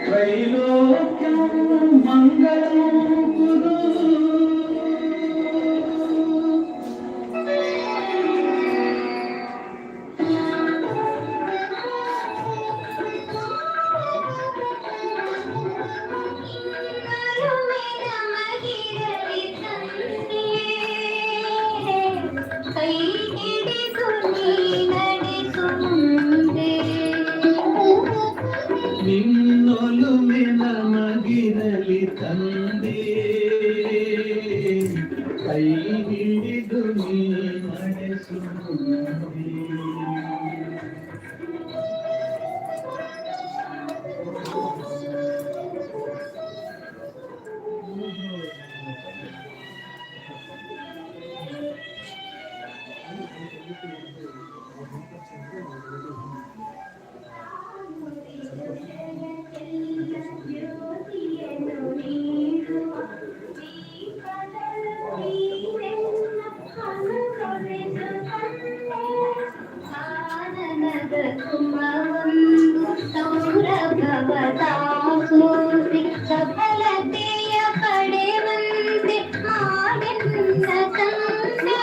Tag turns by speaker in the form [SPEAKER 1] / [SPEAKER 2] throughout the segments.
[SPEAKER 1] त्रैलोक्यं मङ्गलं कुरु। ನಿನ್ನೊಲುಮೆ ನಮಗಿರಲಿ ತಂದೆ, ಕೈ ಹಿಡಿದು ನೀ ನಡೆಸು ಮುಂದೆ.
[SPEAKER 2] ಸಫಲತೆಯ ಪಡೆವಂತೆ ಮಾಡೆನ್ನ ತಂದೆ.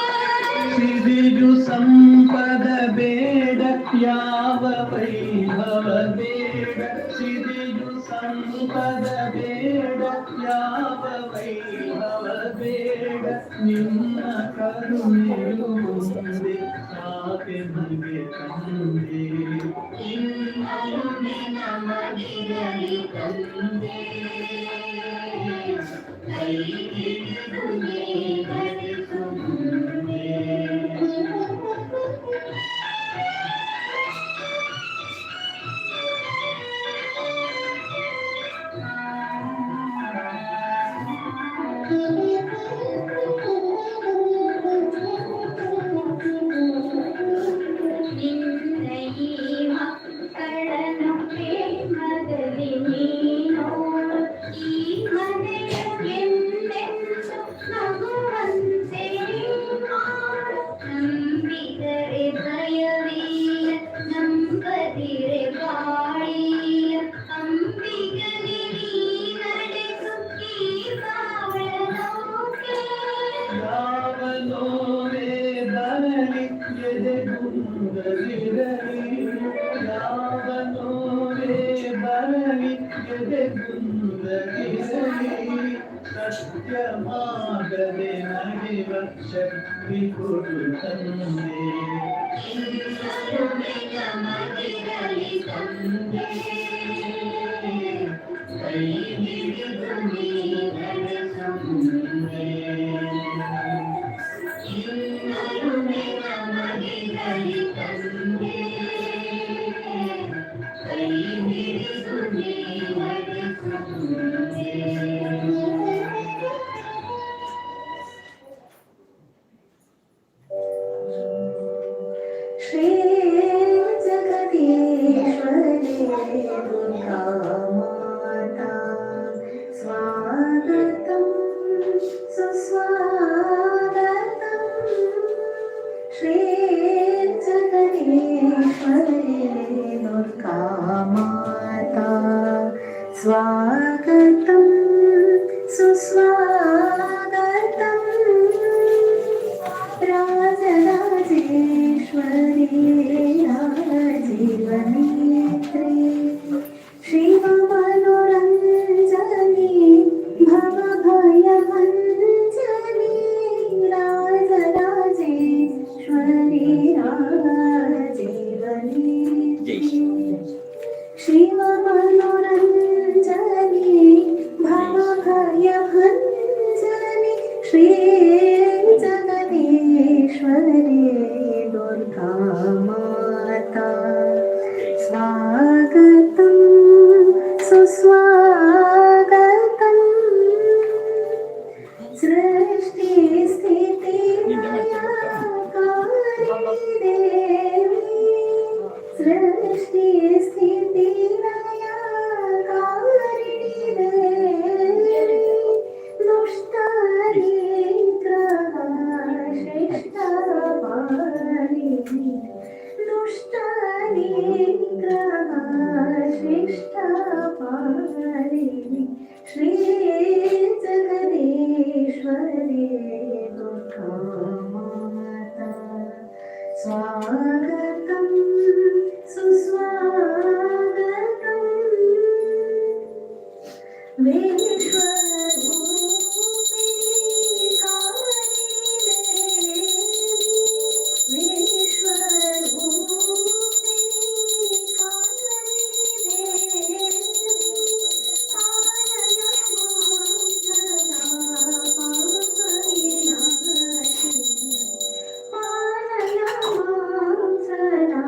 [SPEAKER 1] ಸಿರಿಯು ಸಂಪದ ಬೇಡ, ಯಾವ ವೈಭವ ಬೇಡ. ಸಿರಿಯು ಸಂಪದ ಬೇಡ, ಯಾವ ವೈಭವ ಬೇಡ. ನಿನ್ನ ಕರುಣೆಯು ಮುಂದೆ ಸಾಕೆನಗೆ ತಂದೆ.
[SPEAKER 2] ನಿನ್ನೊಲುಮೆ ನಮಗಿರಲಿ ತಂದೆ, ಕೈ ಹಿಡಿದು ನೀ ನಡೆಸು ಮುಂದೆ. ನಿನ್ನ ಈ ಮಕ್ಕಳನ್ನು ಪ್ರೇಮದಲ್ಲಿ ನೀನು ಈ ಮನೆಯ ಎಂದೆಂದು ನಗುವಂತೆ ಮಾಡು. ನಂಬಿದರೆ ಭಯವಿಲ್ಲ, ನಂಬದಿರೆ ಬಾಳಿಲ್ಲ. ಅಂಬಿಗನೆ ನೀ ನಡೆಸು ಈ ಬಾಳ ನೌಕೆ.
[SPEAKER 1] ಯಾವ ನೋವೇ ಬರಲಿ ಎದೆಗುಂದದಿರಲಿ, ಯಾವ ನೋವೇ ಬರಲಿ ಎದೆಗುಂದದಿರಲಿ. ಸತ್ಯ ಮಾರ್ಗದೆ ನಡೆವ ಶಕ್ತಿ ಕೊಡು ತಂದೆ.
[SPEAKER 2] ನಿನ್ನೊಲುಮೆ ನಮಗಿರಲಿ ತಂದೆ, ಕೈ ಹಿಡಿದು ನೀ ನಡೆಸು ಮುಂದೆ. ನಿನ್ನೊಲುಮೆ ನಮಗಿರಲಿ ತಂದೆ, ಕೈ ಹಿಡಿದು ನೀ ನಡೆಸು ಮುಂದೆ. ಶ್ರೀ ಜಗದೀಶ್ವರಿ ದುರ್ಗಾ ಮಾತಾ ಸ್ವಾಗತಂ ಸುಸ್ವಾಗತಂ. ಶ್ರೀ ಜಗದೀಶ್ವರಿ ದುರ್ಗಾ ಮಾತಾ ಸ್ವಾಗತಂ ಸುಸ್ವಾಗತಂ. ರಾಜರಾಜೇಶ್ವರಿ ರಾಜೀವನೇತ್ರಿ ಶಿವಮನೋರಂಜನಿ ಭವಭಯಮಂಜನಿ. ರಾಜರಾಜೇಶ್ವರಿ ರಾಜೀವನೇತ್ರಿ ಶಿವಮನೋರಂಜನಿ ಭವಭಯಭಂಜನಿ. ಶ್ರೀ ಜಗದೀಶ್ವರಿ ದುರ್ಗಾ ಮಾತಾ ಸ್ವಾಗತಂ ಸುಸ್ವಾಗತಂ. ಸೃಷ್ಟಿ ಸ್ಥಿತಿ ಲಯಕಾರಿ ದೇವಿ, ಸೃಷ್ಟಿ ಸ್ಥಿತಿ ಲಯಕಾರಿ पारिणि श्री जगदीश्वरी दुर्गा माता स्वागतं सुस्वागतम् विश्वरूपिणी कालिनी विश्वरूपिणी कालिनी पालय मां सदा पापविनाशिनी पालय मां सदा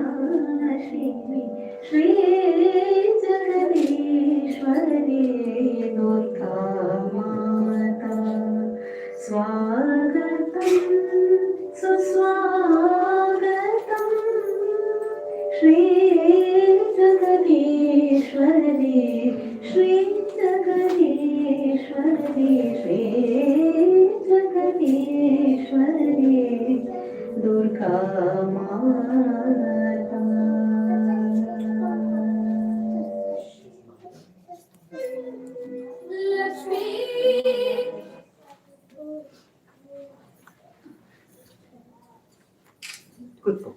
[SPEAKER 2] पापविनाशिनी श्री जगदीश्वरी दुर्गा माता स्वागतं सुस्वागतम् श्री जगदीश्वरी श्री जगदीश्वरी श्री जगदीश्वरी दुर्गा माता
[SPEAKER 3] लक्ष्मी
[SPEAKER 1] ಕೂತ್ಕೋ.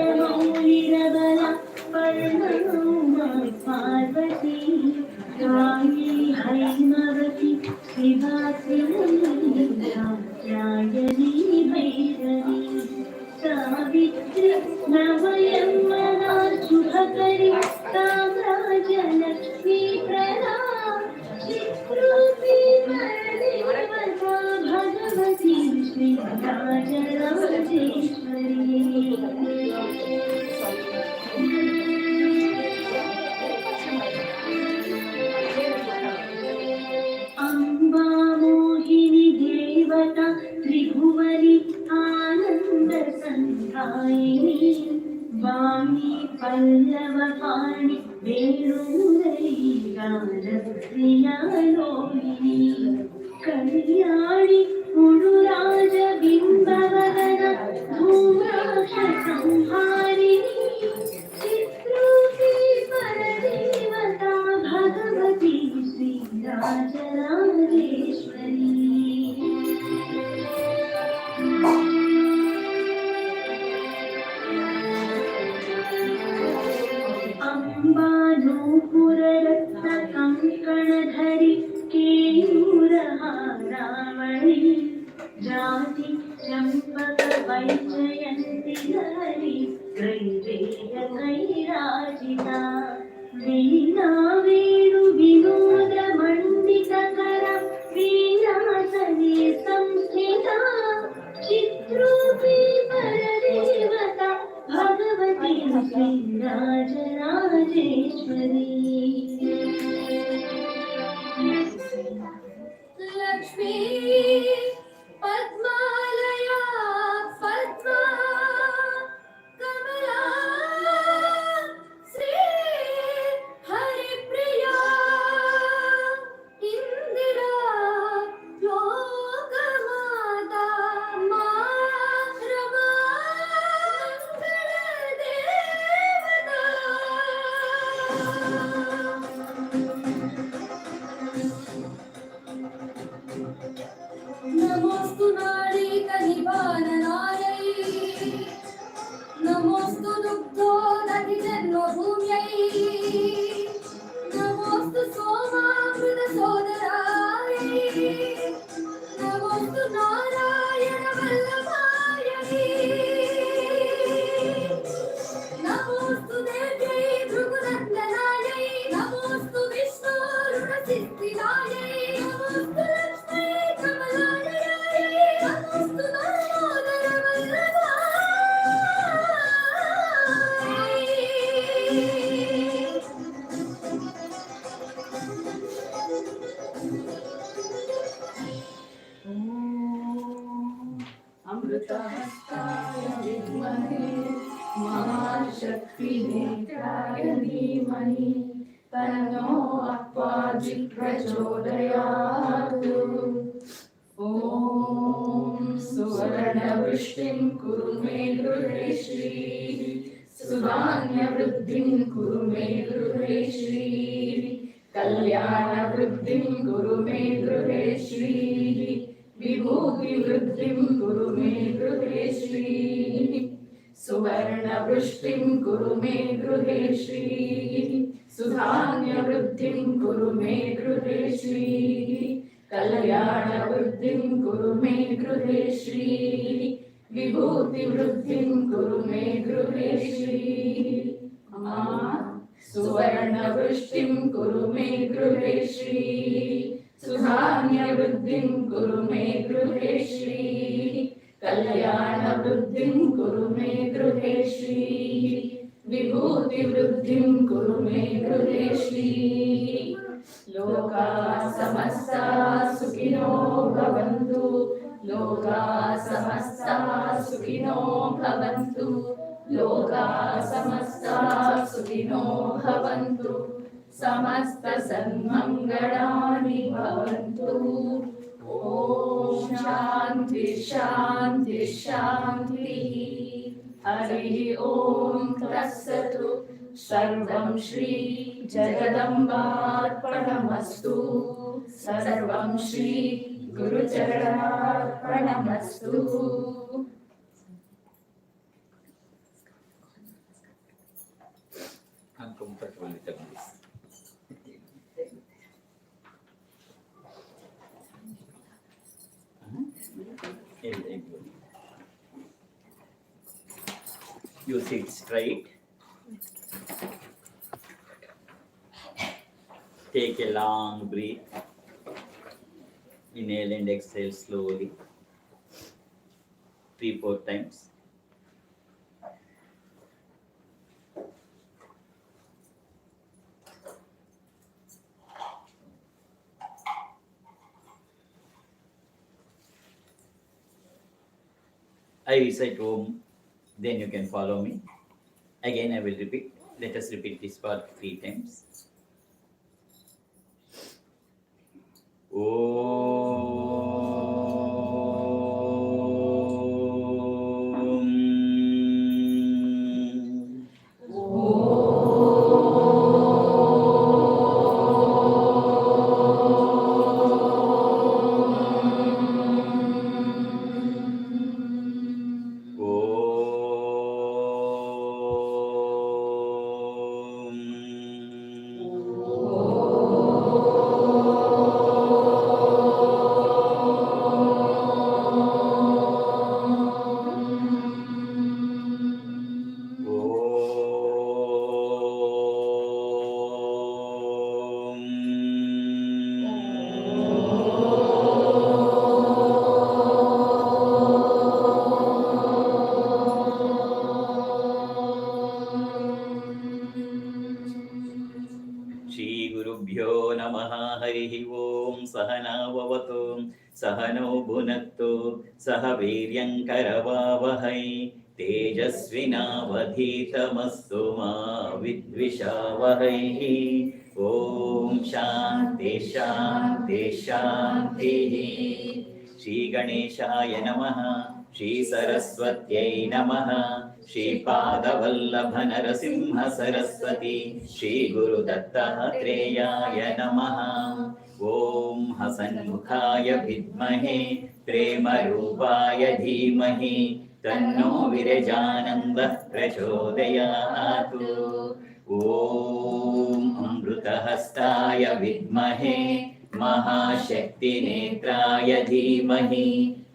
[SPEAKER 2] चन्द्रमौलिरबला पर्णमा पार्वती काली हैमवती शिवात्रिणी कात्यायनी भैरवी सावित्री नवयम्मना शुभकरी साम्राज्यलक्ष्मी प्रदा चित्रूपी देवता भगवती श्री राजराजेश्वरी अम्बा मोहिनी देवता त्रिभुवनी आनंद संधायिनी वाणी पल्लवपाणि वेणुमुरली गानप्रियालोलिनी कल्याणि पुरुराज बिम्बवदन धूम्राक्ष संहारिणी चित्रूपी परदेवता भगवती श्री राजराजेश्वरी अम्बानूपुररत्न कंकणधरि केयूरहारावळि जाति चम्पक वैजयन्ति लहरि त्रैवेय कैराजिता वीणा वेणु विनोद मण्डितकर वीणासने संस्थिता चित्रूपी परदेवता भगवती श्री राजराजेश्वरी
[SPEAKER 3] लक्ष्मी पद्मालया पद्मा कमला श्री हरिप्रिया इंदिरा लोकमाता मां रमा मंगलदेवता अमृतहस्ताय विद्महे महाशक्तिनेत्राय धीमहि तन्नो अप्पाजि प्रचोदयात्। ॐ सुवर्णवृष्टिं कुरु मे गृहे श्रीः सुधान्यवृद्धिं कुरु मे गृहे श्रीः कल्याणवृद्धिं कुरु मे गृहे श्रीः विभूतिवृद्धिं कुरु मे गृहे श्रीः सुवर्णवृष्टिं कुरु मे गृहे श्रीः सुधान्यवृद्धिं कुरु मे गृहे श्रीः कल्याणवृद्धिं कुरु मे गृहे श्रीः विभूतिवृद्धिं कुरु मे गृहे श्रीः सुवर्णवृष्टिं कुरु मे गृहे श्रीः सुधान्यवृद्धिं कुरु मे गृहे श्रीः कल्याणवृद्धिं कुरु मे गृहे श्रीः विभूतिवृद्धिं कुरु मे गृहे श्रीः लोकाः समस्ताः सुखिनो भवन्तु लोकाः समस्ताः सुखिनो भवन्तु लोकाः समस्ताः सुखिनो भवन्तु समस्तसन्मङ्गलानि भवन्तु। ॐ शान्ति शान्ति शान्तिः। हरिः ॐ तत्सत्। सर्वं श्री जगदम्बार्पणमस्तु। सर्वं Shri गुरुचरणार्पणमस्तु।
[SPEAKER 4] You sit straight. Take a long breath. Inhale and exhale slowly. 3-4 times. I recite Om, then you can follow me. Again, I will repeat. Let us repeat this part 3 times. श्रीगुरुभ्यो नमः। हरिः ओं। सहनाववतु सहनौ भुनक्तु सह वीर्यङ्करवावहै तेजस्विनावधीतमस्तु मा विद्विषावहै। ॐ शान्ति शान्ति शान्तिः। श्रीगणेशाय नमः। श्रीसरस्वत्यै नमः। श्रीपादवल्लभनरसिंह सरस्वती श्रीगुरुदत्तात्रेयाय नमः। ॐ हसन्मुखाय विद्महे प्रेमरूपाय धीमहि तन्नो विरजानन्दः प्रचोदयात्। ॐ अमृतहस्ताय विद्महे महाशक्तिनेत्राय धीमहि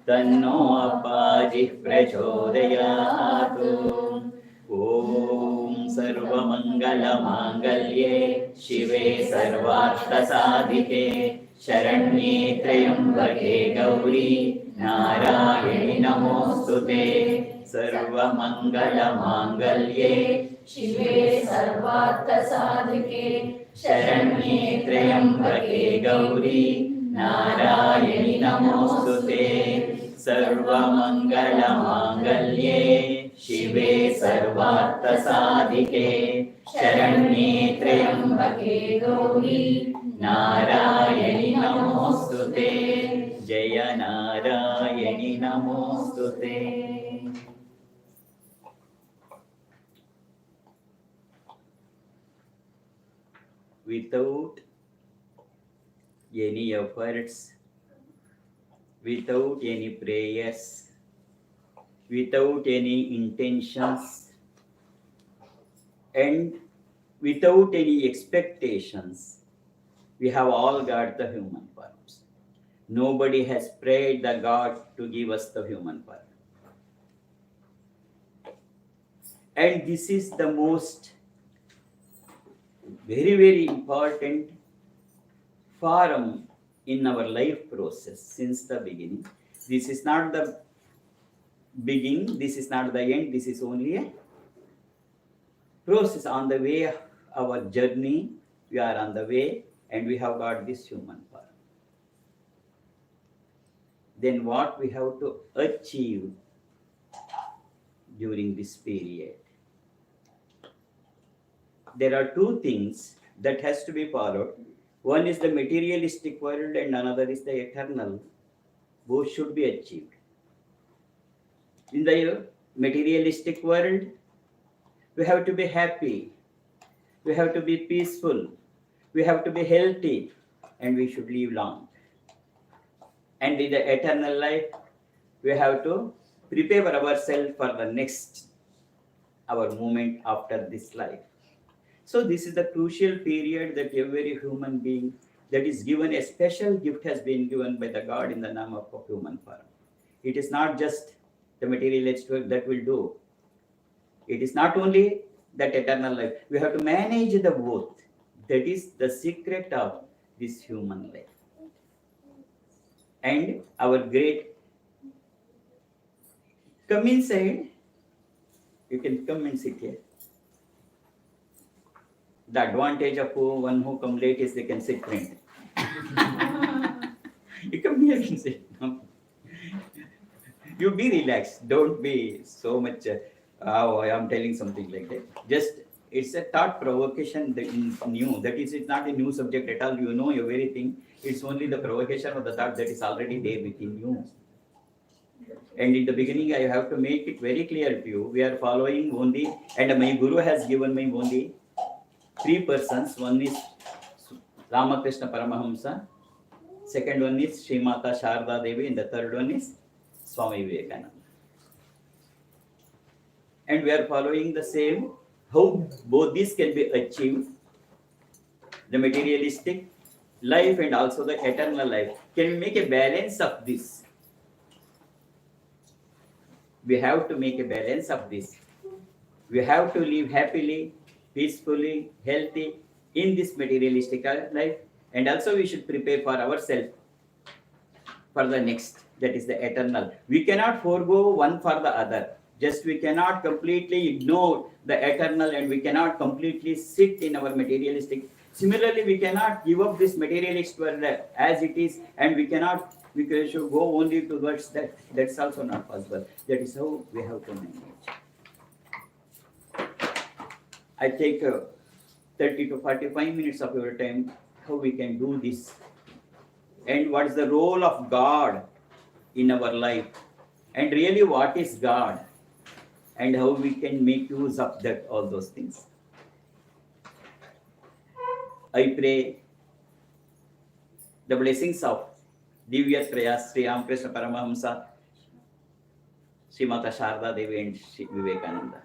[SPEAKER 4] तन्नो अप्पाजिः प्रचोदयात्। ॐ सर्वमङ्गलमाङ्गल्ये शिवे सर्वार्थसाधिके शरण्ये त्र्यम्बके गौरी नारायणि नमोऽस्तुते। सर्वमङ्गलमाङ्गल्ये
[SPEAKER 3] शिवे सर्वार्थसाधिके
[SPEAKER 4] शरण्ये त्र्यम्बके गौरी नारायणि नमोऽस्तुते। सर्वमङ्गलमाङ्गल्ये शिवे सर्वार्थसाधिके शरण्ये त्र्यम्बके गौरी नारायणि नमोऽस्तुते जय नारायणि नमोऽस्तुते. Without any efforts, without any prayers, without any intentions, and without any expectations, we have all got the human forms. Nobody has prayed the God to give us the human form. And this is the most very, very important forum in our life process since the beginning. This is not the beginning, this is not the end, this is only a process on the way of our journey. We are on the way and we have got this human form. Then what we have to achieve during this period? There are two things that has to be followed. One is the materialistic world and another is the eternal. Both should be achieved. In the materialistic world, we have to be happy, we have to be peaceful, we have to be healthy, and we should live long. And in the eternal life, we have to prepare ourselves for the next, our moment after this life. So this is the crucial period that every human being that is given a special gift has been given by the God in the name of human form. It is not just the materialist work that will do. It is not only that eternal life. We have to manage the both. That is the secret of this human life. And our great, come inside. You can come and sit here. The advantage of one who come late is they can sit front. You come here and sit. You be relaxed. Don't be so much, oh, I am telling something like that. Just, it's a thought provocation that is new. That is, it's not a new subject at all. You know everything. It's only the provocation of the thought that is already there within you. And in the beginning, I have to make it very clear to you. We are following only, and my Guru has given me only 3 persons. One is Ramakrishna Paramahamsa, second one is Srimata Sharda Devi, and the third one is Swami Vivekananda. And we are following the same, how both these can be achieved, the materialistic life and also the eternal life. Can we make a balance of this? We have to make a balance of this. We have to live happily, peacefully, healthy in this materialistic life, and also we should prepare for ourselves for the next, that is the eternal. We cannot forego one for the other. Just we cannot completely ignore the eternal and we cannot completely sit in our materialistic. Similarly, we cannot give up this materialistic world as it is, and we should go only towards that. That's also not possible. That is how we have to manage. I take 30 to 45 minutes of your time, how we can do this. And what is the role of God in our life? And really, what is God? And how we can make use of that, all those things. I pray the blessings of Divya Trayas, Sri Ramakrishna Paramahamsa, Srimata Sharda Devi and Sri Vivekananda.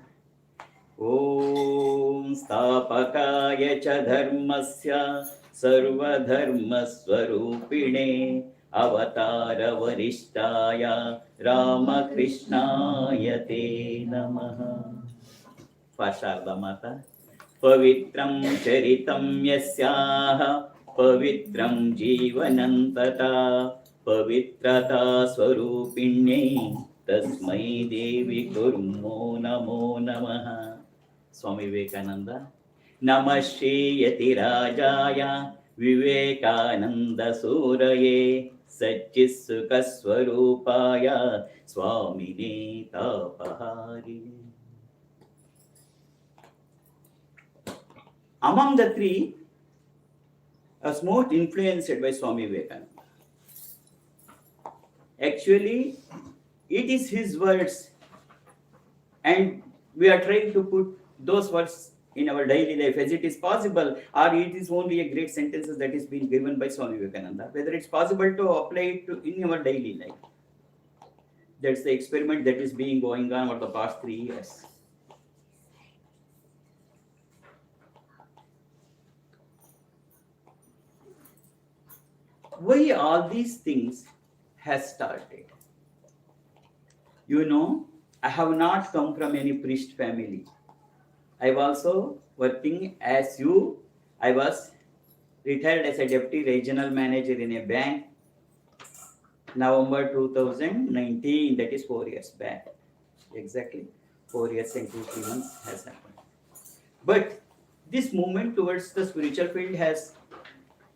[SPEAKER 4] Om Stapakaya cha dharmasya sarvadharmaswarupine avatara varishtaya Ramakrishnaya te namaha. For Sharda Mata. Pavitram charitam yasyaha pavitram jivanantata pavitrata swarupinye tasmai devi kurmo namo namaha. Swami Vivekananda. Namah Shri Yati Rajaya Vivekananda Suraye Satchisukhaswarupaya Swamine Tapaharine. Among the three, I was most influenced by Swami Vivekananda. Actually, it is his words, and we are trying to put those words in our daily life as it is possible, or it is only a great sentences that is being given by Swami Vivekananda, whether it's possible to apply it to in our daily life. That's the experiment that is being going on over the past 3 years. Why all these things has started? You know, I have not come from any priest family. I was also working as you. I was retired as a deputy regional manager in a bank. November 2019, that is 4 years back. Exactly 4 years and 2-3 months has happened. But this movement towards the spiritual field has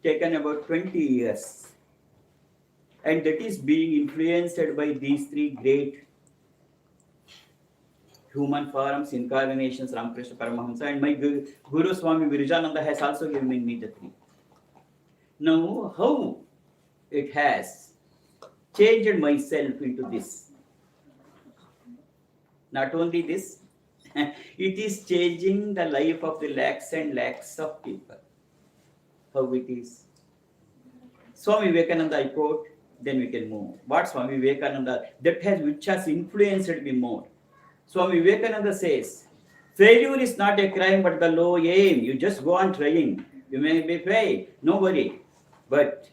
[SPEAKER 4] taken about 20 years. And that is being influenced by these three great human forms, incarnations, Ramakrishna Paramahamsa, and my Guru Swami Virajananda has also given me the three. Now, how it has changed myself into this? Not only this, it is changing the life of the lakhs and lakhs of people. How it is? Swami Vivekananda, I quote, then we can move. What Swami Vivekananda, which has influenced me more. Swami Vivekananda says, failure is not a crime but the low aim. You just go on trying. You may be failed, no worry. But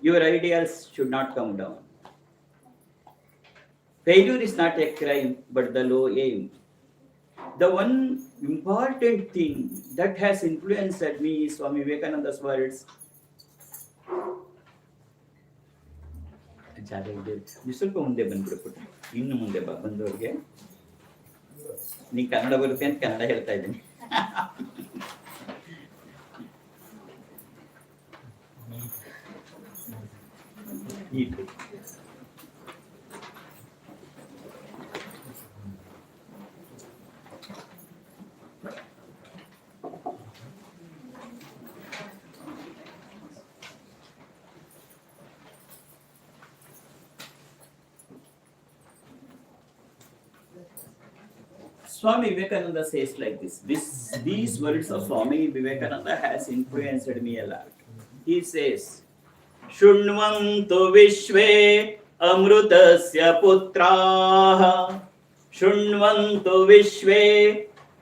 [SPEAKER 4] your ideals should not come down. Failure is not a crime but the low aim. The one important thing that has influenced me is Swami Vivekananda's words. ಸ್ವಲ್ಪ ಮುಂದೆ ಬಂದ್ಬಿಡ್ಬಿಟ್ಟು ಇನ್ನು ಮುಂದೆ ಬಂದವ್ರಿಗೆ ನೀ ಕನ್ನಡ ಬರುತ್ತೆ ಅಂತ ಕನ್ನಡ ಹೇಳ್ತಾ ಇದ್ದೀನಿ. Swami Vivekananda says like this. These words of Swami Vivekananda has influenced me a lot. He says, Shunvantu Vishve Amrutasya Putraha. Shunvantu Vishve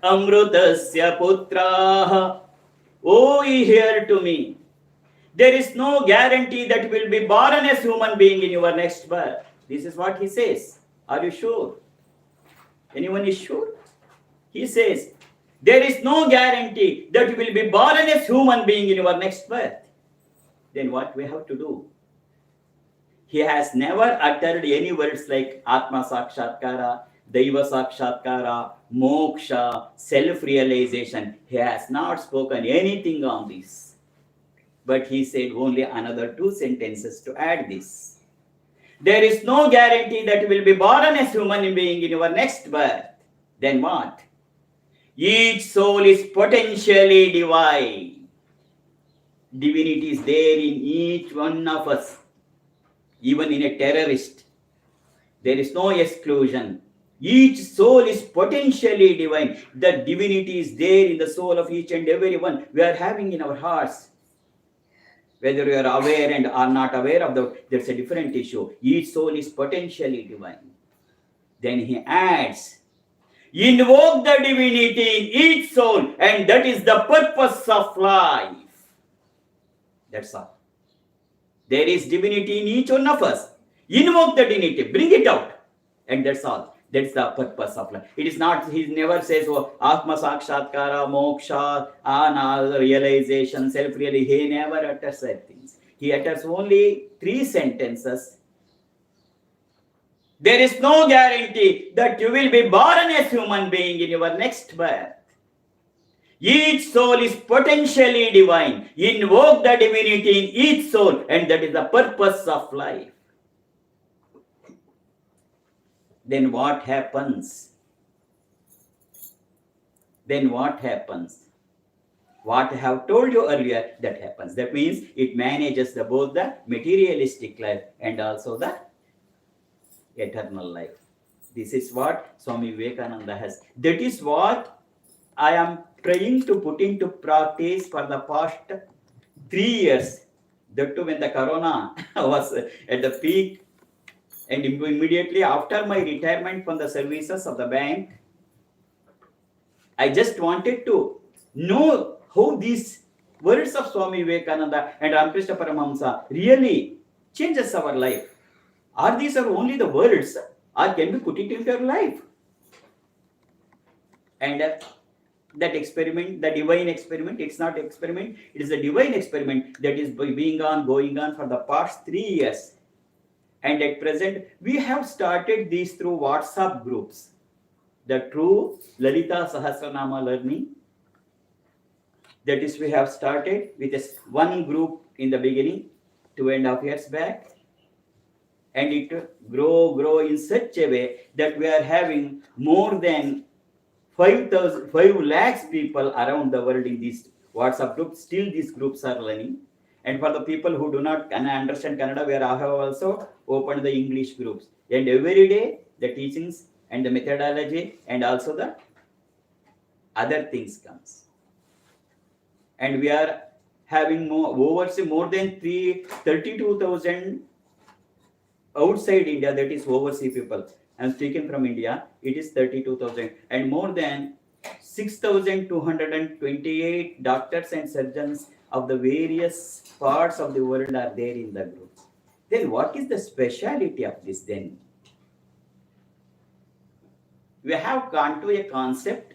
[SPEAKER 4] Amrutasya Putraha. Oh, ye hear to me. There is no guarantee that you will be born as human being in your next birth. This is what he says. Are you sure? Anyone is sure? He says, there is no guarantee that you will be born as human being in your next birth. Then what we have to do? He has never uttered any words like Atma Sakshatkara, Daiva Sakshatkara, Moksha, self-realization. He has not spoken anything on this. But he said only another 2 sentences to add this. There is no guarantee that you will be born as human being in your next birth. Then what? Each soul is potentially divine. Divinity is there in each one of us. Even in a terrorist, there is no exclusion. Each soul is potentially divine. The divinity is there in the soul of each and every one we are having in our hearts. Whether you are aware and are not aware of that's a different issue. Each soul is potentially divine. Then he adds, invoke the divinity in each soul, and that is the purpose of life. That's all. There is divinity in each one of us. Invoke the divinity, bring it out, and that's all. That's the purpose of life. It is not, he never says, oh, Atma Sakshatkara, Moksha, realization, self-realization. He never utters such things. He utters only 3 sentences. There is no guarantee that you will be born as human being in your next birth. Each soul is potentially divine. Invoke the divinity in each soul, and that is the purpose of life. Then what happens? Then what happens? What I have told you earlier, that happens. That means it manages both the materialistic life and also the eternal life. This is what Swami Vivekananda has. That is what I am trying to put into practice for the past 3 years. That too when the corona was at the peak, and immediately after my retirement from the services of the bank, I just wanted to know how these words of Swami Vivekananda and Ramakrishna Paramahamsa really changes our life. Are these are only the words, or can we put it into your life? And that experiment, the divine experiment, it's not experiment, it is a divine experiment that is going on for the past 3 years. And at present, we have started these through WhatsApp groups. The true Lalita Sahasranama learning. That is, we have started with one group in the beginning, 2.5 years back. And it grow in such a way that we are having more than 5 lakhs people around the world in these WhatsApp groups. Still, these groups are learning. And for the people who do not understand Kannada, we have also opened the English groups. And every day, the teachings and the methodology and also the other things comes. And we are having more than 32,000 outside India, that is overseas people. I'm speaking from India, it is 32,000. And more than 6,228 doctors and surgeons of the various parts of the world are there in the group. Then what is the speciality of this then? We have gone to a concept.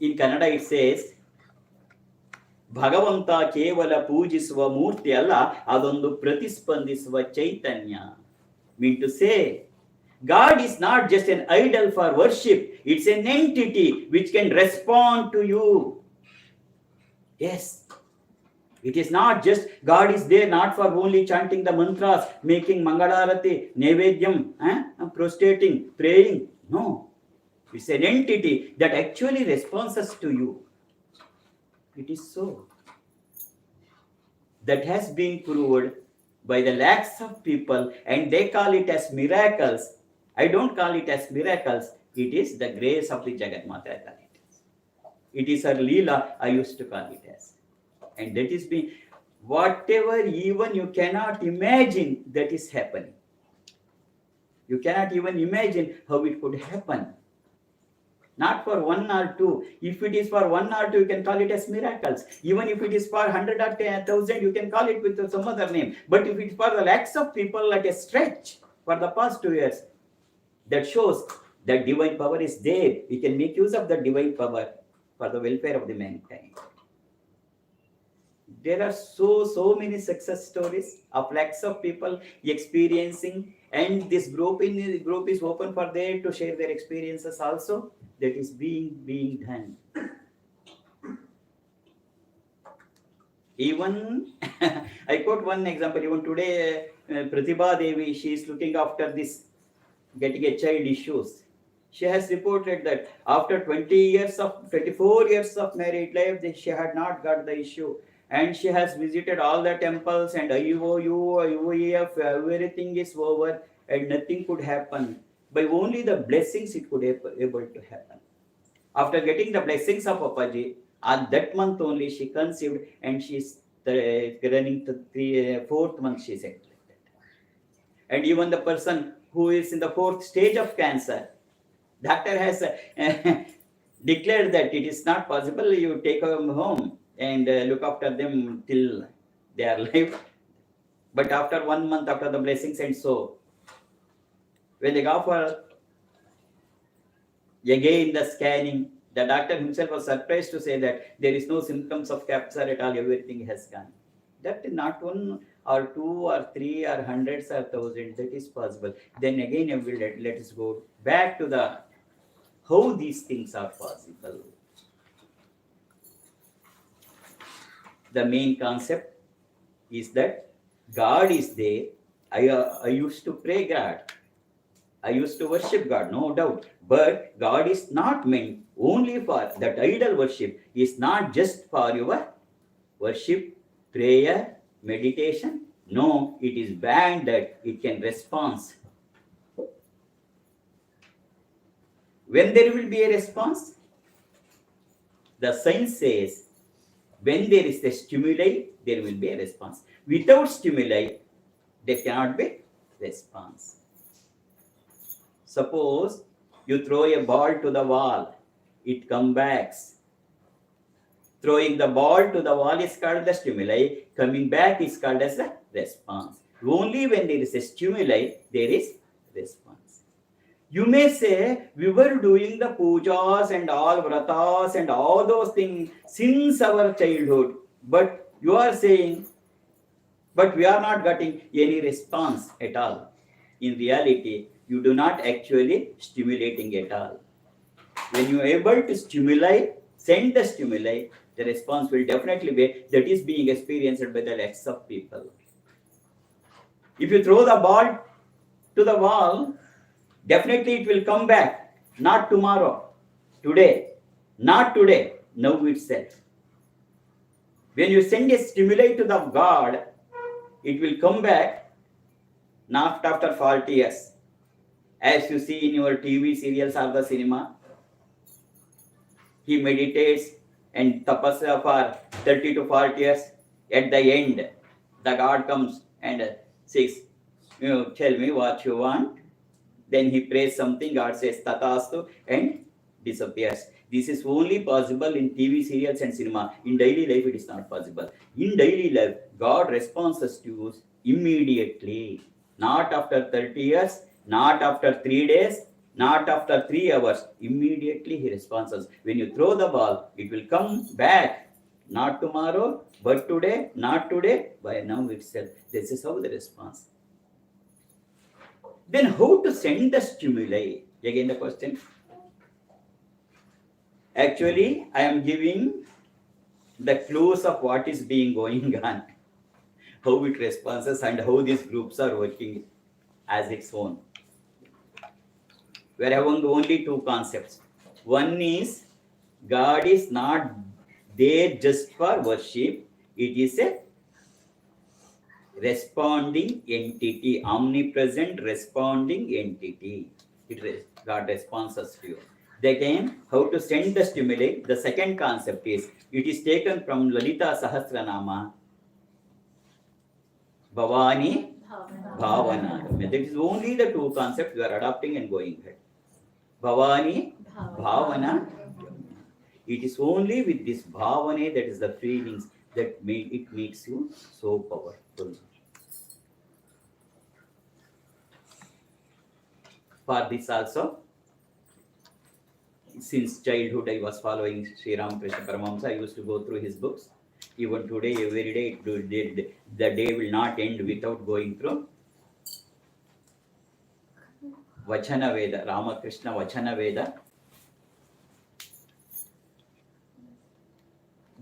[SPEAKER 4] In Kannada it says, ಭಗವಂತ ಕೇವಲ ಪೂಜಿಸುವ ಮೂರ್ತಿ ಅಲ್ಲ, ಅದೊಂದು ಪ್ರತಿಸ್ಪಂದಿಸುವ ಚೈತನ್ಯ. Mean to say, God is not just an idol for worship, it's an entity which can respond to you. Yes, it is not just God is there not for only chanting the mantras, making Mangalarati, Nevedyam, prostrating, praying. No, it's an entity that actually responds to you. It is so. That has been proved by the lakhs of people, and they call it as miracles. I don't call it as miracles. It is the grace of the Jagatmata. It is her Leela, I used to call it as. And that is being, whatever even you cannot imagine, that is happening. You cannot even imagine how it could happen. Not for 1 or 2. If it is for 1 or 2, you can call it as miracles. Even if it is for 100 or 1,000, you can call it with some other name. But if it is for the lakhs of people, like a stretch for the past 2 years, that shows that divine power is there. We can make use of the divine power for the welfare of the mankind. There are so many success stories of lakhs of people experiencing, and this group is open for them to share their experiences also. That is being done. Even I quote one example. Even today, Pratibha Devi, she is looking after this getting a child issues. She has reported that after 24 years of married life, she had not got the issue. And she has visited all the temples and IOU, IOEF, everything is over and nothing could happen. By only the blessings it could able to happen. After getting the blessings of Papaji, at that month only she conceived, and she is running to the 4th month she is expected. And even the person who is in the 4th stage of cancer, doctor has declared that it is not possible, you take them home and look after them till they are alive. But after 1 month, after the blessings and so, when they go for again the scanning, the doctor himself was surprised to say that there is no symptoms of cancer at all, everything has gone. That is not 1 or 2 or 3 or hundreds or thousands, that is possible. Then again let us go back to the how these things are possible. The main concept is that God is there. I used to pray God. I used to worship God, no doubt. But God is not meant only for that idol worship, is not just for your worship, prayer, meditation. No, it is banned that it can respond. When there will be a response, the science says when there is a stimuli, there will be a response. Without stimuli, there cannot be response. Suppose you throw a ball to the wall, it comes back. Throwing the ball to the wall is called the stimuli, coming back is called as the response. Only when there is a stimuli, there is response. You may say, we were doing the pujas and all vratas and all those things since our childhood. But you are saying, but we are not getting any response at all. In reality, you do not actually stimulating at all. When you are able to send the stimuli, the response will definitely be that is being experienced by the lakhs of people. If you throw the ball to the wall, definitely it will come back. Not tomorrow, today. Not today, now itself. When you send a stimuli to the God, it will come back not after 40 years. As you see in your TV serials or the cinema, he meditates and tapasya for 30 to 40 years. At the end, the God comes and says, tell me what you want. Then he prays something, God says tatastu and disappears. This is only possible in TV serials and cinema. In daily life, it is not possible. In daily life, God responds to you immediately. Not after 30 years, not after 3 days, not after 3 hours. Immediately he responds us. When you throw the ball, it will come back. Not tomorrow, but today, not today, by now itself. This is how the response. Then how to send the stimuli? Again the question. Actually, I am giving the clues of what is being going on, how it responds and how these groups are working as its own. We are having only two concepts. One is God is not there just for worship. It is a responding entity, omnipresent responding entity. God responds us to you. Again, how to send the stimuli. The second concept is, it is taken from Lalita Sahasranama, Bhavani, Bhavana. That is only the two concepts we are adopting and going ahead. Bhavani, Bhavana. It is only with this Bhavane, that is the feelings, that it makes you so powerful. For this also, since childhood I was following Sri Ramakrishna Paramahamsa. I used to go through his books. Even today, every day, the day will not end without going through Vachana Veda, Ramakrishna Vachana Veda,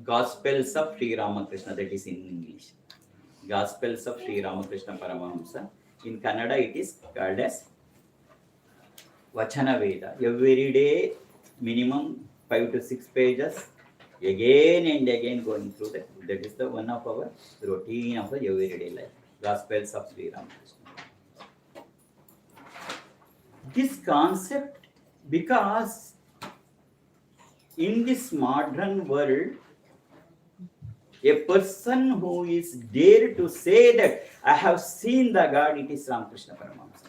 [SPEAKER 4] Gospels of Sri Ramakrishna, that is in English. Gospels of Sri Ramakrishna Paramahamsa. In Kannada, it is called as Vachana Veda. Every day, minimum 5 to 6 pages, again and again going through that. That is the one of our routine of the everyday life. Gospels of Sri Ramakrishna. This concept, because in this modern world, a person who is dare to say that I have seen the God, it is Ramakrishna Paramahamsa.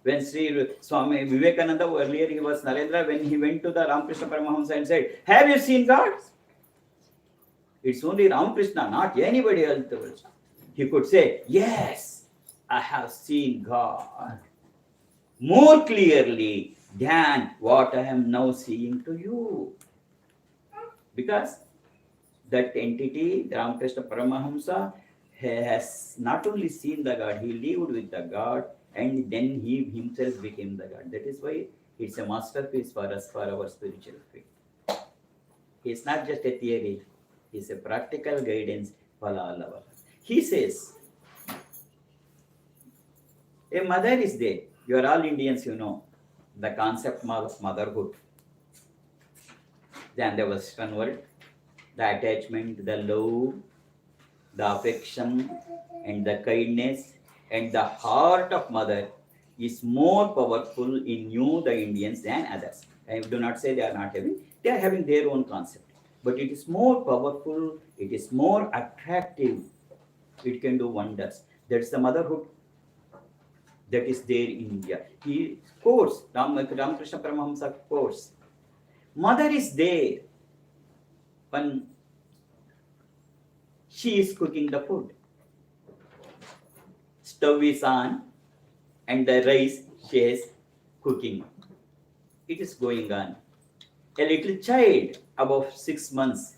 [SPEAKER 4] When Sri Swami Vivekananda, earlier he was Narendra, when he went to the Ramakrishna Paramahamsa and said, have you seen God? It's only Ramakrishna, not anybody else. He could say, yes, I have seen God more clearly than what I am now seeing to you. Because that entity, the Ramakrishna Paramahamsa, has not only seen the God, he lived with the God, and then he himself became the God. That is why It's a masterpiece for us for our spiritual faith. It's not just a theory, it's a practical guidance for all of us. He says, a mother is there. You are all Indians, you know the concept of motherhood. Than the Western world, the attachment, the love, the affection, and the kindness, and the heart of mother is more powerful in you, the Indians, than others. I do not say they are not having, they are having their own concept. But it is more powerful, it is more attractive, it can do wonders. That's the motherhood that is there in India. He quotes, Ramakrishna Paramahamsa quotes, mother is there when she is cooking the food. Stove is on and the rice she is cooking. It is going on. A little child above 6 months,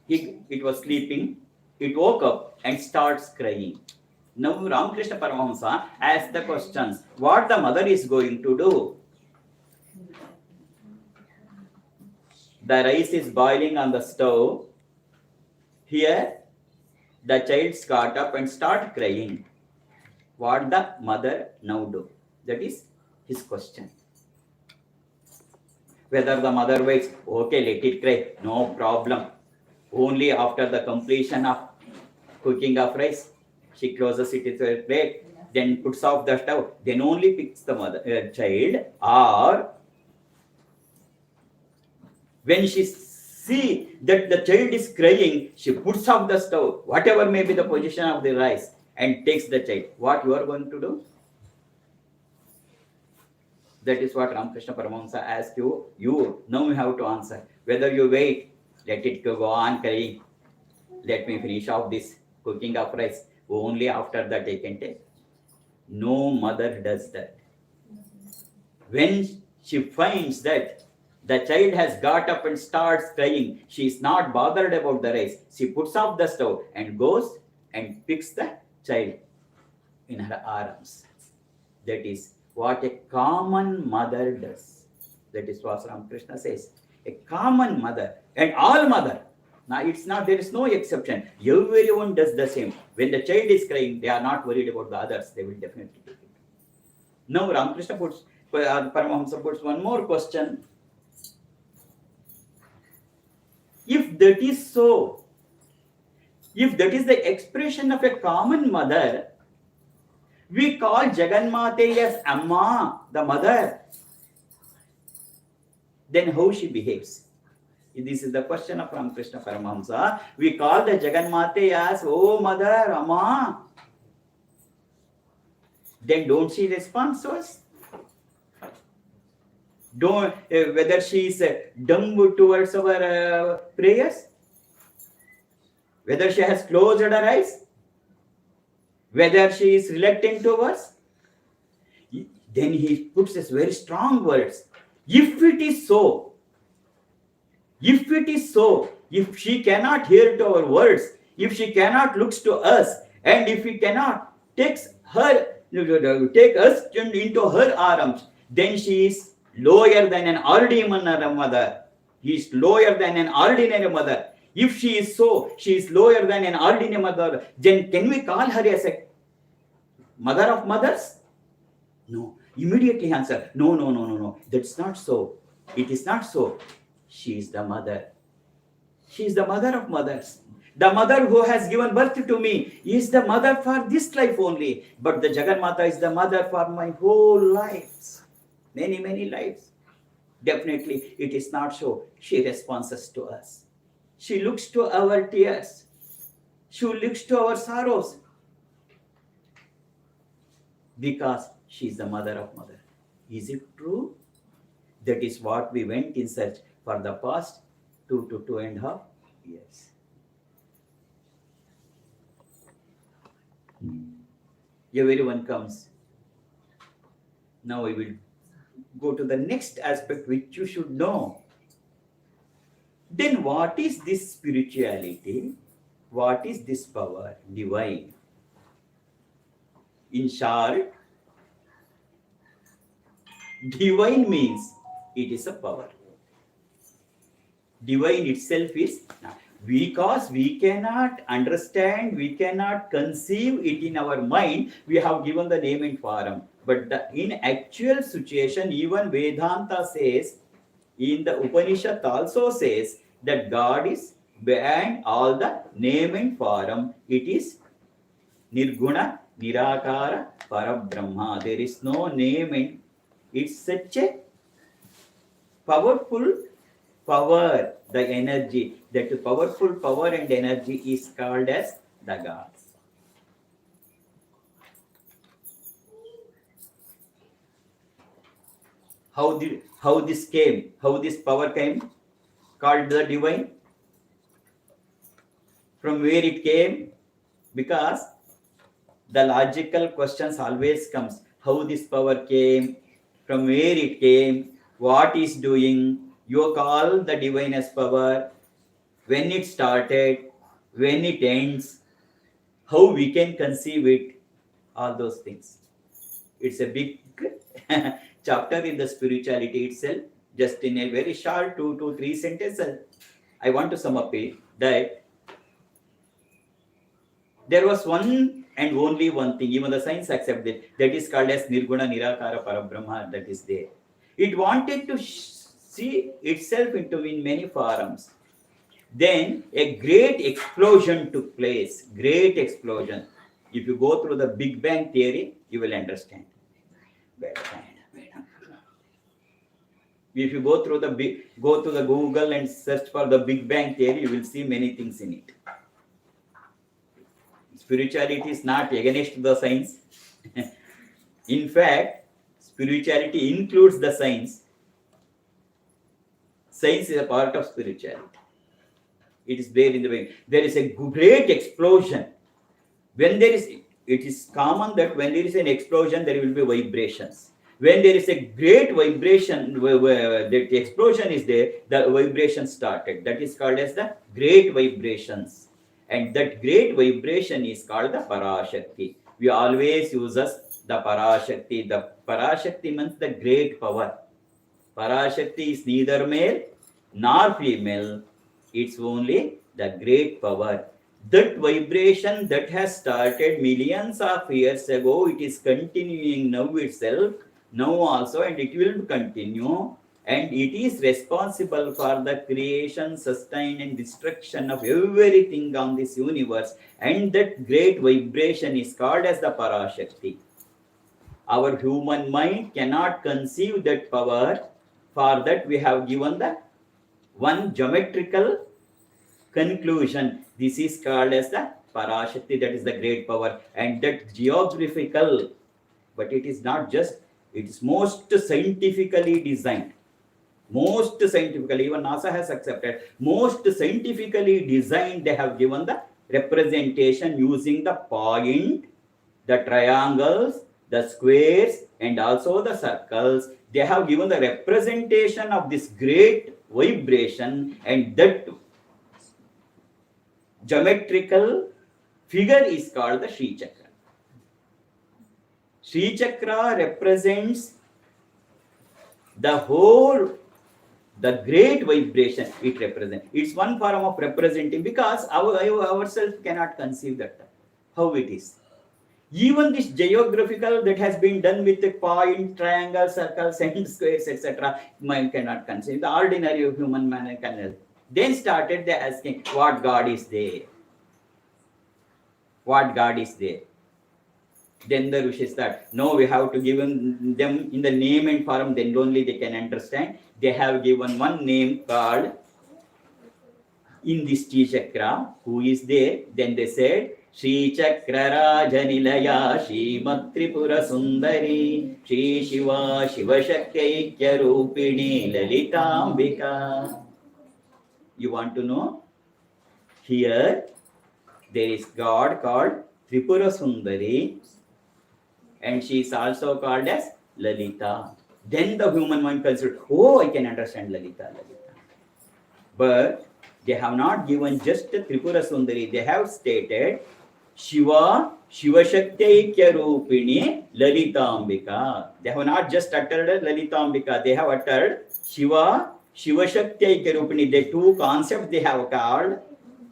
[SPEAKER 4] it was sleeping, it woke up and starts crying. Now Ramakrishna Paramahamsa asks the questions, what the mother is going to do? The rice is boiling on the stove. Here, the child got up and started crying. What the mother now do? That is his question. Whether the mother waits, okay, let it cry, no problem. Only after the completion of cooking of rice, she closes it into a plate, then puts off the stove, then only picks the child, or when she see that the child is crying, she puts off the stove, whatever may be the position of the rice, and takes the child. What you are going to do? That is what Ramakrishna Paramahamsa asks you. You now you have to answer. Whether you wait, let it go on crying. Let me finish off this cooking of rice. Only after that I can take. No mother does that. When she finds that the child has got up and starts crying, she is not bothered about the rice. She puts off the stove and goes and picks the child in her arms. That is what a common mother does. That is what Ramakrishna says. A common mother and all mother. Now it's not, there is no exception. Everyone does the same. When the child is crying, they are not worried about the others. They will definitely take it. Now Ramakrishna puts, Paramahamsa puts one more question. If that is so, if that is the expression of a common mother, we call Jagannate as Amma, the mother. Then how she behaves? This is the question of Ramakrishna Paramahamsa. We call the Jagannate as, oh mother, Amma. Then don't she respond to us? Don't, whether she is dumb towards our prayers, whether she has closed her eyes, whether she is reluctant to us, then he puts this very strong words. If it is so, if she cannot hear to our words, if she cannot look to us, and if he cannot take us into her arms, then she is lower than an ordinary mother. He is lower than an ordinary mother. If she is so, she is lower than an ordinary mother, then can we call her as a mother of mothers? No. Immediately answer, no. That's not so. It is not so. She is the mother. She is the mother of mothers. The mother who has given birth to me is the mother for this life only. But the Jagannata is the mother for my whole lives. Many lives. Definitely it is not so. She responds to us. She looks to our tears. She looks to our sorrows. Because she is the mother of mother. Is it true? That is what we went in search for the past 2 to 2.5 years. Everyone comes. Now I will go to the next aspect which you should know. Then what is this spirituality? What is this power? Divine. In short, Divine means it is a power. Divine itself is because we cannot understand, we cannot conceive it in our mind, we have given the name and form. But in actual situation, even Vedanta says, in the Upanishad also says that God is beyond all the name and form. It is Nirguna, Nirakara, Parabrahma. There is no name and it's such a powerful power, the energy, that powerful power and energy is called as the gods. How this came, how this power came, called the divine? From where it came? Because the logical questions always comes. How this power came, from where it came, what is doing, you call the divine as power, when it started, when it ends, how we can conceive it, all those things. It's a big chapter in the spirituality itself. Just in a very short 2 to 3 sentences, I want to sum up it, that there was one and only one thing, even the science accepts it, that is called as Nirguna Nirakara Parabrahma, that is there. It wanted to see itself in many forms. Then a great explosion took place. Great explosion. If you go through the Big Bang theory, you will understand. If you go to the Google and search for the Big Bang theory, you will see many things in it. Spirituality is not against the science. In fact, spirituality includes the science. Science is a part of spirituality. It is there in the way. There is a great explosion. When there is, it is common that when there is an explosion, there will be vibrations. When there is a great vibration, where the explosion is there, the vibration started. That is called as the great vibrations. And that great vibration is called the Parashakti. We always use the Parashakti. The Parashakti means the great power. Parashakti is neither male nor female. It's only the great power. That vibration that has started millions of years ago, it is continuing now itself, now also, and it will continue. And it is responsible for the creation, sustain, and destruction of everything on this universe. And that great vibration is called as the Parashakti. Our human mind cannot conceive that power. For that, we have given the one geometrical conclusion. This is called as the Parashakti, that is the great power. And that geographical, but it is not just, it is most scientifically designed. Most scientifically, even NASA has accepted, most scientifically designed, they have given the representation using the point, the triangles, the squares, and also the circles. They have given the representation of this great vibration, and that geometrical figure is called the Sri Chakra. Sri Chakra represents the whole, the great vibration it represents. It's one form of representing, because ourselves cannot conceive that how it is. Even this geographical that has been done with the point, triangle, circles, and squares, etc., mind cannot conceive. The ordinary human man cannot. Then started they asking, what God is there? What God is there? Then the Rishis start, no, we have to give them in the name and form, then only they can understand. They have given one name called in this Sri Chakra, who is there. Then they said, Sri Chakra Rajanilaya Shrimat Tripura Sundari Shri Shiva Shiva Shakti Rupini Lalitambika. You want to know? Here there is God called Tripura Sundari, and she is also called as Lalita. Then the human mind considered, oh, I can understand Lalita. But they have not given just Tripura Sundari. They have stated Shiva, Shivashaktyaikya Rupini, Lalitambika. They have not just uttered Lalitambika, they have uttered Shiva, Shivashaktyaikya Rupini. The two concepts they have called.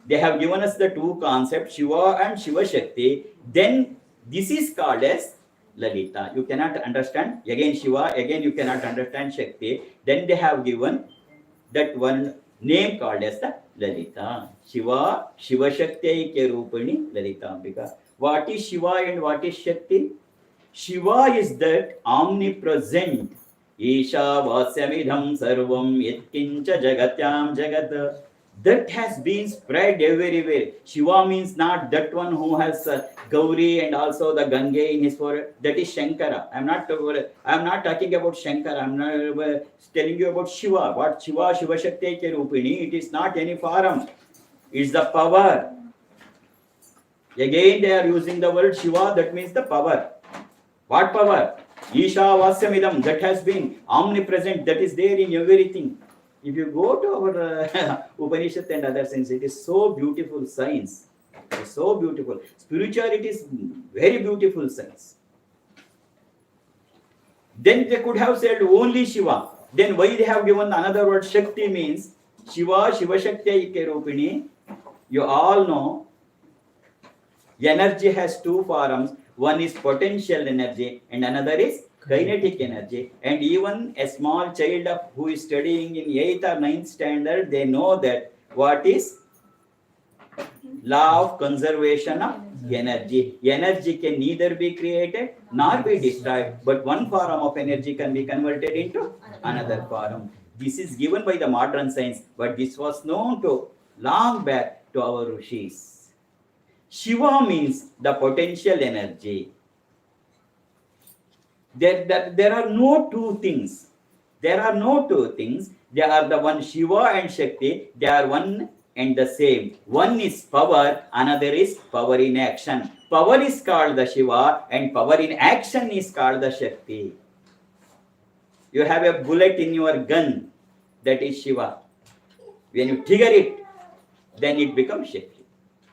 [SPEAKER 4] They have given us the two concepts, Shiva and Shiva Shakti. Then this is called as Lalita. You cannot understand again Shiva, again you cannot understand Shakti. Then they have given that one name called as the Lalita. Shiva, Shiva Shakti Aikya Rupani, Lalitambika. What is Shiva and what is Shakti? Shiva is that omnipresent. Isha Vasyamidham Sarvam Yatkincha Jagatyam Jagat. That has been spread everywhere. Shiva means not that one who has Gauri and also the Gange in his forehead. That is Shankara. I am not talking about Shankara. I am not telling you about Shiva. What Shiva, Shiva Shakti Rupini, it is not any form. It's the power. Again they are using the word Shiva, that means the power. What power? Isha Vasyamidam, that has been omnipresent, that is there in everything. If you go to our Upanishad and other science, it is so beautiful science. It is so beautiful. Spirituality is very beautiful science. Then they could have said only Shiva. Then why they have given another word Shakti means Shiva, Shiva Shakti Aikya Rupini. You all know energy has two forms. One is potential energy and another is kinetic energy. And even a small child who is studying in 8th or 9th standard, they know that what is law of conservation of energy. Energy can neither be created nor be destroyed, but one form of energy can be converted into another form. This is given by the modern science, but this was known to long back to our rishis. Shiva means the potential energy. There are no two things. There are no two things. They are the one Shiva and Shakti. They are one and the same. One is power, another is power in action. Power is called the Shiva and power in action is called the Shakti. You have a bullet in your gun, that is Shiva. When you trigger it, then it becomes Shakti.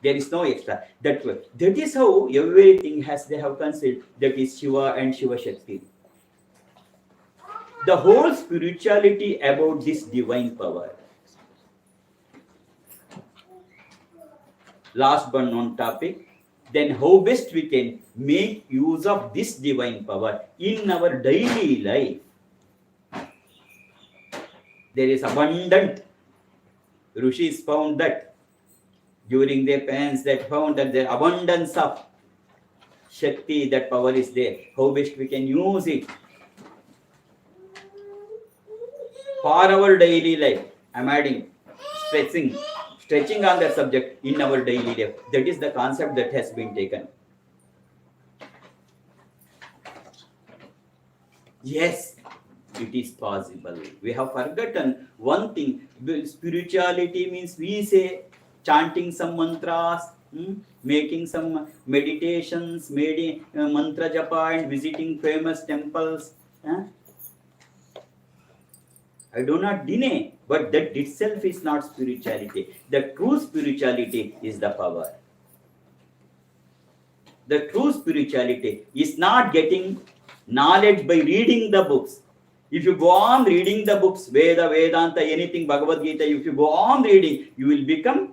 [SPEAKER 4] There is no extra. That is how everything they have conceived. That is Shiva and Shiva Shakti. The whole spirituality about this divine power. Last but not topic. Then how best we can make use of this divine power in our daily life. There is abundant. Rishis found that during their penance, that found that the abundance of Shakti, that power is there. How best we can use it for our daily life. I am adding stretching on that subject in our daily life. That is the concept that has been taken. Yes, it is possible. We have forgotten one thing. Spirituality means we say chanting some mantras, making some meditations, mantra japa and visiting famous temples. I do not deny, but that itself is not spirituality. The true spirituality is the power. The true spirituality is not getting knowledge by reading the books. If you go on reading the books, Veda, Vedanta, anything, Bhagavad Gita, if you go on reading, you will become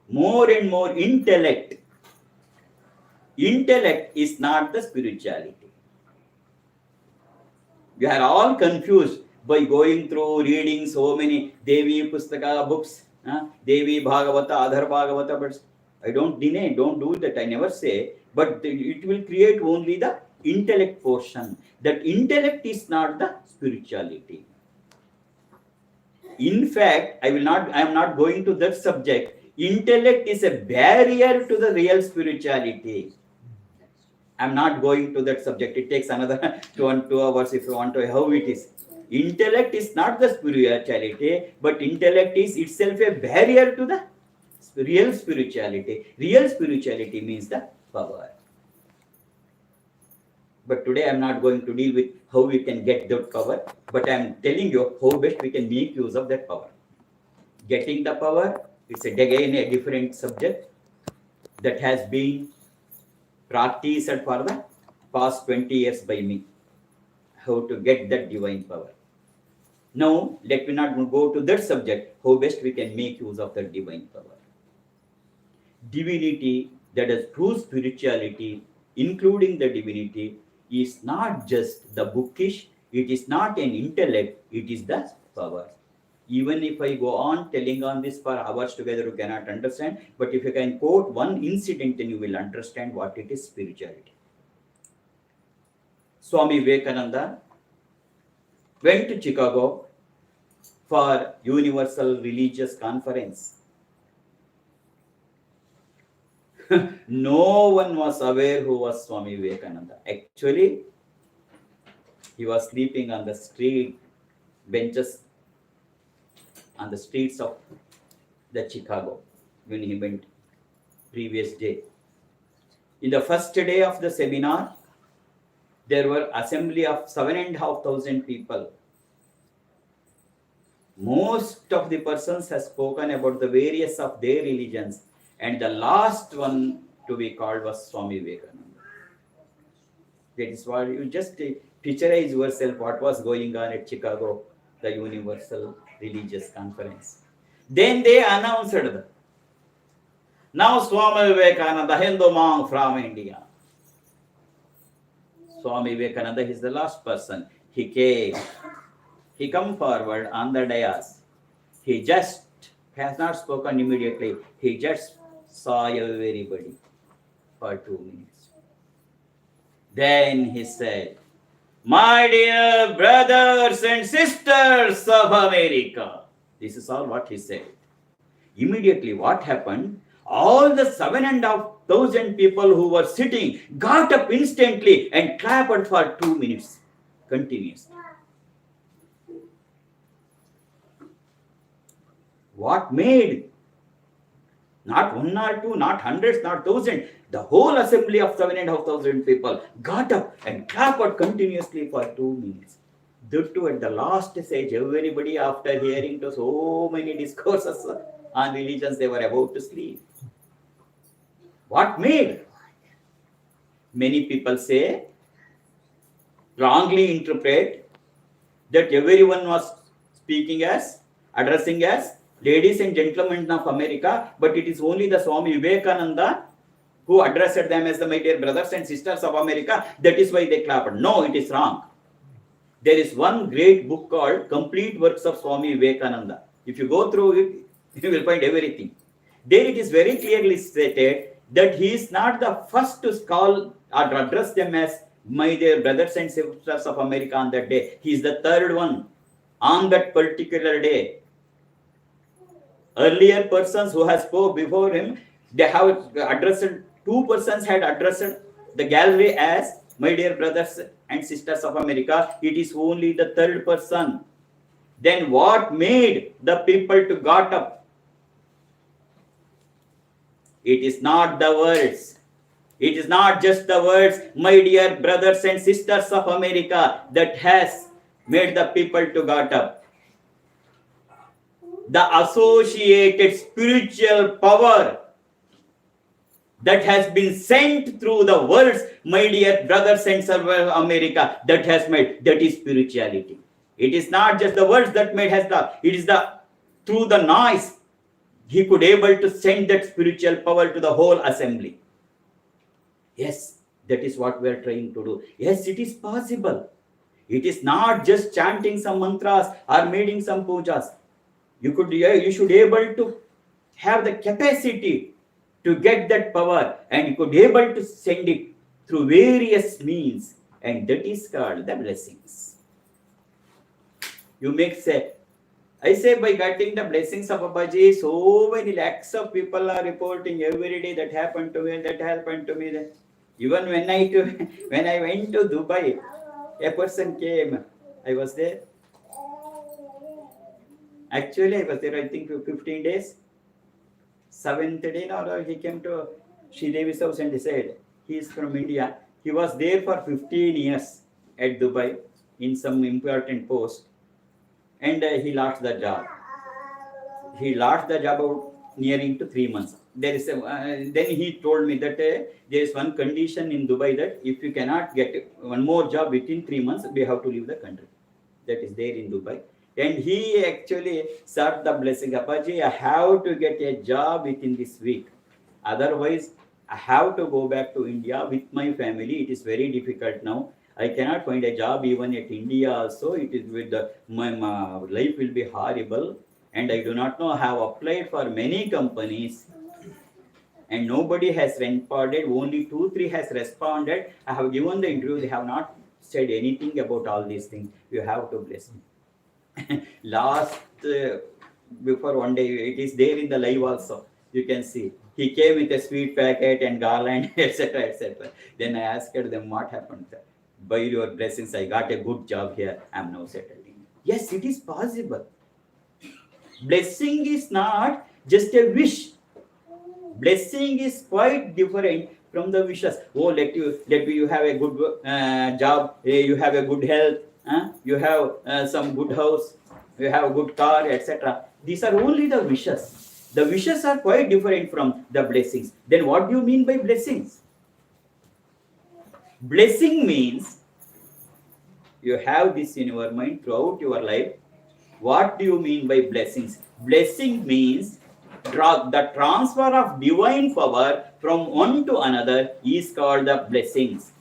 [SPEAKER 4] more and more intellect. Intellect is not the spirituality. You are all confused by going through reading so many Devi Pustaka books, Devi Bhagavata, Adhar Bhagavata, but I don't deny, don't do that, I never say, but it will create only the intellect portion. That intellect is not the spirituality. In fact, I am not going to that subject. Intellect is a barrier to the real spirituality. I am not going to that subject. It takes another 2 hours if you want to how it is. Intellect is not the spirituality, but intellect is itself a barrier to the real spirituality. Real spirituality means the power. But today I am not going to deal with how we can get that power, but I am telling you how best we can make use of that power. Getting the power, it's again a different subject that has been practiced for the past 20 years by me, how to get that divine power. Now, let me not go to that subject, how best we can make use of that divine power. Divinity, that is true spirituality, including the divinity, is not just the bookish, it is not an intellect, it is the power. Even if I go on telling on this for hours together, you cannot understand. But if you can quote one incident, then you will understand what it is spirituality. Swami Vivekananda went to Chicago for Universal Religious Conference. No one was aware who was Swami Vivekananda. Actually, he was sleeping on the street benches on the streets of the Chicago when he went previous day. In the first day of the seminar, there were assembly of 7,500 people. Most of the persons have spoken about the various of their religions, and the last one to be called was Swami Vivekananda. That is what you just picturize yourself what was going on at Chicago, the Universal Religious Conference. Then they announced that now Swami Vivekananda, Hindu monk from India. Swami Vivekananda is the last person. He came. He come forward on the dais. He just has not spoken immediately. He just saw everybody for 2 minutes. Then he said, "My dear brothers and sisters of America." This is all what he said. Immediately what happened? All the 7,500 people who were sitting got up instantly and clapped for 2 minutes continuously. What made? Not one or two, not hundreds, not thousands. The whole assembly of 7,500 people got up and clapped continuously for 2 minutes. That too at the last stage, everybody after hearing to so many discourses on religions, they were about to sleep. What made? Many people say, wrongly interpret that everyone was speaking as, addressing as ladies and gentlemen of America, but it is only the Swami Vivekananda who addressed them as the my dear brothers and sisters of America. That is why they clapped. No, it is wrong. There is one great book called Complete Works of Swami Vivekananda. If you go through it, you will find everything. There it is very clearly stated that he is not the first to call or address them as my dear brothers and sisters of America on that day. He is the third one on that particular day. Earlier persons who have spoke before him, they have addressed, two persons had addressed the gallery as my dear brothers and sisters of America. It is only the third person. Then what made the people to got up? It is not the words. It is not just the words, my dear brothers and sisters of America, that has made the people to got up. The associated spiritual power that has been sent through the words, my dear brothers and sisters of America, that has made, that is spirituality. It is not just the words that made has the, it is the through the noise he could able to send that spiritual power to the whole assembly. Yes, that is what we are trying to do. Yes, it is possible. It is not just chanting some mantras or making some pujas. You should be able to have the capacity to get that power, and you could be able to send it through various means, and that is called the blessings. You make say, I say by getting the blessings of Babaji, so many lakhs of people are reporting every day that happened to me, that happened to me. Even when I went to Dubai, a person came. I was there. Actually, I was there, I think, for 15 days. 7th day, no, he came to Sri Devi's house and he said, he is from India. He was there for 15 years at Dubai in some important post. And he lost the job. He lost the job nearing to 3 months. There is a, then he told me that there is one condition in Dubai that if you cannot get one more job within 3 months, we have to leave the country. That is there in Dubai. And he actually sought the blessing, Apaji, I have to get a job within this week. Otherwise, I have to go back to India with my family. It is very difficult now. I cannot find a job even at India also. It is with my life will be horrible. And I do not know, I have applied for many companies and nobody has responded. Only 2-3 has responded. I have given the interview. They have not said anything about all these things. You have to bless me. Last, before one day, it is there in the live also. You can see. He came with a sweet packet and garland, etc., etc. Then I asked them, what happened? By your blessings, I got a good job here. I am now settled in. Yes, it is possible. Blessing is not just a wish. Blessing is quite different from the wishes. Oh, let you have a good job, you have a good health, you have some good house, you have a good car, etc. These are only the wishes. The wishes are quite different from the blessings. Then what do you mean by blessings? Blessing means you have this in your mind throughout your life. What do you mean by blessings? Blessing means the transfer of divine power from one to another is called the blessings.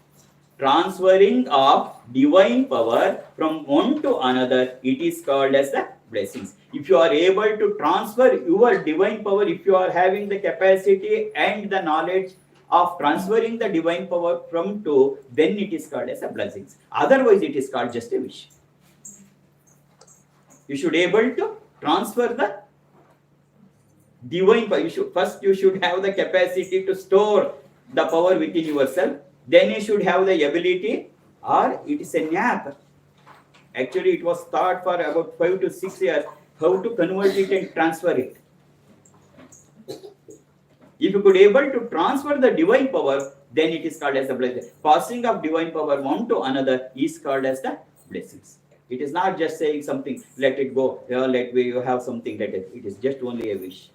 [SPEAKER 4] Transferring of divine power from one to another, it is called as the blessings. If you are able to transfer your divine power, if you are having the capacity and the knowledge of transferring the divine power from to, then it is called as a blessings. Otherwise, it is called just a wish. You should be able to transfer the divine power. You should have the capacity to store the power within yourself. Then you should have the ability, or it is a knack. Actually, it was taught for about 5 to 6 years how to convert it and transfer it. If you could able to transfer the divine power, then it is called as a blessing. Passing of divine power one to another is called as the blessings. It is not just saying something, let it go, you have something, let it. It is just only a wish.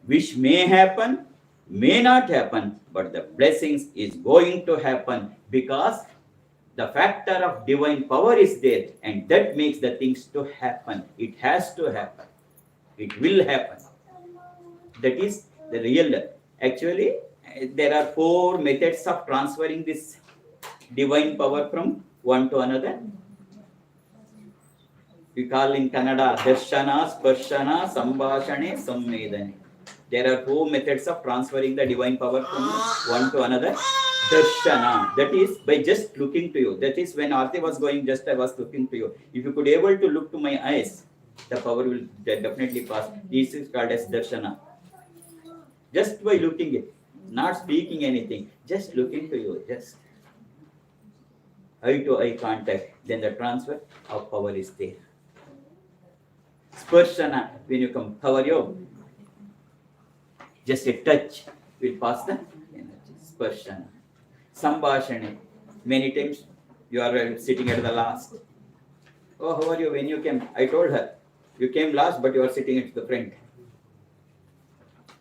[SPEAKER 4] Wish may happen, may not happen, but the blessings is going to happen because the factor of divine power is there, and that makes the things to happen. It has to happen. It will happen. That is the real. Actually, there are 4 methods of transferring this divine power from one to another. We call in Kannada Darshana, Sparshana, Sambhashane, Samvedane. There are 4 methods of transferring the divine power from one to another. Darshana, that is by just looking to you. That is when Aarti was going, just I was looking to you. If you could able to look to my eyes, the power will definitely pass. This is called as Darshana. Just by looking it, not speaking anything, just looking to you, just eye to eye contact, then the transfer of power is there. Sparshana, when you come, how are you? Just a touch will pass the energy. Sparshana. Sambhashane, many times you are sitting at the last. Oh, how are you? When you came, I told her, you came last, but you are sitting at the front.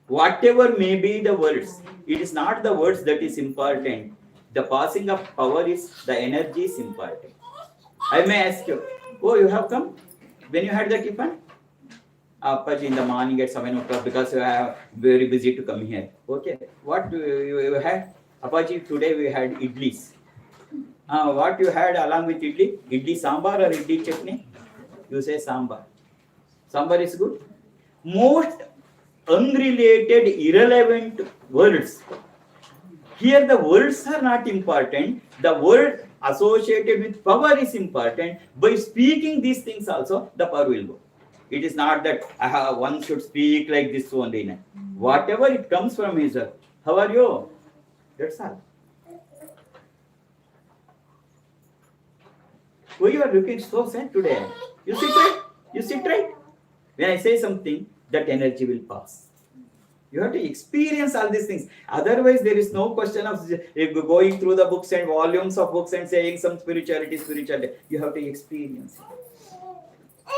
[SPEAKER 4] Whatever may be the words, it is not the words that is important. The passing of power is, the energy is important. I may ask you, oh, you have come? When you had the tiffin? Apaji, in the morning at 7 o'clock, because you are very busy to come here. Okay, what you had? Apaji, today we had idlis. What you had along with idli? Idli sambar or idli chutney? You say sambar. Sambar is good. Most unrelated, irrelevant words. Here the words are not important. The word associated with power is important. By speaking these things also, the power will go. It is not that one should speak like this only. Whatever it comes from his, how are you? That's all. Why you are looking so sad today? You sit right. You sit right. When I say something, that energy will pass. You have to experience all these things. Otherwise, there is no question of going through the books and volumes of books and saying some spirituality. You have to experience it.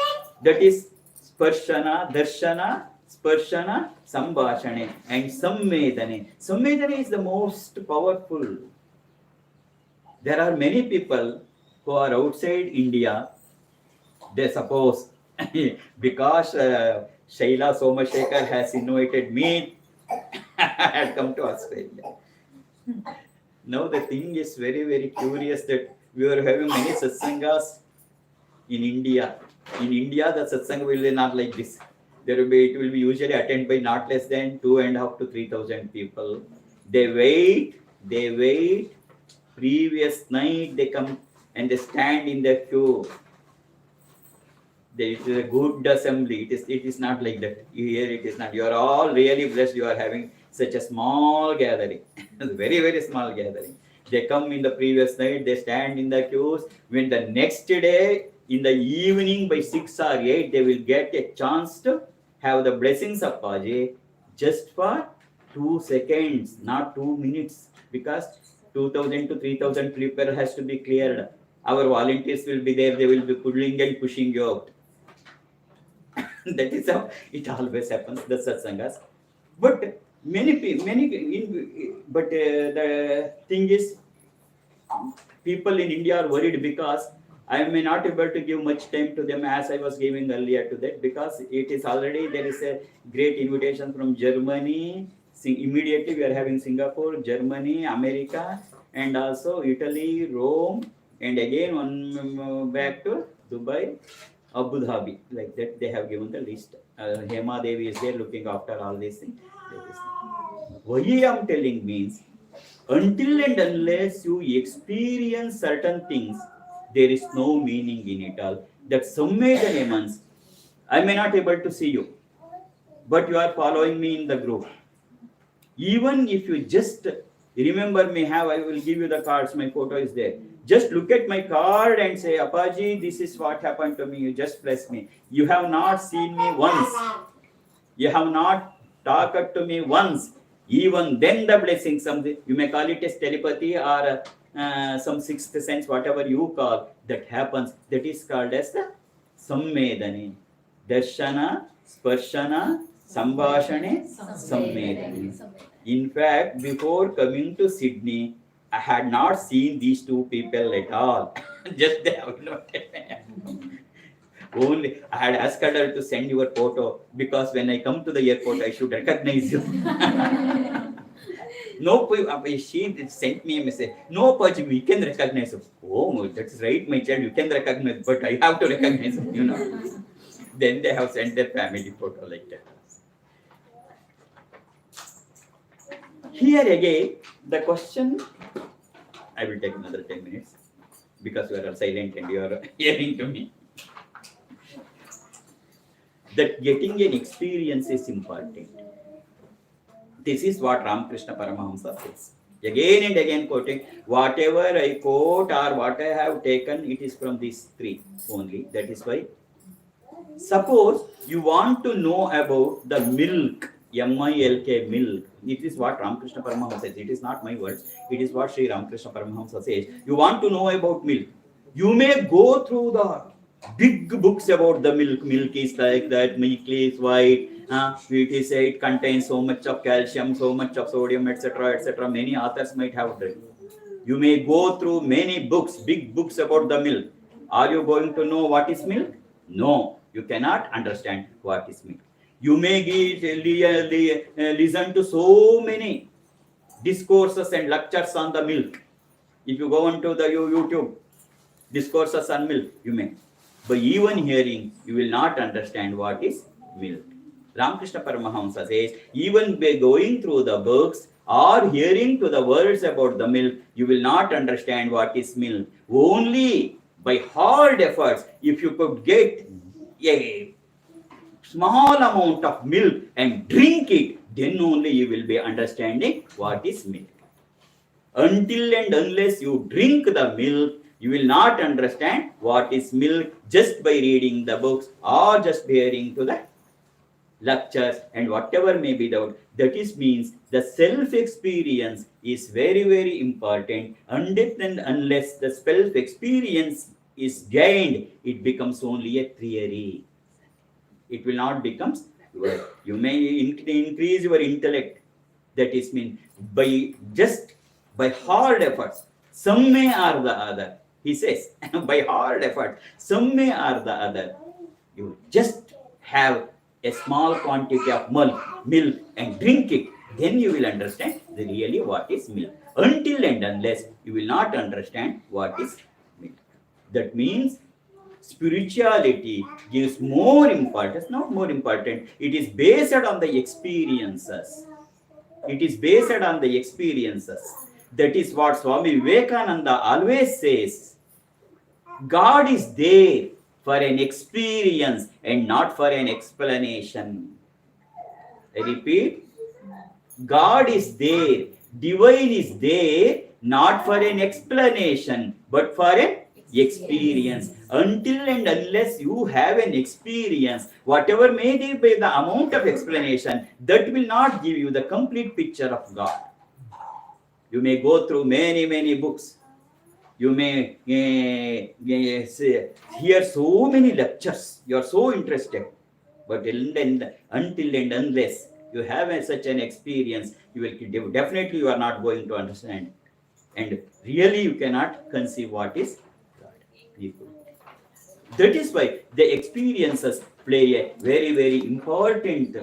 [SPEAKER 4] That is Sparshana, Darshana, Sparshana, Sambhashane, and Sammedane. Sammedane is the most powerful. There are many people who are outside India. They suppose because Shaila Somashekar has invited me, I had come to Australia. Now the thing is very, very curious that we are having many satsangas in India. In India, the satsanga will be not like this. It will be usually attended by not less than 2,500 to 3,000 people. They wait. Previous night they come and they stand in the queue. There is a good assembly. It is not like that. Here it is not. You are all really blessed. You are having such a small gathering. Very, very small gathering. They come in the previous night, they stand in the queues. When the next day, in the evening by 6 or 8, they will get a chance to have the blessings of Paji just for 2 seconds, not 2 minutes. Because 2,000 to 3,000 people has to be cleared. Our volunteers will be there. They will be pulling and pushing you out. That is how it always happens, the satsangas. But the thing is, people in India are worried because I may not be able to give much time to them as I was giving earlier to that, because it is already, there is a great invitation from Germany. Immediately we are having Singapore, Germany, America, and also Italy, Rome, and again one back to Dubai, Abu Dhabi. Like that, they have given the list. Hema Devi is there looking after all these things. Why I am telling means, until and unless you experience certain things, there is no meaning in it all. That Sammedane means, I may not be able to see you, but you are following me in the group. Even if you just remember me, I will give you the cards, my photo is there. Just look at my card and say, Appaji, this is what happened to me. You just bless me. You have not seen me once. You have not talked to me once. Even then the blessing, you may call it as telepathy or some sixth sense, whatever you call, that happens. That is called as the Sammedane. Darshana, Sparshana, Sambhashane, Sammedane. In fact, before coming to Sydney, I had not seen these two people at all. Just they have only I had asked her to send your photo because when I come to the airport, I should recognize you. No, she sent me a message. No, Paji, we can recognize you. Oh, that's right, my child, you can recognize, but I have to recognize you, you know. Then they have sent their family photo like that. Here again, the question, I will take another 10 minutes because you are silent and you are hearing to me. That getting an experience is important. This is what Ramakrishna Paramahamsa says. Again and again quoting, whatever I quote or what I have taken, it is from these three only. That is why. Suppose you want to know about the milk, M-I-L-K, milk. It is what Ramakrishna Paramahamsa says. It is not my words. It is what Sri Ramakrishna Paramahamsa says. You want to know about milk. You may go through the big books about the milk. Milk is like that, milk is white. It contains so much of calcium, so much of sodium, etc., etc. Many authors might have written. You may go through many books, big books about the milk. Are you going to know what is milk? No, you cannot understand what is milk. You may listen to so many discourses and lectures on the milk. If you go onto the YouTube, discourses on milk, you may. By even hearing, you will not understand what is milk. Ramakrishna Paramahamsa says, even by going through the books or hearing to the words about the milk, you will not understand what is milk. Only by hard efforts, if you could get a small amount of milk and drink it, then only you will be understanding what is milk. Until and unless you drink the milk, you will not understand what is milk just by reading the books or just hearing to the lectures and whatever may be the. That is means the self-experience is very, very important. Until and unless the self-experience is gained, it becomes only a theory. It will not become You may increase your intellect. That is mean by hard efforts, some may or the other. He says, by hard effort, some may or the other. You just have a small quantity of milk and drink it. Then you will understand really what is milk. Until and unless you will not understand what is milk. That means spirituality gives more importance, not more important. It is based on the experiences. It is based on the experiences. That is what Swami Vivekananda always says. God is there for an experience and not for an explanation. I repeat, God is there, divine is there, not for an explanation, but for an experience. Until and unless you have an experience, whatever may be the amount of explanation, that will not give you the complete picture of God. You may go through many books. You may hear so many lectures. You are so interested. But until and unless you have such an experience, you will definitely you are not going to understand. And really you cannot conceive what is God. That is why the experiences play a very important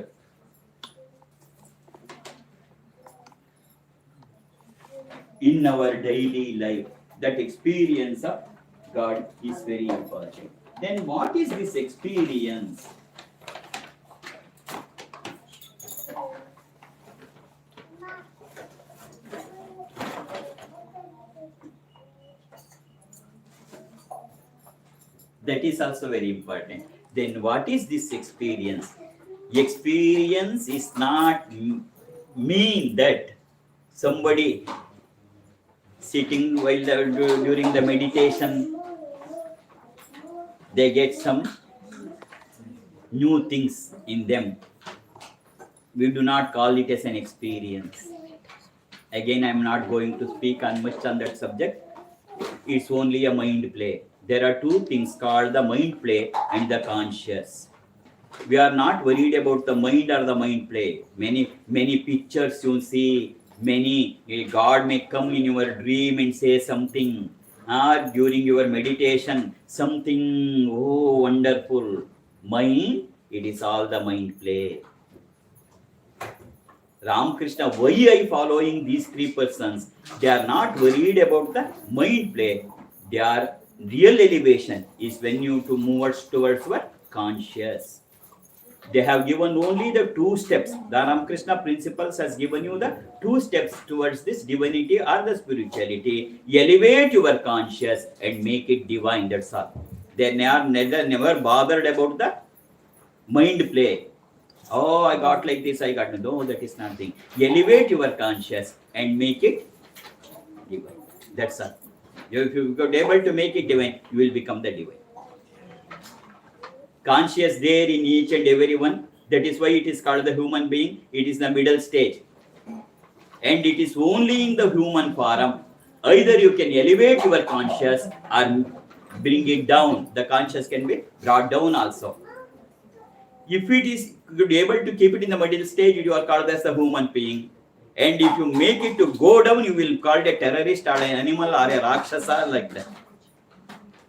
[SPEAKER 4] in our daily life. That experience of God is very important. Then what is this experience? That is also very important. Then what is this experience? Experience is not mean that somebody sitting while during the meditation, they get some new things in them. We do not call it as an experience. Again, I am not going to speak on much on that subject. It's only a mind play. There are two things called the mind play and the conscious. We are not worried about the mind or the mind play. Many pictures you see. God may come in your dream and say something, or during your meditation something wonderful. Mind, it is all the mind play. Ramakrishna, why I following these three persons? They are not worried about the mind play. Their real elevation is when you to move towards your conscious. They have given only the two steps. The Ramakrishna principles has given you the two steps towards this divinity or the spirituality. Elevate your conscious and make it divine. That's all. They are never bothered about the mind play. Oh, I got like this, I got no, that is nothing. Elevate your conscious and make it divine. That's all. If you are able to make it divine, you will become the divine. Conscious there in each and every one. That is why it is called the human being. It is the middle stage. And it is only in the human form. Either you can elevate your conscious or bring it down. The conscious can be brought down also. If it is able to keep it in the middle stage, you are called as the human being. And if you make it to go down, you will call it a terrorist or an animal or a rakshasa like that.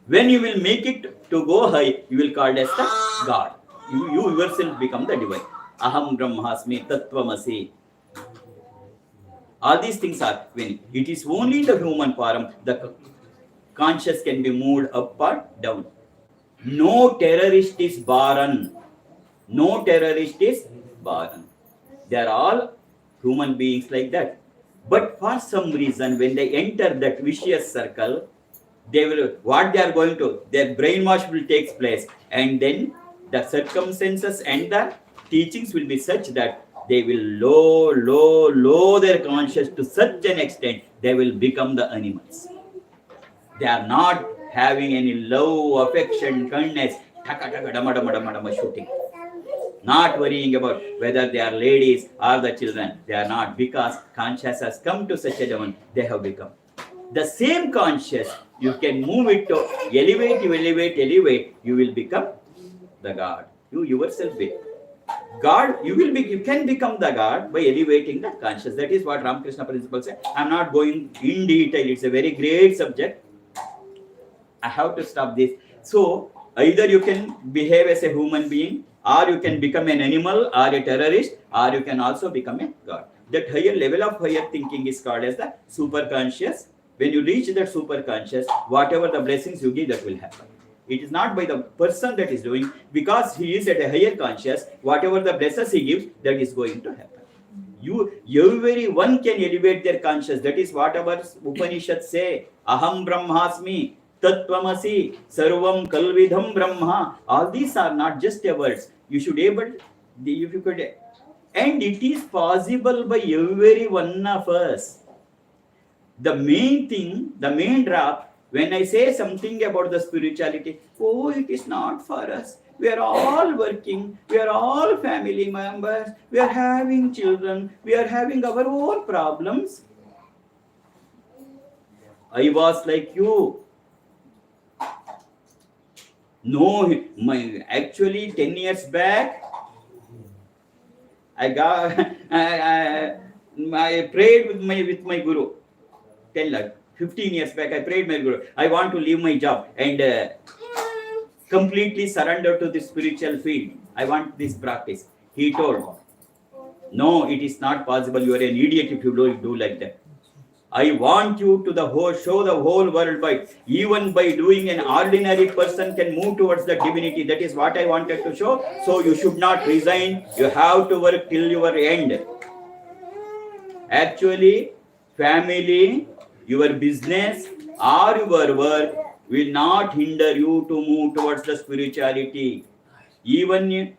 [SPEAKER 4] When you will make it to go high, you will call it as the God. You yourself become the divine. Aham Brahmasmi Tattvamasi. All these things are when it is only in the human form, the conscious can be moved up or down. No terrorist is barren. No terrorist is barren. They are all human beings like that. But for some reason, when they enter that vicious circle, they will, what they are going to, their brainwash will take place, and then the circumstances and the teachings will be such that they will low their conscience to such an extent they will become the animals. They are not having any love, affection, kindness, shooting. Not worrying about whether they are ladies or the children. They are not, because conscious has come to such a level they have become. The same conscious, you can move it to elevate, you will become the God. You yourself will. God, you can become the God by elevating the conscious. That is what Ramakrishna principle says. I'm not going in detail. It's a very great subject. I have to stop this. So either you can behave as a human being, or you can become an animal, or a terrorist, or you can also become a God. That higher level of higher thinking is called as the superconscious. When you reach that superconscious, whatever the blessings you give, that will happen. It is not by the person that is doing, because he is at a higher conscious, whatever the blessings he gives, that is going to happen. Everyone can elevate their conscious. That is what our Upanishads say. Aham Brahmasmi, Tattvamasi, Sarvam Kalvidham Brahma. All these are not just words. You should able, if you could, and it is possible by every one of us. The main thing, the main drop, when I say something about the spirituality, oh, it is not for us. We are all working, we are all family members, we are having children, we are having our own problems. I was like you. No, actually 10 years back, I prayed with my guru. 15 years back, I prayed my guru. I want to leave my job and completely surrender to the spiritual field. I want this practice. He told, no, it is not possible. You are an idiot if you don't do like that. I want you to show the whole world by, even by doing, an ordinary person can move towards the divinity. That is what I wanted to show. So you should not resign. You have to work till your end. Actually, family, your business or your work will not hinder you to move towards the spirituality. Even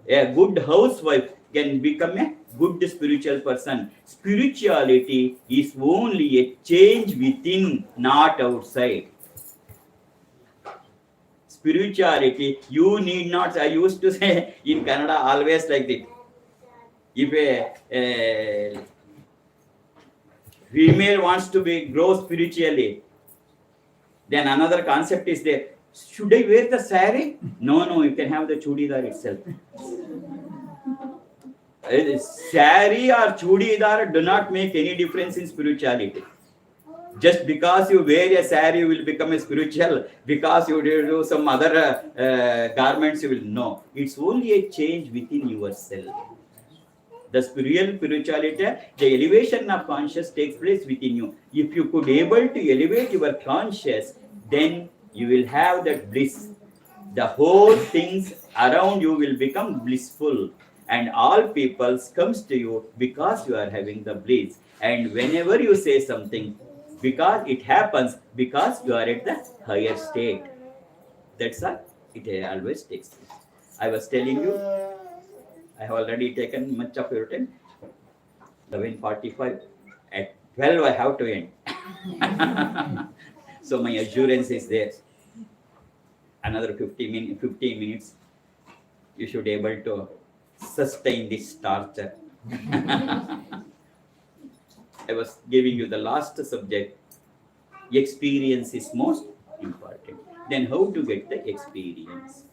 [SPEAKER 4] a good housewife can become a good spiritual person. Spirituality is only a change within, not outside. Spirituality, you need not, I used to say in Kannada always like this. If a female wants to grow spiritually, then another concept is there. Should I wear the sari? No, you can have the chudidar itself. Sari or chudidar do not make any difference in spirituality. Just because you wear a sari, you will become a spiritual. Because you do some other garments, you will know. It's only a change within yourself. The real spirituality, the elevation of conscious takes place within you. If you could able to elevate your conscious, then you will have that bliss. The whole things around you will become blissful, and all peoples comes to you because you are having the bliss. And whenever you say something, because it happens because you are at the higher state. That's all. It always takes place. I was telling you, I have already taken much of your time. 11:45. At 12, I have to end. So my assurance is there. Another 15 minutes. You should be able to sustain this torture. I was giving you the last subject. Experience is most important. Then how to get the experience?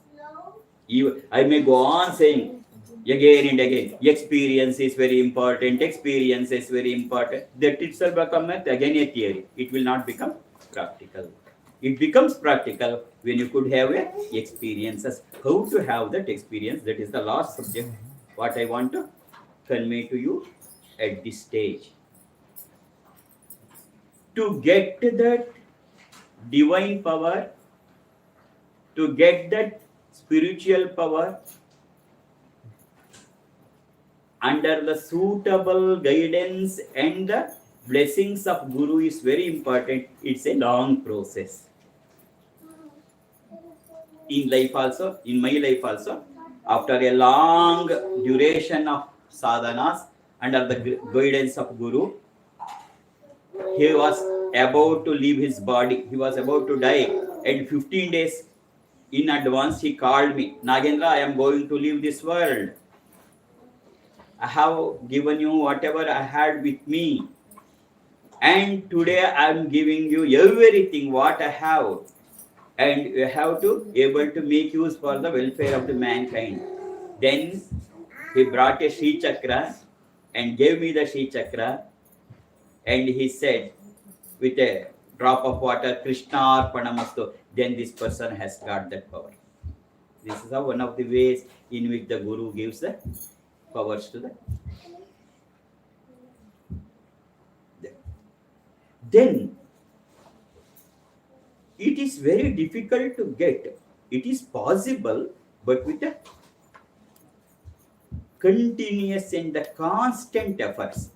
[SPEAKER 4] I may go on saying again and again, experience is very important, experience is very important. That itself becomes again a theory. It will not become practical. It becomes practical when you could have experiences. How to have that experience? That is the last subject. What I want to convey to you at this stage. To get that divine power, to get that spiritual power, under the suitable guidance and the blessings of Guru is very important. It's a long process. In life also, in my life also, after a long duration of sadhanas, under the guidance of Guru, he was about to leave his body. He was about to die. And 15 days in advance, he called me, Nagendra, I am going to leave this world. I have given you whatever I had with me. And today I am giving you everything what I have. And you have to able to make use for the welfare of the mankind. Then He brought a Sri Chakra and gave me the Sri Chakra, and he said, with a drop of water, Krishna Arpanamastu, then this person has got that power. This is how one of the ways in which the Guru gives the powers to the. Then it is very difficult to get. It is possible, but with the continuous and the constant efforts.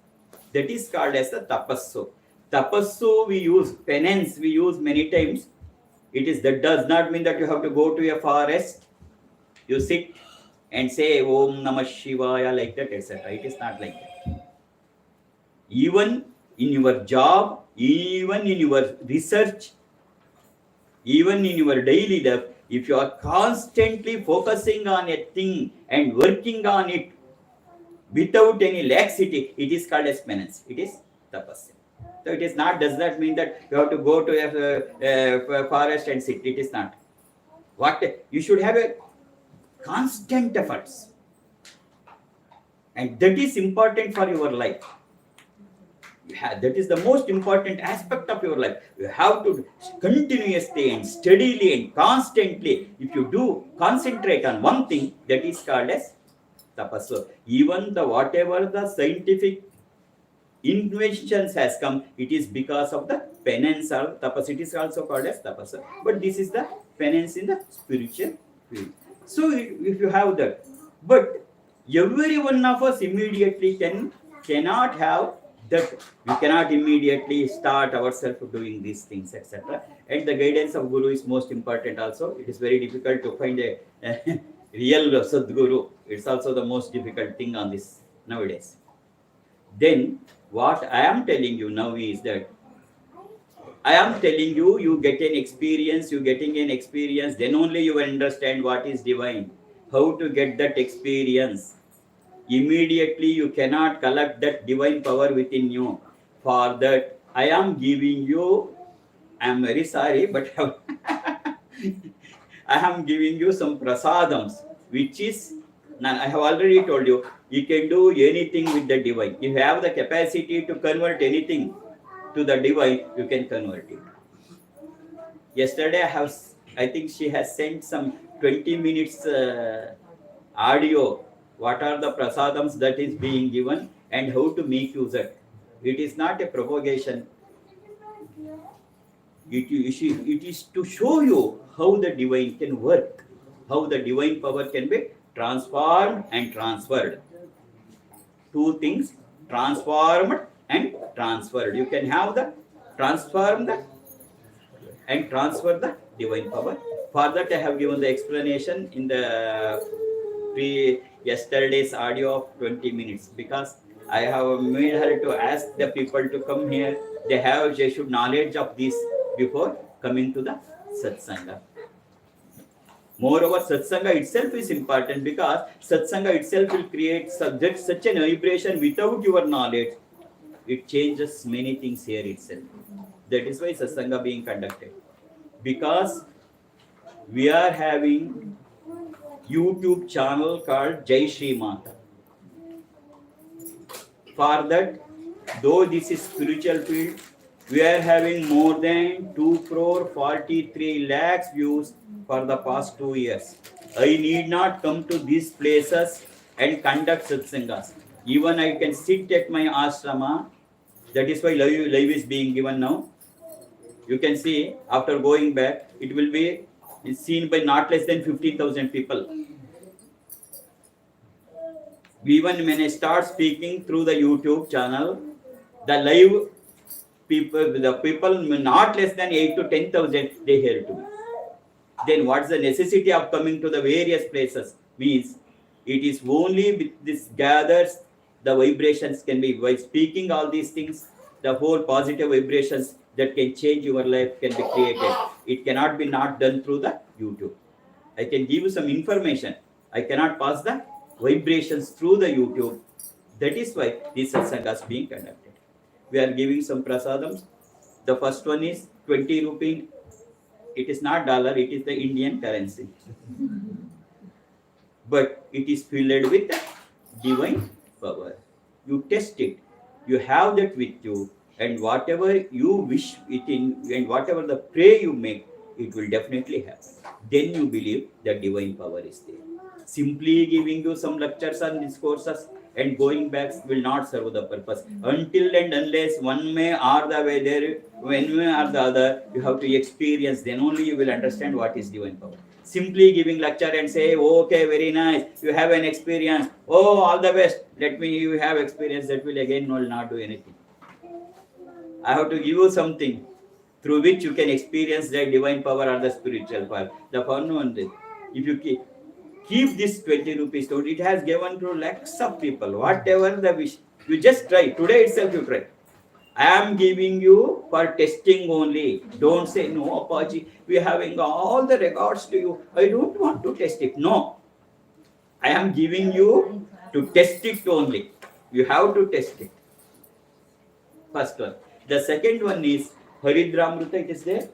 [SPEAKER 4] That is called as the tapassu. Tapassu we use, penance we use many times. That does not mean that you have to go to a forest, you sit and say Om Namah Shivaya like that, etc. It is not like that. Even in your job, even in your research, even in your daily life, if you are constantly focusing on a thing and working on it without any laxity, it is called as penance. It is tapasya. So it is not, does not mean that you have to go to a forest and sit. It is not. What you should have a constant efforts, and that is important for your life. That is the most important aspect of your life. You have to continuously and steadily and constantly, if you do concentrate on one thing, that is called as tapasya. Even the whatever the scientific inventions has come, it is because of the penance or tapasya. It is also called as tapasya. But this is the penance in the spiritual field. So if you have that, but every one of us immediately cannot have that. We cannot immediately start ourselves doing these things, etc. And the guidance of Guru is most important also. It is very difficult to find a real Sadguru. It's also the most difficult thing on this nowadays. Then what I am telling you now is that I am telling you, you get an experience, then only you will understand what is divine, how to get that experience. Immediately you cannot collect that divine power within you. For that, I am giving you, I am very sorry, but I am giving you some prasadams, which is, I have already told you, you can do anything with the divine. If you have the capacity to convert anything to the divine, you can convert it. Yesterday, I think she has sent some 20 minutes audio. What are the prasadams that is being given and how to make use of it. It is not a propagation. It is to show you how the divine can work, how the divine power can be transformed and transferred. Two things, transformed and transferred. You can have the transform and transfer the divine power. For that I have given the explanation in the yesterday's audio of 20 minutes, because I have made her to ask the people to come here. They should knowledge of this before coming to the satsanga. Moreover, satsanga itself is important, because satsanga itself will create such an vibration. Without your knowledge, it changes many things here itself. That is why satsanga being conducted. Because we are having YouTube channel called Jai Shri Mata. For that, though this is spiritual field, we are having more than 2,43,00,000 views for the past 2 years. I need not come to these places and conduct satsangas. Even I can sit at my ashrama. That is why live is being given now. You can see after going back, it will be seen by not less than 15,000 people. Even when I start speaking through the YouTube channel, the live people, not less than 8 to 10,000, they hear to me. Then what's the necessity of coming to the various places? Means it is only with this gathers, the vibrations can be, by speaking all these things, the whole positive vibrations that can change your life can be created. It cannot be not done through the YouTube. I can give you some information. I cannot pass the vibrations through the YouTube. That is why this satsanga is being conducted. We are giving some prasadams. The first one is 20 rupee. It is not dollar, it is the Indian currency. But it is filled with divine power. You test it. You have that with you, and whatever you wish it in, and whatever the prayer you make, it will definitely happen. Then you believe that divine power is there. Simply giving you some lectures and discourses and going back will not serve the purpose. Until and unless one may or the way there, one way or the other, you have to experience. Then only you will understand what is divine power. Simply giving lecture and say, okay, very nice, you have an experience, oh, all the best, let me, you have experience, that will again will not do anything. I have to give you something through which you can experience the divine power or the spiritual power. The fun one is, if you keep this 20 rupees note, it has given to lakhs of people, whatever the wish, you just try, today itself you try. I am giving you for testing only. Don't say, no, Apaji, we are having all the records to you. I don't want to test it. No. I am giving you to test it only. You have to test it. First one. The second one is Haridramrita, it is there.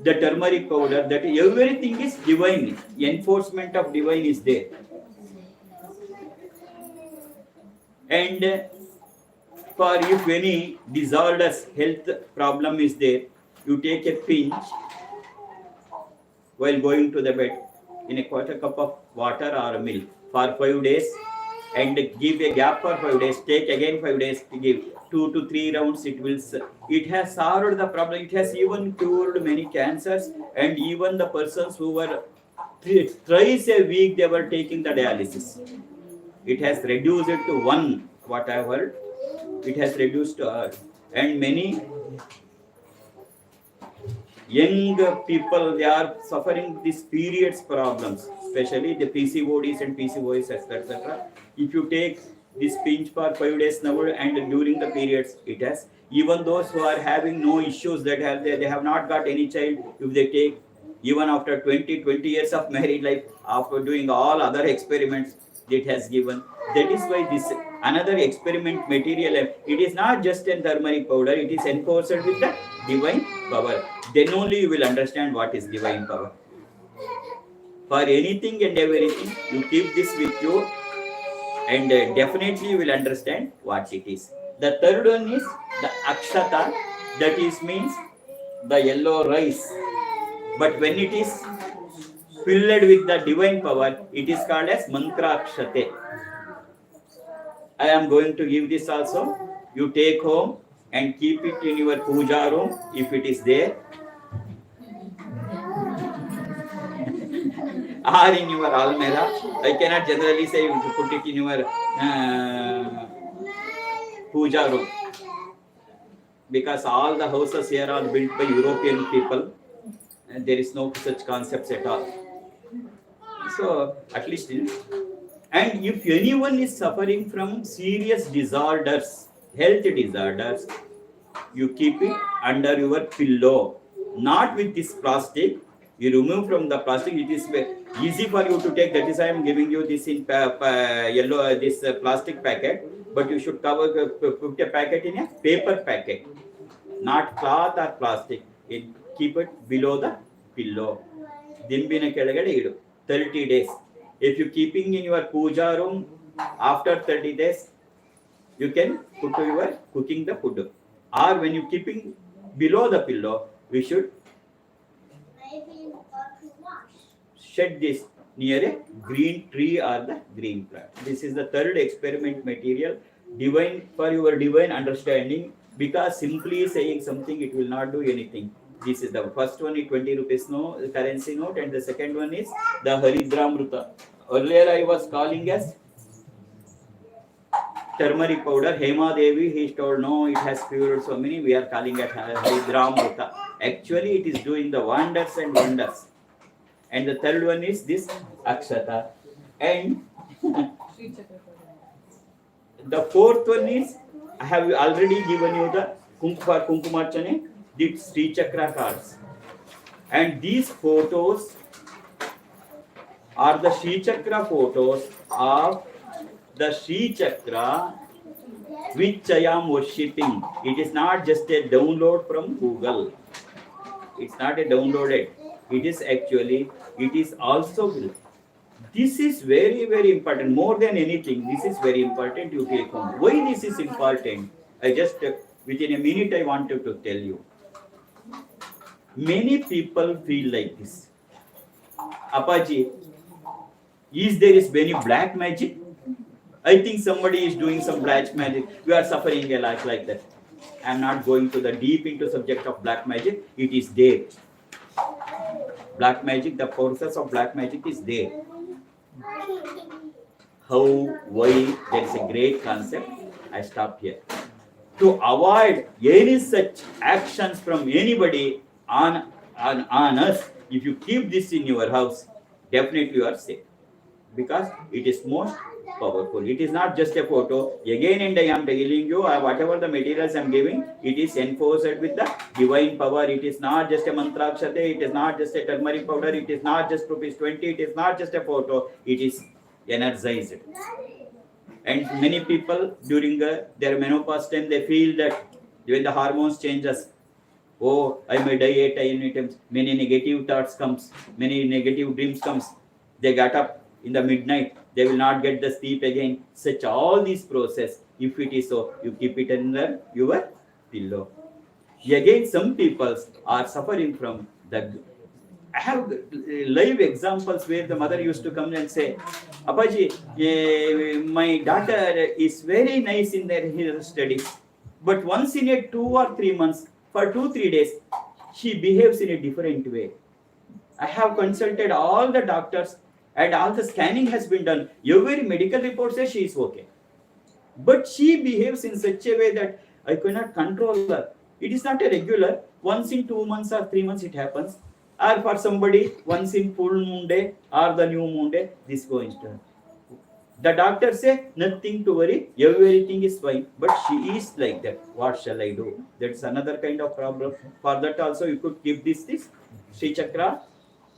[SPEAKER 4] The turmeric powder, that everything is divine. Enforcement of divine is there. And for if any disorders, health problem is there, you take a pinch while going to the bed in a quarter cup of water or milk for 5 days, and give a gap for 5 days, take again 5 days to give 2 to 3 rounds. It has solved the problem. It has even cured many cancers, and even the persons who were thrice a week they were taking the dialysis. It has reduced it to 1, what I heard. It has reduced to and many young people, they are suffering these periods problems, especially the PCODs and PCOS, etc. If you take this pinch for 5 days now and during the periods, it has, even those who are having no issues, that they have not got any child, if they take, even after 20 years of married life, after doing all other experiments, it has given. That is why this another experiment material, it is not just a turmeric powder, it is enforced with the divine power. Then only you will understand what is divine power. For anything and everything, you keep this with you, and definitely you will understand what it is. The third one is the akshata, that is means the yellow rice. But when it is filled with the divine power, it is called as mantra akshate. I am going to give this also. You take home and keep it in your puja room if it is there. Or in your almera. I cannot generally say you put it in your puja room. Because all the houses here are built by European people. And there is no such concepts at all. So, at least and if anyone is suffering from serious disorders, health disorders, you keep it under your pillow, not with this plastic. You remove from the plastic. It is easy for you to take. That is why I am giving you this in yellow, this plastic packet. But you should put a packet in a paper packet, not cloth or plastic. Keep it below the pillow. Dimbina kedagade idu. 30 days. If you keeping in your puja room, after 30 days, you can put to your cooking the food. Or when you keeping below the pillow, we should shed this near a green tree or the green plant. This is the third experiment material, divine, for your divine understanding, because simply saying something, it will not do anything. This is the first one is 20 rupees currency note, and the second one is the Haridramrita. Earlier I was calling as turmeric powder. Hema Devi, he told no, it has cured so many. We are calling it Haridramrita. Actually, it is doing the wonders and wonders. And the third one is this Akshata. And the fourth one is, I have already given you the for Kunkumarchane, the Sri Chakra cards. And these photos are the Sri Chakra photos of the Sri Chakra which I am worshipping. It is not just a download from Google. It's not a downloaded. It is actually, it is also This is very, very important. More than anything, this is very important. You take home. Why this is important? I just, within a minute, I wanted to tell you. Many people feel like this. Apaji, is there is any black magic? I think somebody is doing some black magic. We are suffering a lot like that. I am not going to the deep into subject of black magic. It is there. Black magic, the process of black magic is there. How, why, there is a great concept. I stop here. To avoid any such actions from anybody on us, if you keep this in your house, definitely you are safe. Because it is most powerful. It is not just a photo. Again and I am telling you, whatever the materials I am giving, it is enforced with the divine power. It is not just a mantrakshate, it is not just a turmeric powder, it is not just rupees 20, it is not just a photo, it is energized. And many people during their menopause time, they feel that when the hormones changes, oh, I may die at any times, many negative thoughts comes, many negative dreams comes. They got up in the midnight, they will not get the sleep again. Such all these process, if it is so, you keep it under your pillow. Again, some people are suffering from the. I have live examples where the mother used to come and say, Apaji, my daughter is very nice in her studies, but once in a 2 or 3 months, for 2-3 days, she behaves in a different way. I have consulted all the doctors and all the scanning has been done. Every medical report says she is okay. But she behaves in such a way that I cannot control her. It is not a regular. Once in 2 months or 3 months it happens. Or for somebody, once in full moon day or the new moon day, this goes to. The doctor say, nothing to worry, everything is fine. But she is like that. What shall I do? That's another kind of problem. For that also you could keep this Sri Chakra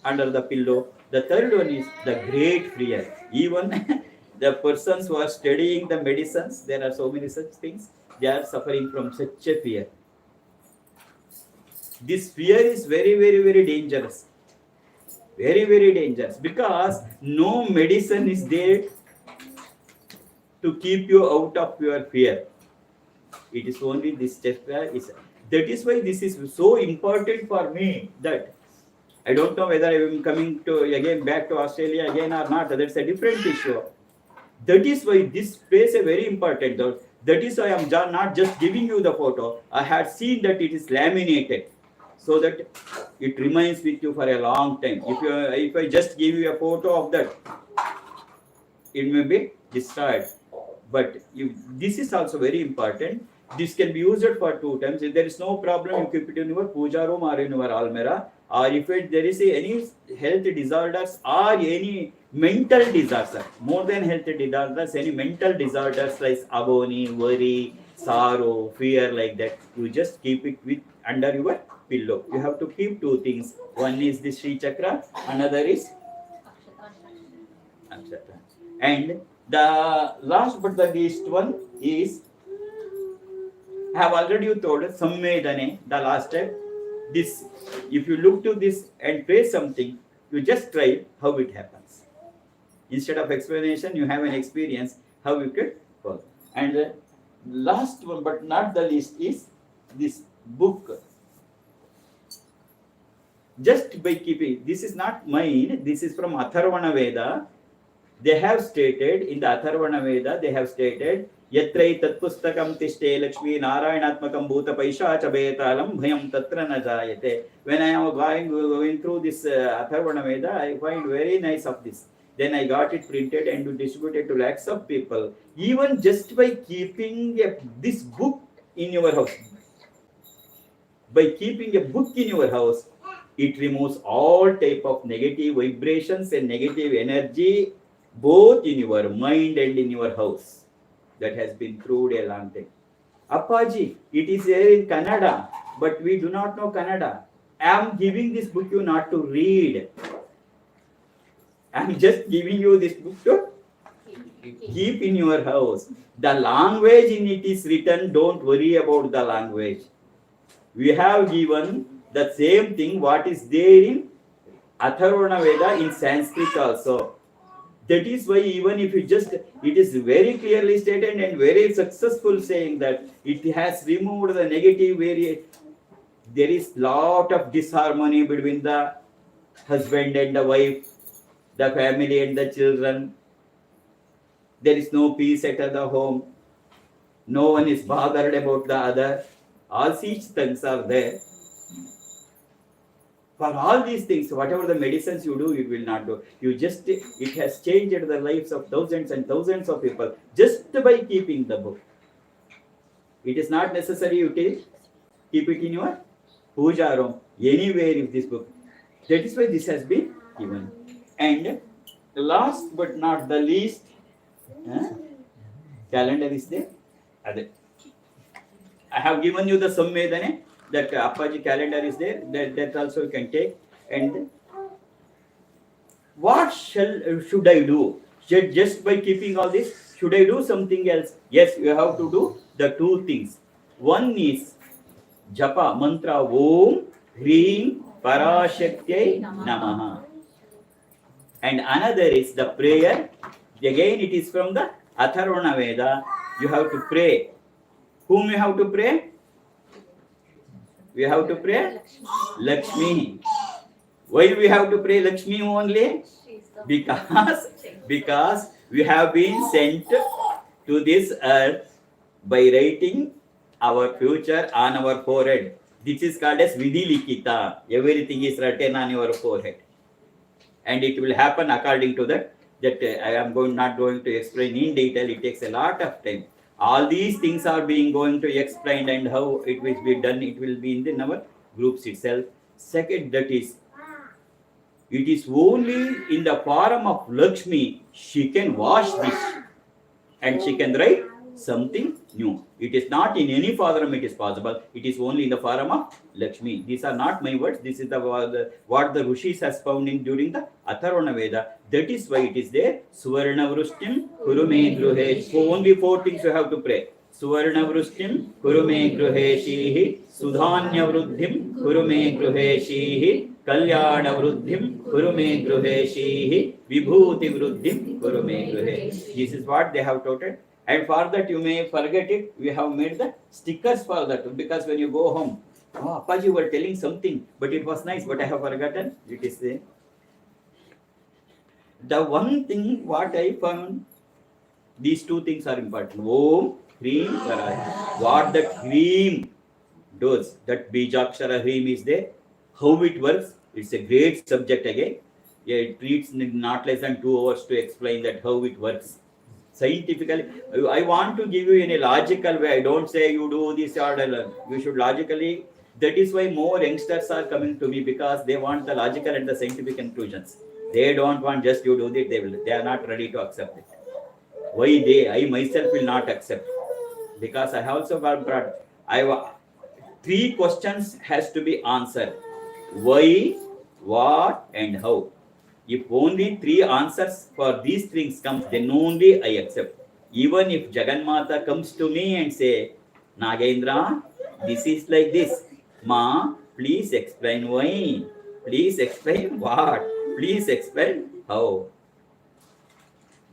[SPEAKER 4] under the pillow. The third one is the great fear. Even the persons who are studying the medicines, there are so many such things, they are suffering from such a fear. This fear is very, very, very dangerous. Very, very dangerous. Because no medicine is there to keep you out of your fear. It is only this chakra. That is why this is so important for me that I don't know whether I am coming to again back to Australia again or not. That's a different issue. That is why this plays a very important role. That is why I am not just giving you the photo. I had seen that it is laminated so that it remains with you for a long time. If I just give you a photo of that, it may be destroyed. But this is also very important. This can be used for 2 times. If there is no problem, you keep it in your puja room or in your almirah. Or if there is any health disorders or any mental disorders, more than health disorders, any mental disorders like agony, worry, sorrow, fear, like that, you just keep it under your pillow. You have to keep 2 things. One is the Sri Chakra, another is Akshata. And the last but the least one is, I have already told Sammedane, the last step. This, if you look to this and pray something, you just try how it happens. Instead of explanation, you have an experience how you can follow. And the last one, but not the least, is this book. Just by keeping, this is not mine, this is from Atharvana Veda. They have stated, in the Atharvana Veda, they have stated, Yatrai tat pustakam tishte Lakshmi Narayanatmakam bhuta paishacha betalam bhayam tatra na jayate. When I am going through this Atharvana Veda, I find very nice of this. Then I got it printed and distributed to lakhs of people. Even just by keeping this book in your house, by keeping a book in your house, it removes all type of negative vibrations and negative energy, both in your mind and in your house. That has been proved a long time. Appaji, it is there in Kannada, but we do not know Kannada. I am giving this book you not to read. I am just giving you this book to keep in your house. The language in it is written, don't worry about the language. We have given the same thing what is there in Atharvana Veda in Sanskrit also. That is why even if you just, it is very clearly stated and very successful saying that it has removed the negative there is lot of disharmony between the husband and the wife, the family and the children. There is no peace at the home. No one is bothered about the other. All such things are there. For all these things, whatever the medicines you do, you will not do. It has changed the lives of thousands and thousands of people just by keeping the book. It is not necessary you keep it in your puja room, anywhere in this book. That is why this has been given. And last but not the least, calendar is there. I have given you the Samvedane, that Appaji calendar is there, that also you can take. And what should I do? Just by keeping all this, should I do something else? Yes, you have to do the two things. One is japa mantra Om Hreem Parashaktye Namaha. And another is the prayer. Again, it is from the Atharvana Veda. You have to pray. Whom you have to pray? We have to pray Lakshmi. Why we have to pray Lakshmi only? Because we have been sent to this earth by writing our future on our forehead. This is called as Vidhi Likita. Everything is written on your forehead. And it will happen according to that. I am not going to explain in detail. It takes a lot of time. All these things are going to explain, and how it will be done. It will be in our groups itself. Second, that is, it is only in the form of Lakshmi she can wash this, and she can write something new. It is not in any form it is possible. It is only in the form of Lakshmi. These are not my words. This is what the Rishis has found in during the Atharvana Veda. That is why it is there. Suvarna Vrustim Kurume Gruhe. So only four things you have to pray. Suvarna Vrustim Kurume Gruhe Shihi. Sudhanya Vruddhim Kurume Gruhe Shihi. Kalyana Vruddhim Kurume Gruhe Shihi. Vibhuti Vruddhim Kurume Gruhe. This is what they have taught. And for that you may forget it. We have made the stickers for that, because when you go home, Appaji, you were telling something, but it was nice, but I have forgotten. It is there. The one thing what I found, these two things are important. Om, Hreem, Parashaktye. What that Hreem does, that Bijakshara Hreem is there. How it works, it's a great subject again. It needs not less than 2 hours to explain that how it works. Scientifically, I want to give you in a logical way. I don't say you do this or that. You should logically. That is why more youngsters are coming to me, because they want the logical and the scientific conclusions. They don't want just you do it. They are not ready to accept it. Why I myself will not accept, because I have also got brought. 3 questions has to be answered: why, what, and how. If only 3 answers for these things comes, then only I accept. Even if Jagannatha comes to me and say, Nagendra, this is like this. Ma, please explain why. Please explain what. Please explain how.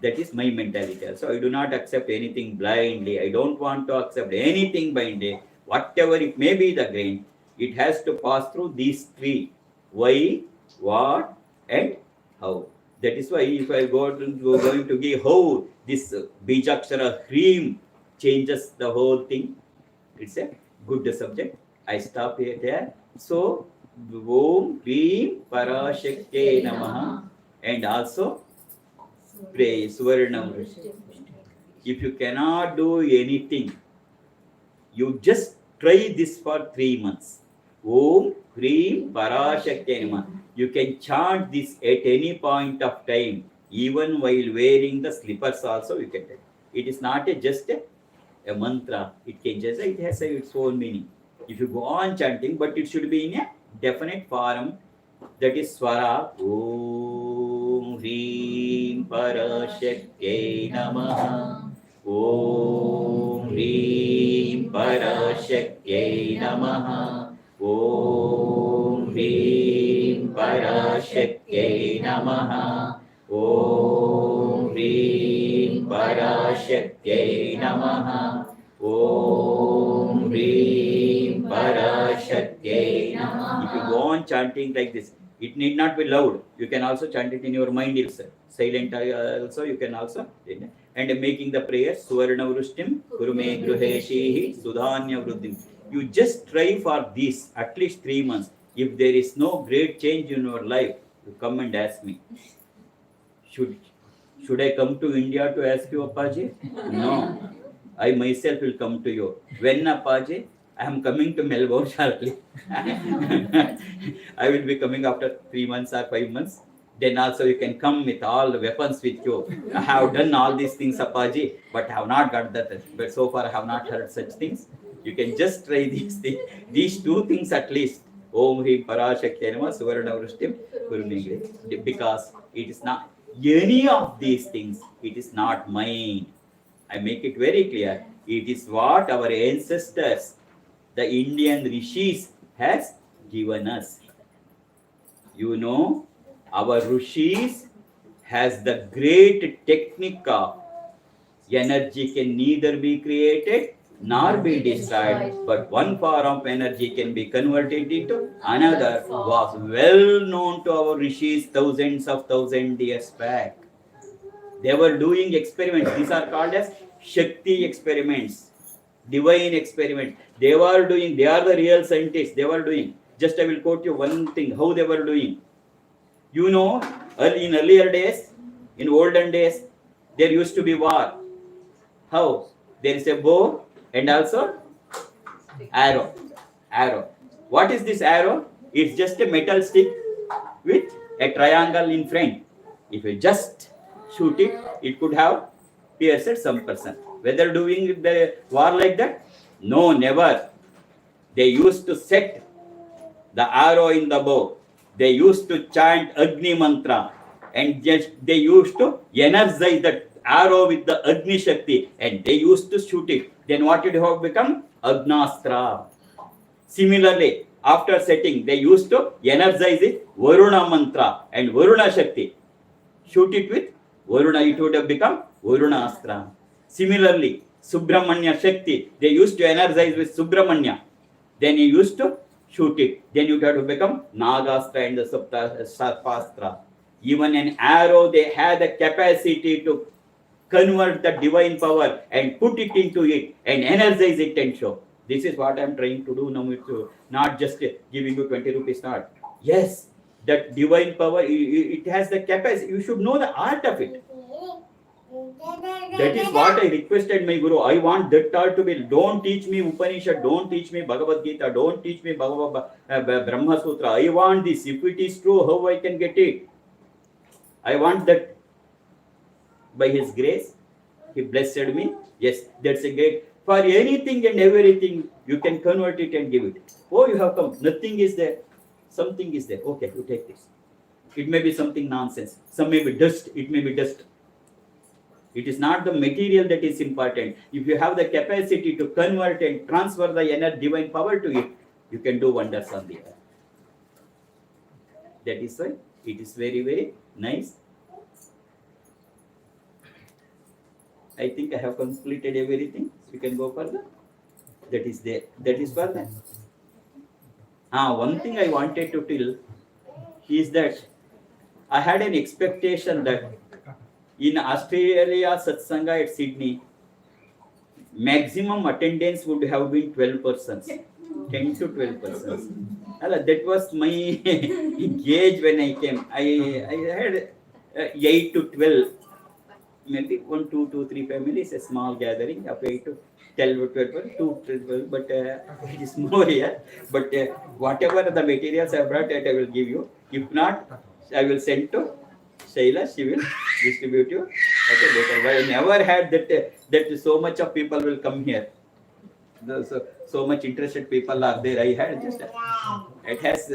[SPEAKER 4] That is my mentality. So I do not accept anything blindly. I don't want to accept anything blindly. Whatever it may be the grain, it has to pass through these 3. Why, what, and how. That is why if I going to give how this Bijakshara Hreem changes the whole thing, it's a good subject. I stop here there. So Om Hreem Parashaktye Namaha, and also pray Suvarna Vrustim. If you cannot do anything, you just try this for 3 months. Om Hreem Parashaktye Namaha. You can chant this at any point of time, even while wearing the slippers also you can tell. It is not just a mantra. It has its own meaning. If you go on chanting, but it should be in a definite form, that is swara. Om Hreem Parashaktye Namaha. Om Hreem Parashaktye Namaha. Om Hreem Parashaktye Namaha. Om Hrim Parashakyai Namaha. Om Hrim Parashakyai Namaha. If you go on chanting like this, it need not be loud. You can also chant it in your mind itself. Silent also, you can also. And making the prayer, Suvarna Vrushtim, Kurume Gruheshihi, Sudhanya Vruddhim. You just try for this at least 3 months. If there is no great change in your life, you come and ask me. Should I come to India to ask you, Appaji? No. I myself will come to you. When, Appaji? I am coming to Melbourne shortly. I will be coming after 3 months or 5 months. Then also you can come with all the weapons with you. I have done all these things, Appaji, but I have not got that. But so far I have not heard such things. You can just try these things, these 2 things at least. Om Hrim Parashakyai Namaha Suvarna Vrushtim Kurumegre. Because it is not any of these things, it is not mine. I make it very clear. It is what our ancestors, the Indian rishis, has given us. You know, our rishis has the great technique of energy can neither be created nor be destroyed, but one form of energy can be converted into another, was well known to our rishis thousands years back. They were doing experiments. These are called as Shakti experiments, divine experiments. They are the real scientists. They were doing. Just I will quote you one thing, how they were doing. You know, in earlier days, in olden days, there used to be war. How? There is a bow and also arrow. What is this arrow? It's just a metal stick with a triangle in front. If you just shoot it, it could have pierced some person. Whether doing the war like that? No, never. They used to set the arrow in the bow. They used to chant Agni mantra, and just they used to energize the arrow with the Agni Shakti, and they used to shoot it. Then what it have become? Agnastra. Similarly, after setting, they used to energize it Varuna mantra and Varuna Shakti. Shoot it with Varuna, it would have become Varunastra. Similarly, Subramanya Shakti, they used to energize with Subramanya. Then you used to shoot it. Then you have to become Nagastra and the Sarpastra. Even an arrow, they had the capacity to convert the divine power and put it into it and energize it and show. This is what I am trying to do now. Not just giving you 20 rupees not. Yes, that divine power, it has the capacity. You should know the art of it. That is what I requested my Guru. I want that art to be. Don't teach me Upanishad, don't teach me Bhagavad Gita, don't teach me Brahma Sutra. I want this. If it is true, how I can get it? I want that. By His grace, He blessed me. Yes, that's a great. For anything and everything, you can convert it and give it. Oh, you have come. Nothing is there. Something is there. Okay, you take this. It may be something nonsense. Some may be dust. It may be dust. It is not the material that is important. If you have the capacity to convert and transfer the inner divine power to it, you can do wonders on the earth. That is why it is very, very nice. I think I have completed everything. You can go further. That is there. That is further. One thing I wanted to tell is that I had an expectation that in Australia Satsanga at Sydney, maximum attendance would have been 12 persons, 10 to 12 persons. That was my gauge when I came. I had 8 to 12, maybe 1, 2, 2, 3 families, a small gathering of 8 to 12, 2 to 12, but it is more here. But whatever the materials I brought, that I will give you. If not, I will send to Shaila, she will distribute you. Okay, later. But I never had that so much of people will come here. So much interested people are there. I had just, it has,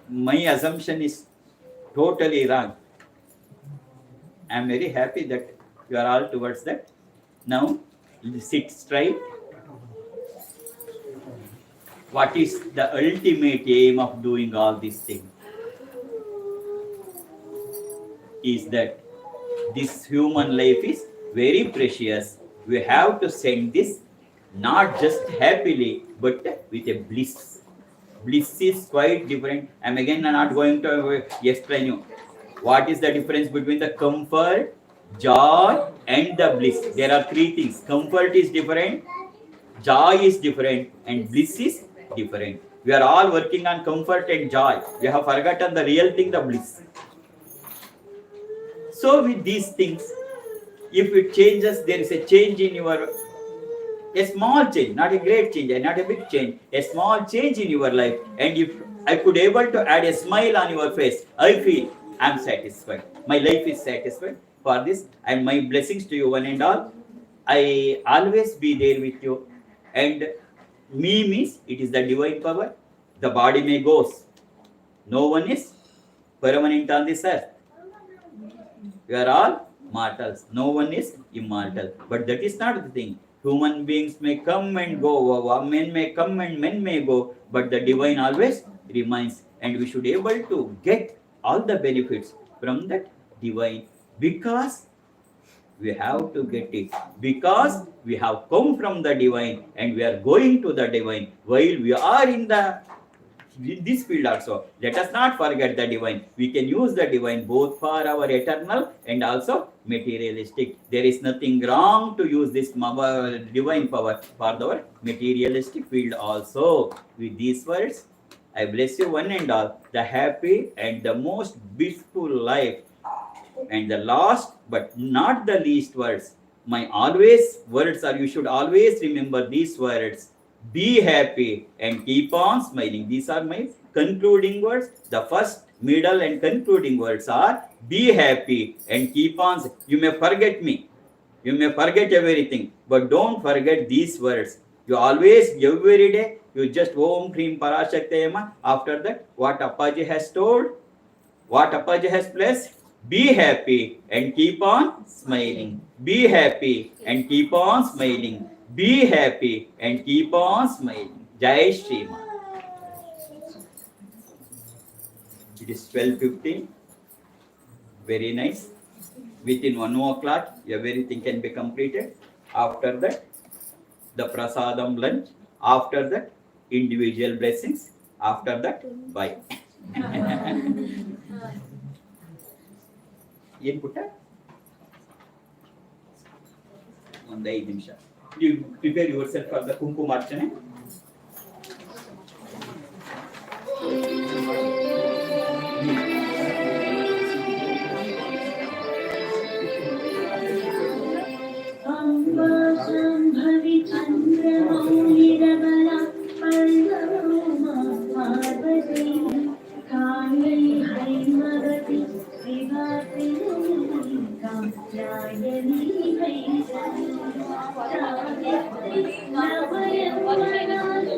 [SPEAKER 4] my assumption is totally wrong. I am very happy that you are all towards that. Now, sit straight. What is the ultimate aim of doing all these things? Is that this human life is very precious. We have to send this not just happily, but with a bliss. Bliss is quite different. I'm again not going to explain you what is the difference between the comfort, joy, and the bliss. There are three things. Comfort is different, joy is different, and bliss is different. We are all working on comfort and joy. We have forgotten the real thing, the bliss. So with these things, if it changes, there is a change in your, a small change, not a great change, and not a big change, a small change in your life. And if I could able to add a smile on your face, I feel I am satisfied. My life is satisfied for this, and my blessings to you one and all. I always be there with you. And me means it is the divine power. The body may goes. No one is permanent on this earth. We are all mortals. No one is immortal. But that is not the thing. Human beings may come and go. Men may come and men may go. But the divine always remains. And we should be able to get all the benefits from that divine. Because we have to get it. Because we have come from the divine and we are going to the divine. While we are in this field also, let us not forget the divine. We can use the divine both for our eternal and also materialistic. There is nothing wrong to use this divine power for our materialistic field also. With these words, I bless you one and all, the happy and the most blissful life. And the last but not the least words, my always words are, you should always remember these words. Be happy and keep on smiling. These are my concluding words. The first, middle and concluding words are be happy and keep on. You may forget me. You may forget everything. But don't forget these words. You always, every day, you just Om Krim Parashaktayama. After that, what Appaji has told, what Appaji has blessed, be happy and keep on smiling. Be happy and keep on smiling. Be happy and keep on smiling. Jai Shri Ram. It is 12:15. Very nice. Within 1 o'clock, everything can be completed. After that, the prasadam lunch. After that, individual blessings. After that, bye. ಏನು ಪುಟ್ಟ ಒಂದು 5 ನಿಮಿಷ you prepare yourself for the ಕುಂಕುಮಾರ್ಚನೆ.
[SPEAKER 2] ಅಂಬಾ ಸಂಭವಿ ಚಂದ್ರಮೌಳಿರಬಲ ಪಲ್ಲವೋಮ ಪಾರ್ವತಿ ಕಾಳಿ ಹೈಮವತಿ ಶಿವಾತಿ ಕಾತ್ಯಾಯನಿ ಭೈರವಿ ನವಯೌವನ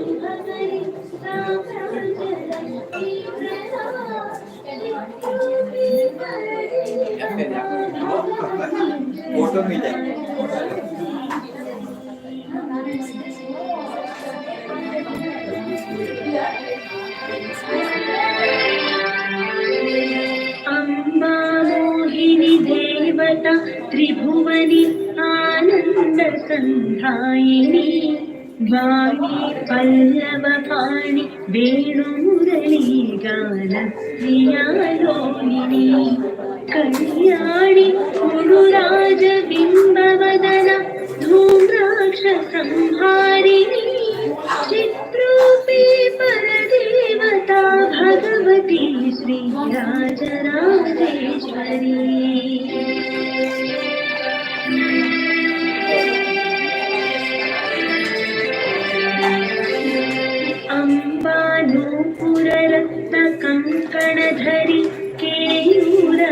[SPEAKER 2] ಶುಭಕರಿ
[SPEAKER 4] फोटो मिल जाए.
[SPEAKER 2] अम्बा मोहिनी देवता त्रिभुवनी आनंद संधायिनी वाणी पल्लव पाणि वेणु मुरली गान प्रियालोलिनी कल्याणी मुरुराज बिंबवदन धूम्राक्ष संहारिणी चित्रूपी परदेवता भगवती श्री राजराजेश्वरी. अंबानूपुररत्न कंकणधरी केयूरहारावळी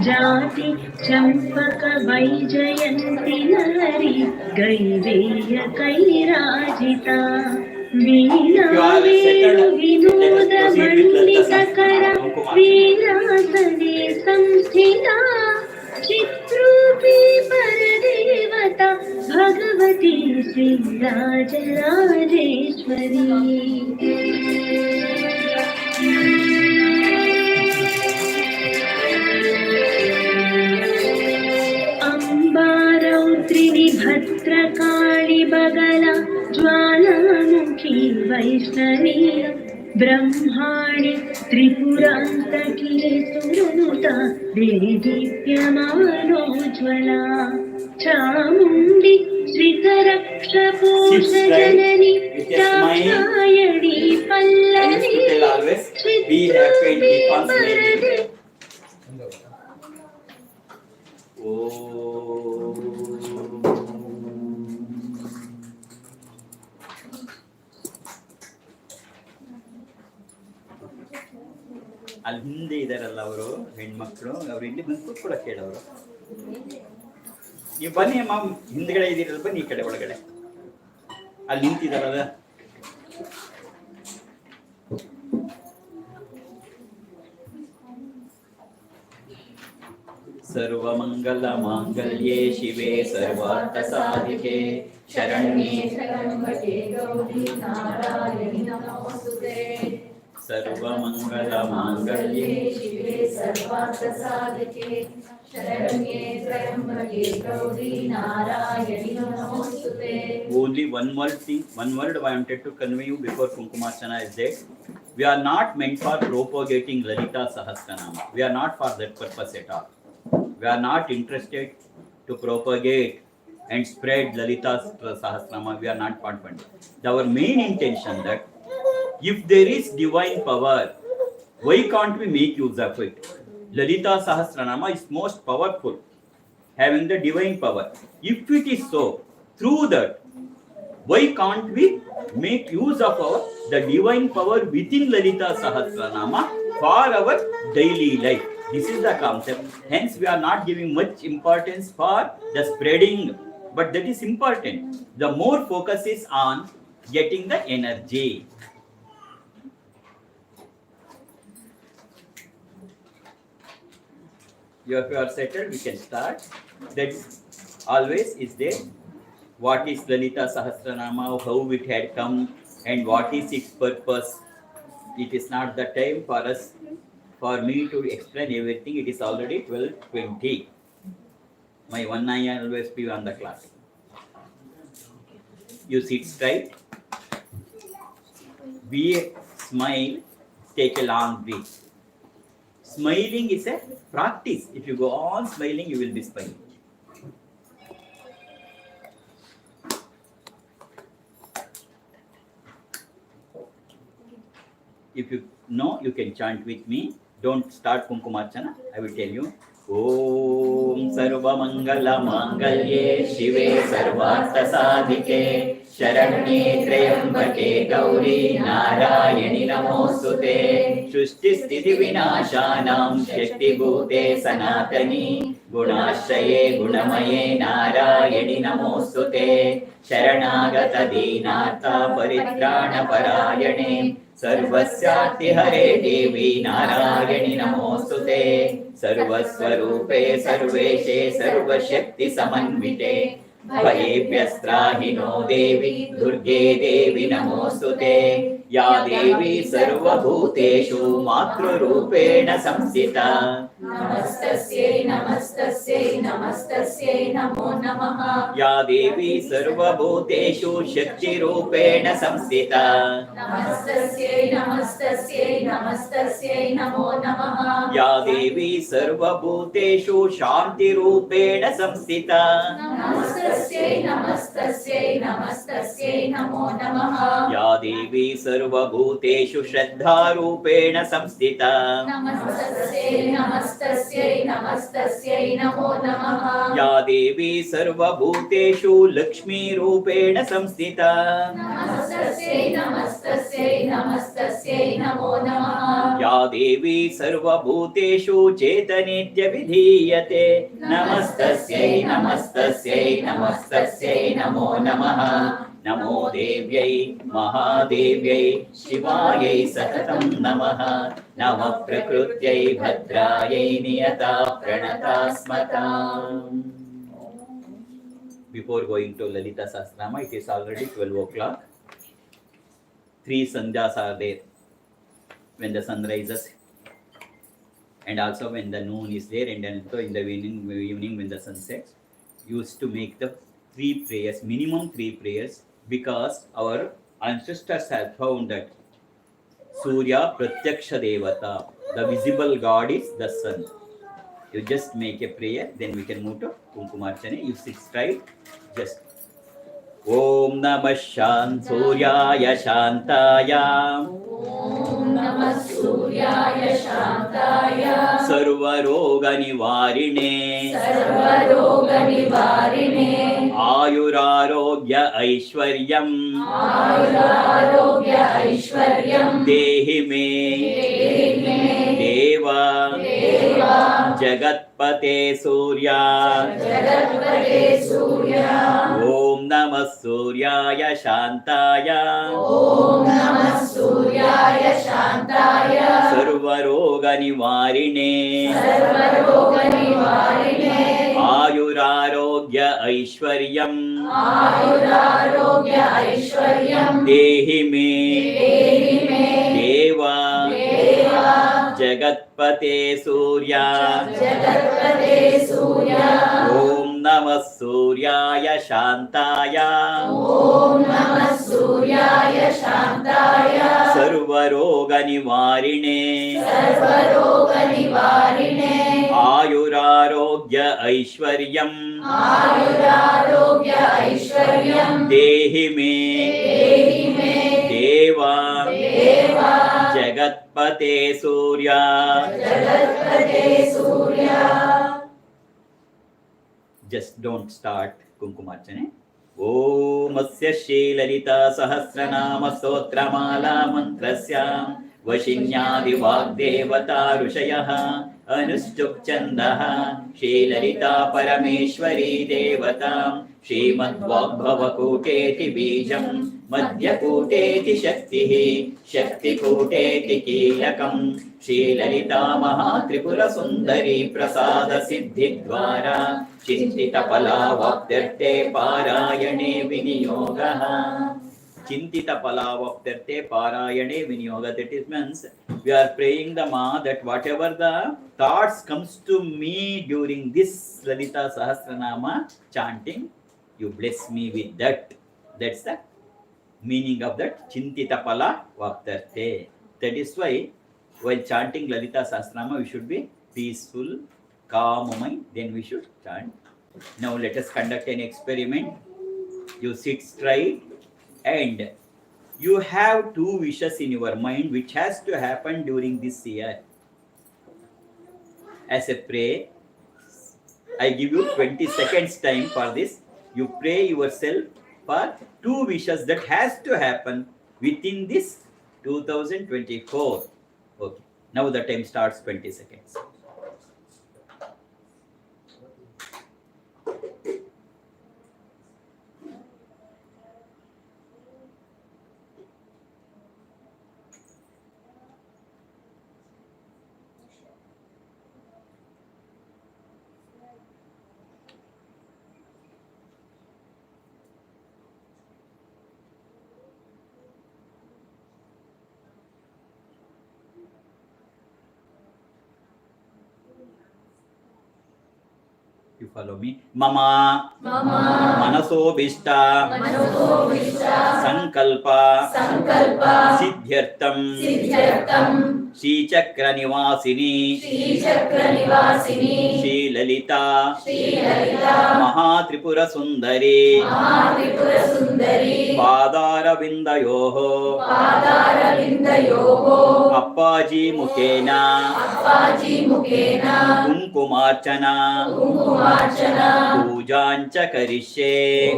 [SPEAKER 2] जाति चंपक वैजयंती लहरी गैवेय कैराजिता वीणा वेणु विनोद मण्डितकर वीरासने संस्थिता चित्रूपी परदेवता Bhagwati Shri Rajrajeshwari. Vaishnavi ब्रह्माणि त्रिपुरान्तकी सुनुता देदीप्यमानोज्ज्वला Chamundi श्रितरक्षपोषजननी Dakshayani Pallavi
[SPEAKER 4] People always be happy and keep on smiling. ಅಲ್ಲಿ ಹಿಂದೆ ಇದಾರಲ್ಲ ಅವರು ಹೆಣ್ಮಕ್ಳು ಅವ್ರು ಇಲ್ಲಿ ಬಂದು ಕೂತ್ಕೊಳಕ್ಕೆ ಹೇಳೋರು. ನೀವು ಬನ್ನಿ ಅಮ್ಮ, ಹಿಂದ್ಗಡೆ ಇದ್ದೀರಲ್ಲ, ಬನ್ನಿ ಈ ಕಡೆ ಒಳಗಡೆ. ಅಲ್ಲಿ ನಿಂತಿದಾರಲ್ಲ, ಸರ್ವಮಂಗಲ ಮಾಂಗಲ್ಯೆ ಶಿವೆ ಸರ್ವಾರ್ಥ ಸಾಧಿಕೆ ಶರಣ್ಯೆ
[SPEAKER 3] त्र्यम्बके गौरी नारायणि नमोस्तुते
[SPEAKER 4] ಸರ್ವಮಂಗಲ ಮಾಂಗಲ್ಯೆ
[SPEAKER 3] शिवे सर्वार्थसाधके शरण्ये त्र्यम्बके गौरी नारायणि नमोस्तुते.
[SPEAKER 4] Only one more thing, one word I wanted to convey you before Kumkumarchana is that we are not meant for propagating Lalita Sahasranama. We are not for that purpose at all. We are not interested to propagate and spread Lalita Sahasranama. We are not confident. Our main intention that if there is divine power, why can't we make use of it? Lalita Sahasranama is most powerful, having the divine power. If it is so, through that, why can't we make use of the divine power within Lalita Sahasranama for our daily life? This is the concept. Hence, we are not giving much importance for the spreading, but that is important. The more focus is on getting the energy. If you are settled, we can start. That always is there. What is Lalita Sahasranama, how it had come, and what is its purpose. It is not the time for us, for me to explain everything. It is already 12:20. My one eye always be on the class. You sit straight. Be smile. Take a long breath. Smiling is a practice. If you go on smiling, you will be smiling. If you know, you can chant with me. Don't start Kumkumarchana. I will tell you. Om Sarva Mangala Mangalye Shive Sarvartha Sadhike Sharanye Trayambake Gauri Narayani Namostute Shushti Sthiti Vinashanam Shakti Bhute Sanatani Gunashaye Gunamaye Narayani Namostute Sharanagata Dinartha Paritrana Parayane सर्वस्याति हरे देवी नारायणि नमोस्तुते सर्वस्वरूपे सर्वेशे सर्वशक्ति समन्विते भयेभ्यस्त्राहि no देवी दुर्गे देवी नमोस्तुते या देवी सर्वभूतेषु मातृरूपेण संस्थिता
[SPEAKER 3] नमस्तस्यै नमस्तस्यै नमस्तस्यै नमो नमः
[SPEAKER 4] या देवी सर्वभूतेषु शक्तिरूपेण संस्थिता
[SPEAKER 3] नमस्तस्यै नमस्तस्यै नमस्तस्यै नमो नमः
[SPEAKER 4] या देवी सर्वभूतेषु शान्तिरूपेण संस्थिता
[SPEAKER 3] नमस्तस्यै नमस्तस्यै नमस्तस्यै नमो नमः
[SPEAKER 4] या देवी सर्वभूतेषु श्रद्धारूपेण संस्थिता
[SPEAKER 3] नमस्तस्यै नमस्तस्यै नमस्तस्यै नमो नमः
[SPEAKER 4] या देवी सर्वभूतेषु लक्ष्मीरूपेण संस्थिता
[SPEAKER 3] नमस्तस्यै नमस्तस्यै नमस्तस्यै नमो नमः
[SPEAKER 4] या देवी सर्वभूतेषु चेतनेत्य विधीयते नमस्तस्यै नमस्तस्यै नमस्तस्यै नमो नमः नमो देव्यै महादेव्यै शिवायै सततं नमः नमः प्रकृत्यै भद्रायै नियता प्रणता स्मताम्. Before going to Lalita Sahasranama, it is already 12 o'clock. 3 sandhyas are there. When the sun rises, and also when the noon is there, and also in the evening when the sun sets, used to make the 3 prayers, minimum 3 prayers, because our ancestors have found that Surya Pratyaksha Devata, the visible God is the sun. You just make a prayer, then we can move to Kumkumarchane. You sit straight, just Om Namah Suryaya Shantaya
[SPEAKER 3] Om Namah Suryaya Shantaya
[SPEAKER 4] Sarvaroga Nivarine
[SPEAKER 3] Sarvaroga Nivarine
[SPEAKER 4] Ayurarogya Aishwaryam
[SPEAKER 3] Ayurarogya Aishwaryam
[SPEAKER 4] Dehi me Deva Jagatpate Surya
[SPEAKER 3] Jagatpate Surya
[SPEAKER 4] Om Namah Suryaya Shantaya
[SPEAKER 3] Om Namah Suryaya Shantaya
[SPEAKER 4] Sarvaroga Nivarine
[SPEAKER 3] Sarvaroga Nivarine
[SPEAKER 4] Ayurarogya Aishwaryam
[SPEAKER 3] Ayurarogya Aishwaryam
[SPEAKER 4] Dehi me
[SPEAKER 3] Dehi me
[SPEAKER 4] Deva
[SPEAKER 3] Deva
[SPEAKER 4] Jagatpate Surya
[SPEAKER 3] Jagatpate Surya
[SPEAKER 4] Om Namah Suryaya Shantaya
[SPEAKER 3] Om Namah Suryaya Shantaya
[SPEAKER 4] Sarvaroga Nivarine
[SPEAKER 3] Sarvaroga Nivarine
[SPEAKER 4] Ayurarogya Aishwaryam
[SPEAKER 3] Ayurarogya Aishwaryam
[SPEAKER 4] Dehi me
[SPEAKER 3] Dehi me
[SPEAKER 4] Deva
[SPEAKER 3] Deva
[SPEAKER 4] Jagatpate Surya.
[SPEAKER 3] Jagatpate Surya.
[SPEAKER 4] Just don't start Kumkumarchane. Om Asya Shri Lalita Sahasranama Stotramala Mantrasyam Vashinyadi Vagdevata Rushayaha Anushtuk Chandaha Shri Lalita Parameshwari Devatam Shrimad Vagbhava Koteti Bijam Madhya Koteti Shaktihi Shakti Koteti Kilakam Shri Lalita Mahatripura Sundari Prasada Siddhi Dvara Chintita Palavaptyarte Parayane Vinyogaha. Chintita Palavaptyarte Parayane Vinyoga. That is means we are praying the Ma that whatever the thoughts comes to me during this Lalita Sahasranama chanting, you bless me with that. That's the meaning of that Chintita Palavaptyarte. That is why while chanting Lalita Sahasranama we should be peaceful, calm mind, then we should chant. Now let us conduct an experiment. You sit straight and you have two wishes in your mind which has to happen during this year. As a pray, I give you 20 seconds time for this. You pray yourself for two wishes that has to happen within this 2024. Okay. Now the time starts 20 seconds. You follow me. Mama Manasobhishta Sankalpa Siddhyartam Shri Chakra Nivasini Shri Lalita Mahatripura Sundari Padara Vindayoho Appaji Mukena Kumkumarchana Pujancha Karishe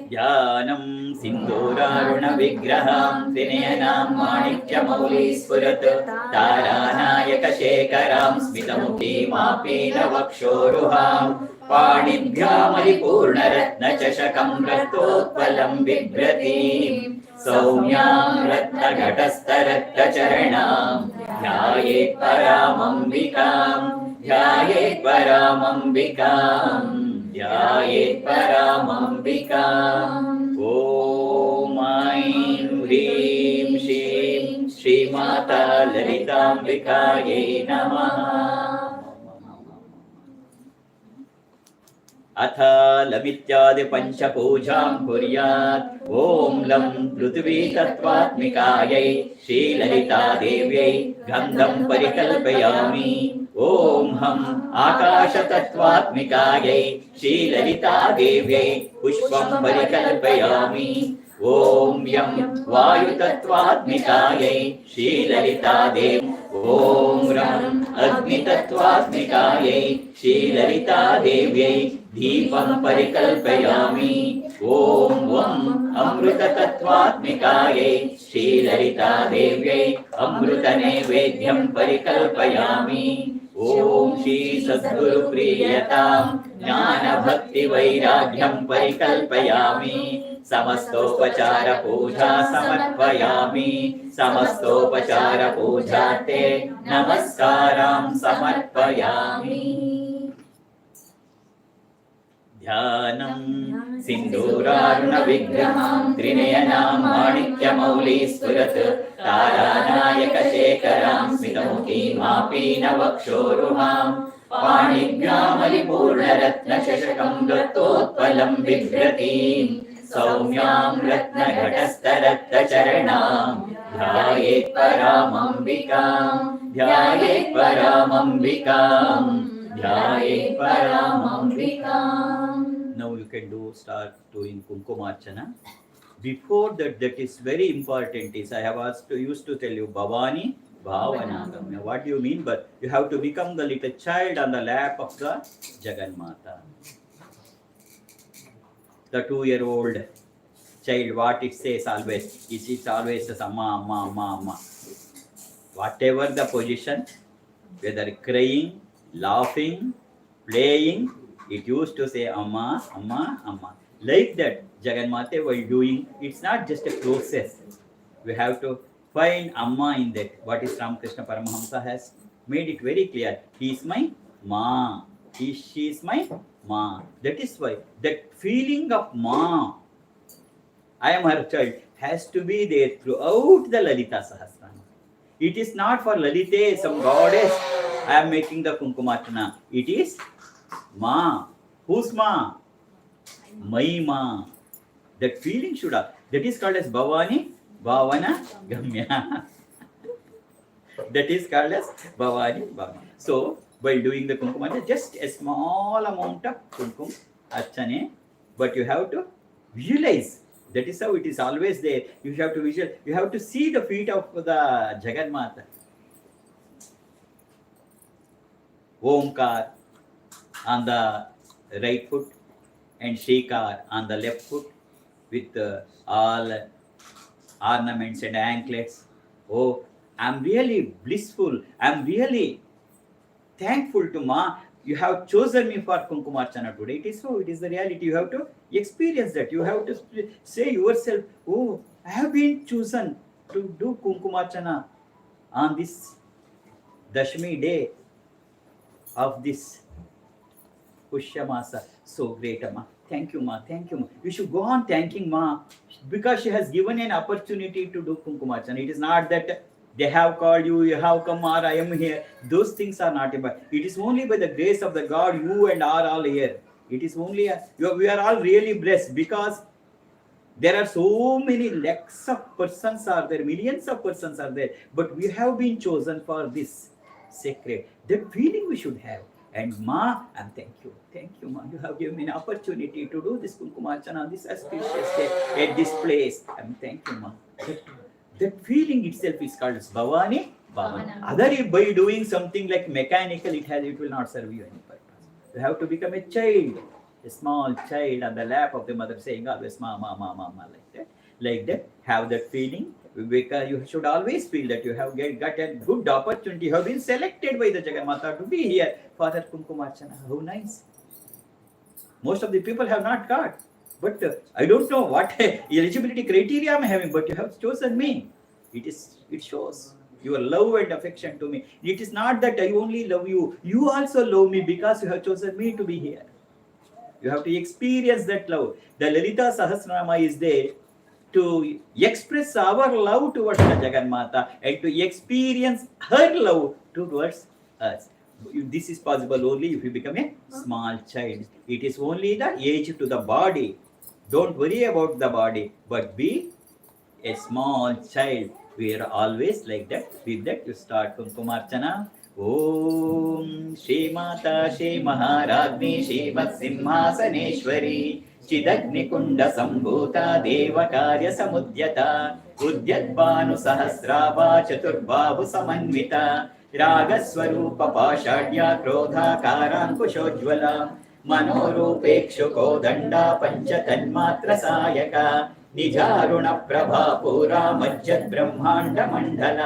[SPEAKER 4] Dhyanam Sindhuraruna Vigraham Trineyanam Manikya Mauli Spurat Taranayaka Shekaram Smitamukhim Apina Vakshoruham Panibhyamali Purna Ratna Chashakam Rattotpalam Vibhrati Saumyam Ratna Ghatastaratna Charanam Dhyayet Paramambikam Dhyayet Paramambikam Dhyayet Paramambikam Om Aim Hrim Shrim Shri Mata Lalitambikaye Namaha. अथ लमित्यादि पञ्चपूजां कुर्यात् ॐ लं पृथिवी तत्त्वात्मिकायै श्रीललिता देव्यै गन्धं परिकल्पयामि ॐ हम् आकाशतत्त्वात्मिकायै श्रीललिता देव्यै पुष्पं परिकल्पयामि ॐ यं वायुतत्त्वात्मिकायै श्रीललिता देवी ॐ रं अग्नितत्त्वात्मिकायै श्रीललिता देव्यै दीपं परिकल्पयामि ॐ वं अमृततत्त्वात्मिकायै श्रीललिता देव्यै अमृतनैवेद्यं परिकल्पयामि ॐ श्री सद्गुरुप्रियतां ज्ञानभक्तिवैराग्यं परिकल्पयामि समस्तोपचार पूजा समर्पयामि समस्तोपचार पूजार्थे नमस्कारां समर्पयामि ध्यानं सिन्दूरारुणविग्रहं त्रिनयनां माणिक्यमौलिस्फुरत् तारानायकशेखरां स्मितमुखीमापीनवक्षोरुहां पाणिग्रामलिपूर्णरत्नशशकं दत्तोत्पलं बिभ्रतीं सौम्यां रत्नघटस्थरत्नचरणां ध्यायेत् परामम्बिकां ध्यायेत् परामम्बिकां ध्यायेत् परामम्बिकां. Now you can start doing Kumkumarchana. Before that is very important is I have used to tell you Bhavani Bhavanagamya. What do you mean? But you have to become the little child on the lap of the Jagannatha. The 2-year-old child, what it says always, it's always says amma, amma, amma, amma. Whatever the position, whether crying, laughing, playing, it used to say amma, amma, amma. Like that, Jagannatha while doing, it's not just a process. We have to find amma in that. What is Ramakrishna Paramahamsa has made it very clear. He is my ma. She is my ma. That is why that feeling of ma, I am her child, has to be there throughout the Lalita Sahasranama. It is not for Lalite, some goddess, I am making the Kumkumarchana. It is ma. Whose ma? My ma. That feeling should have. That is called as Bhavani Bhavana Gamya. That is called as Bhavani Bhavana. So, while doing the Kumkumarchana, just a small amount of Kumkum Archane, but you have to visualize. That is how it is always there. You have to visualize. You have to see the feet of the Jagannatha. Omkar on the right foot and Shrikar on the left foot with all ornaments and anklets. Oh, I'm really blissful. I'm really thankful to Ma. You have chosen me for Kumkumarchana today. It is so. It is the reality. You have to experience that. You have to say yourself, oh, I have been chosen to do Kumkumarchana on this Dashmi day of this Pushyamasa. So great, Ma. Thank you, Ma. Thank you, Ma. You should go on thanking Ma because she has given an opportunity to do Kumkumarchana. It is not that they have called you, you have come, or I am here. Those things are not about. It is only by the grace of the God you and are all here. It is only, we are all really blessed because there are so many lakhs of persons are there, millions of persons are there, but we have been chosen for this sacred. That feeling we should have. And Ma, and thank you, Ma. You have given me an opportunity to do this Kumkumarchana on this auspicious day at this place. And thank you, Ma. That feeling itself is called as Bhavani Bhavana. Other by doing something like mechanical, it will not serve you any purpose. You have to become a child, a small child on the lap of the mother, saying always ma, ma, ma, ma, ma, like that. Have that feeling. Because you should always feel that you have got a good opportunity. You have been selected by the Jagannatha to be here for that Kumkumarchana. How nice. Most of the people have not got. But I don't know what eligibility criteria I'm having, but you have chosen me. It shows your love and affection to me. It is not that I only love you. You also love me because you have chosen me to be here. You have to experience that love. The Lalita Sahasranama is there to express our love towards the Jagannatha and to experience her love towards us. This is possible only if you become a small child. It is only the age to the body. Don't worry about the body, but be a small child. We are always like that. With that, you start Kumkumarchana. Om Shri Mata Shri Maharagni Shri Simhasaneshwari Chidagnikunda Sambhuta Devakarya Samudyata Udyadbanu Sahasrava Chaturbhavu Samanvita Ragaswarupa Pashadya Krodha Karankushojvala Manorupekshuko Danda Panchatanmatra Sayaka నిజారుణ ప్రభా పూరా మజ్జద్ బ్రహ్మాండ మండల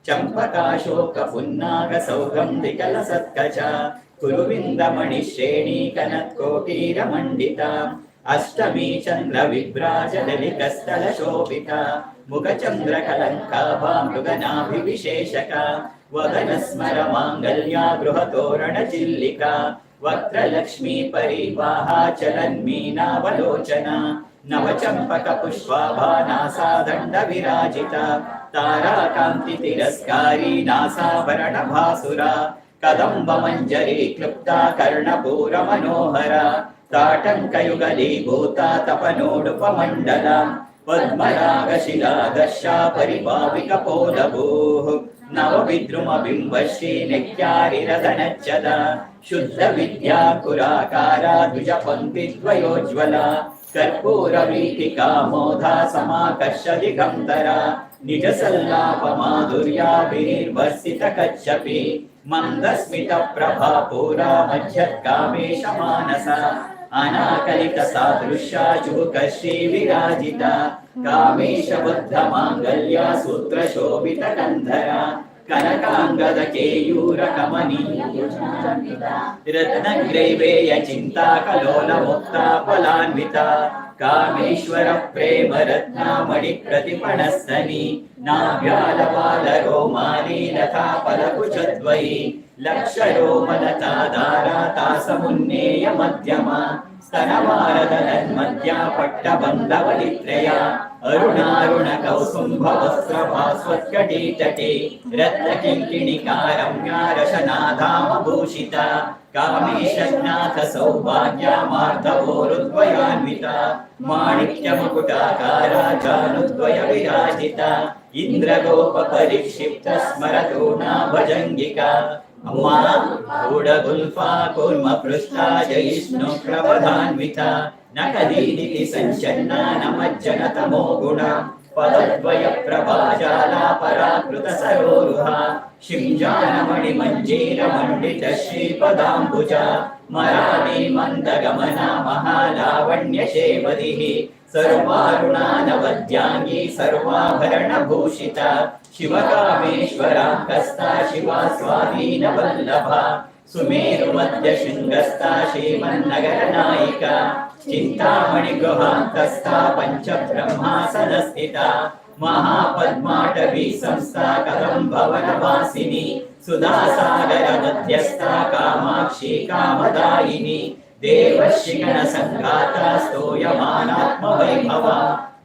[SPEAKER 4] చంపకాశోక పున్నాగ సౌగంధికల సత్కచ కురువిందమణి శ్రేణీ కనత్కోటీర మండిత అష్టమీ చంద్ర విభ్రాజ దళికస్థల శోభిత ముఖ చంద్ర కలంకాభా మృగనాభి విశేషక వదన స్మర Mangalya గృహతోరణ చిల్లిక వక్రలక్ష్మీ పరివాహ చలన్మీనావలోచన నవచంపక పుష్పాభా NASA దండ విరాజిత తారాకాంతి తిరస్కారీ నాసాభరణ భాసుర కదంబ మంజరీ క్లుప్త కర్ణపూర మనోహర తాటంకయుగలీభూత తపనోడుపమండల పద్మరాగశిలాదర్శ పరిభావిక పోలభూః నవ విద్రుమ బింబశ్రీ నిత్యారిరదనచ్చద శుద్ధ విద్యాకురాకార ద్విజ పంక్తి ద్వయోజ్వల కర్పూర వీటికా మోధా సమాకర్ష దిగంతర నిజ సల్లాప మాధుర్యా వినిర్వర్సిత కచ్చపి మందస్మిత ప్రభా పూరా మధ్యత్కామేశ మానస అనాకలిత సాదృశ్య చుబుక శ్రీ విరాజిత కామేశ బద్ధ మాంగళ్య సూత్ర శోభిత కంధర కనకాంగద కేయూర కమనీయ రత్నగ్రైవేయ చింతా కలోల ముక్తా ఫలాన్విత కామేశ్వర ప్రేమ రత్నామణి ప్రతిపణస్తని నాభ్యాల బాల రోమాని లతా ఫలకుచద్వయి లక్ష రోమలతాధారా తాసమున్నేయ మధ్యమ స్తనవారదనన్మధ్య పట్టబంధవలిత్రయ అరుణారుణ కౌసుంభ వస్త్ర భాస్వత్కటీతటే రత్నకింకిణికారమ్యా రశనాధామభూషిత కామేశజ్ఞాత సౌభాగ్య మార్ధవోరుద్వయాన్విత మాణిక్యముకుటాకార జానుద్వయ విరాజిత ఇంద్రగోప పరిక్షిప్త స్మరతూనా భజంగిక అమ్మా ఊడగుల్ఫా కూర్మ పృష్టా జయిష్ణు ప్రబధాన్విత నకదీనితి సంచన్న నమజ్జన తమో గుణ పదద్వయ ప్రభాజాల పరాకృత సరోరుహ శింజానమణి మంజీర మండిత శ్రీపదాంబుజ మరాళీ మందగమన మహాలావణ్య శేవదిః సర్వారుణానవద్యాంగీ సర్వాభరణ భూషిత శివకామేశ్వరా కస్తా శివా స్వాధీన వల్లభ సుమేరు మధ్య శృంగస్థా శ్రీమన్నగర నాయిక చింతామణి గృహాంతస్థా పంచ బ్రహ్మాసన స్థిత మహాపద్మాటవీ సంస్థా కదంభవన వాసిని సుధాసాగర మధ్యస్థ కామాక్షి కామదాయిని దేవశిగణ సంఘాత స్తోయమానాత్మ వైభవ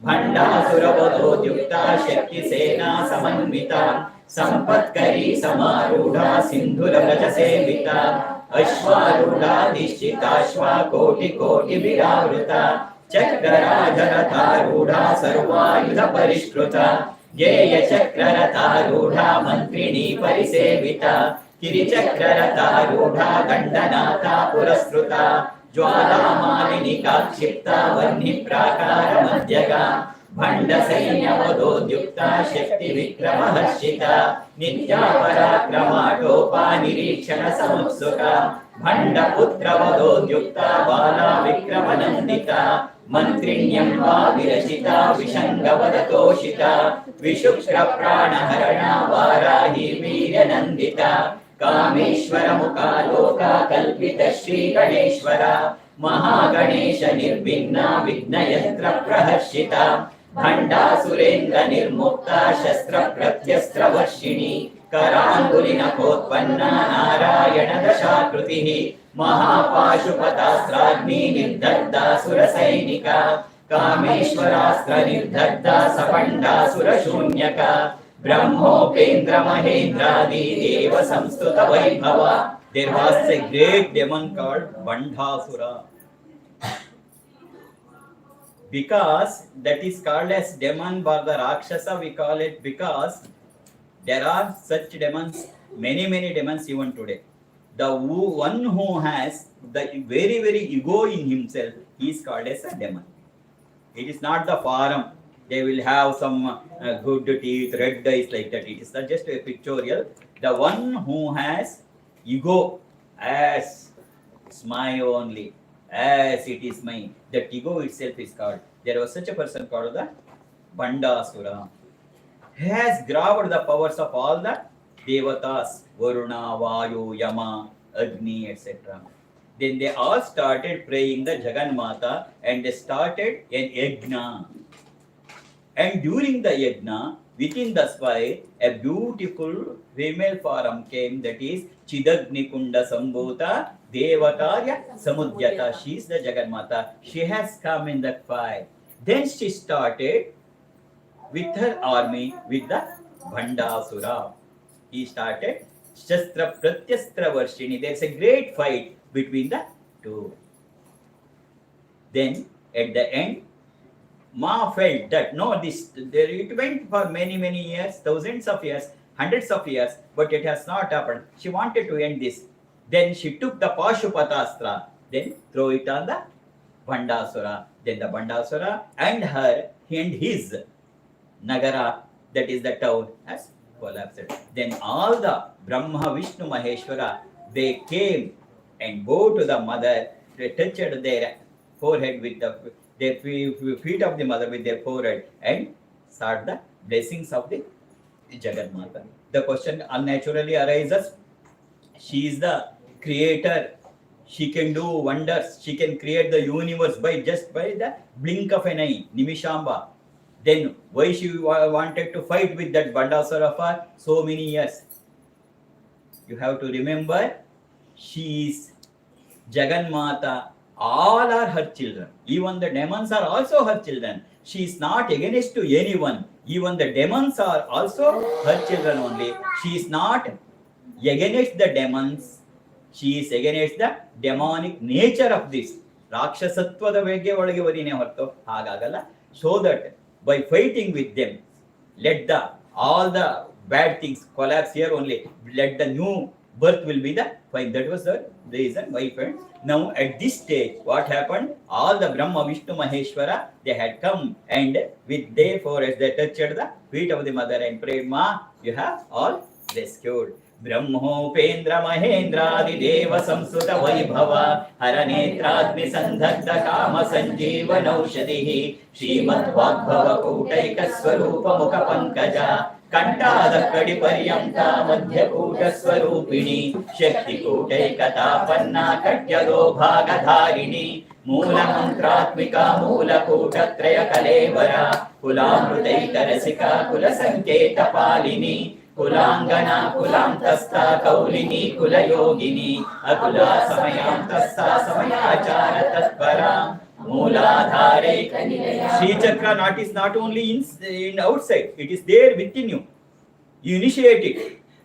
[SPEAKER 4] భండాసురవధోద్యుక్త శక్తి సేనా సమన్విత సంపత్కరీ సమారూఢ సింధురగజ సేవిత అశ్వారూఢాధిష్ఠితాశ్వా కోటి కోటి విరావృత చక్రరాజరథారూఢ సర్వాయుధ పరిష్కృత జేయ చక్రరథారూఢ మంత్రిణీ పరిసేవిత గిరిచక్రరథారూఢ దండనాథ పురస్కృత జ్వాలామాలిని కాక్షిప్త వహ్ని ప్రాకార మధ్యగా భండ సైన్యవదోద్యుక్త శక్తి విక్రమ హర్షిత నిత్యా పరాక్రమాటోపా నిరీక్షణ సముత్సుక భండ పుత్ర వదోద్యుక్త బాలా విక్రమ నందిత మంత్రిణ్యంబా విరచిత విషంగవదతోషిత విశుక్ర ప్రాణహరణ వారాహి వీర్య నందిత కామేశ్వర ముఖాలోక కల్పిత శ్రీ గణేశ్వర మహాగణేశ నిర్విఘ్న విఘ్నయంత్ర ప్రహర్షిత భండాసురేంద్ర నిర్ముక్త శస్త్ర ప్రత్యస్త్ర వర్షిణి కరాంగులినకోత్పన్న నారాయణ దశాకృతి మహాపాశుపతాస్త్రాగ్ని నిర్దగ్ధాసుర సైనిక కామేశ్వరాస్త్ర నిర్దగ్ధ సపండాసుర శూన్యక బ్రహ్మోపేంద్ర మహేంద్రాది దేవ సంస్తుత వైభవ there was a great demon called Bandhasura. Because that is called as demon or the Rakshasa, we call it because there are such demons, many demons even today. The one who has the very ego in himself, he is called as a demon. It is not the form. They will have some good teeth, red eyes like that. It is not just a pictorial. The one who has ego as it's my only, as it is mine. That ego itself is called. There was such a person called the Bandasura. He has grabbed the powers of all the Devatas, Varuna, Vayu, Yama, Agni, etc. Then they all started praying the Jagannatha and they started an yajna. And during the yajna, within the spire, a beautiful female form came, that is Chidagni Kunda Sambhuta Devatarya Samudyata. She is the Jagannatha. She has come in the fire. Then she started with her army with the Bandasura. He started Shastra Pratyastra Varshini. There is a great fight between the two. Then at the end, Ma felt that no, it went for many years, thousands of years, hundreds of years, but it has not happened. She wanted to end this. Then she took the Pashupatastra, then throw it on the Bandasura. Then the Bandasura and her and his Nagara, that is the town, has collapsed. Then all the Brahma, Vishnu, Maheshwara, they came and go to the mother, they touched their forehead with their feet of the mother with their forehead and start the blessings of the Jagannatha. The question unnaturally arises, she is the creator, she can do wonders, she can create the universe by the blink of an eye, Nimishamba. Then why she wanted to fight with that Bandasura for so many years? You have to remember, she is Jagannatha. All are her children. Even the demons are also her children. She is not against to anyone. Even the demons are also her children only. She is not against the demons. She is against the demonic nature of this. Rakshasattvada vege ಒಳಗೆ ವರಿನೇ ಹೊರತು ಹಾಗಾಗಲ್ಲ. So that by fighting with them, let all the bad things collapse here only. Let the new birth will be the fine. That was the reason why, friends. Now at this stage, what happened? All the Brahma, Vishnu, Maheshwara, they had come and with their foreheads they touched the feet of the mother and prayed, Ma, you have all rescued. Brahmopendra Mahendradi Deva Samsuta Vaibhava Haranetragni Sandhagda Kama Sanjeevanaushadihi Srimad Vagbhava Koutaika Swarupa Mukha Pankaja Kantada Kadi Paryamta Madhya Kuta Swarupini Shakti Koutaikata Panna Katyado Bhagadharini Moola Mantratmika Moola Kutatraya Kalevara Kulamrutaika Rasika Kula Sanketa Palini Kulangana Kulantasta Kaulini Kulayogini Akula Samayantasta Samayachara Tatpara Mooladhare Sri Chakra is not only in outside, it is there within you. You initiate it.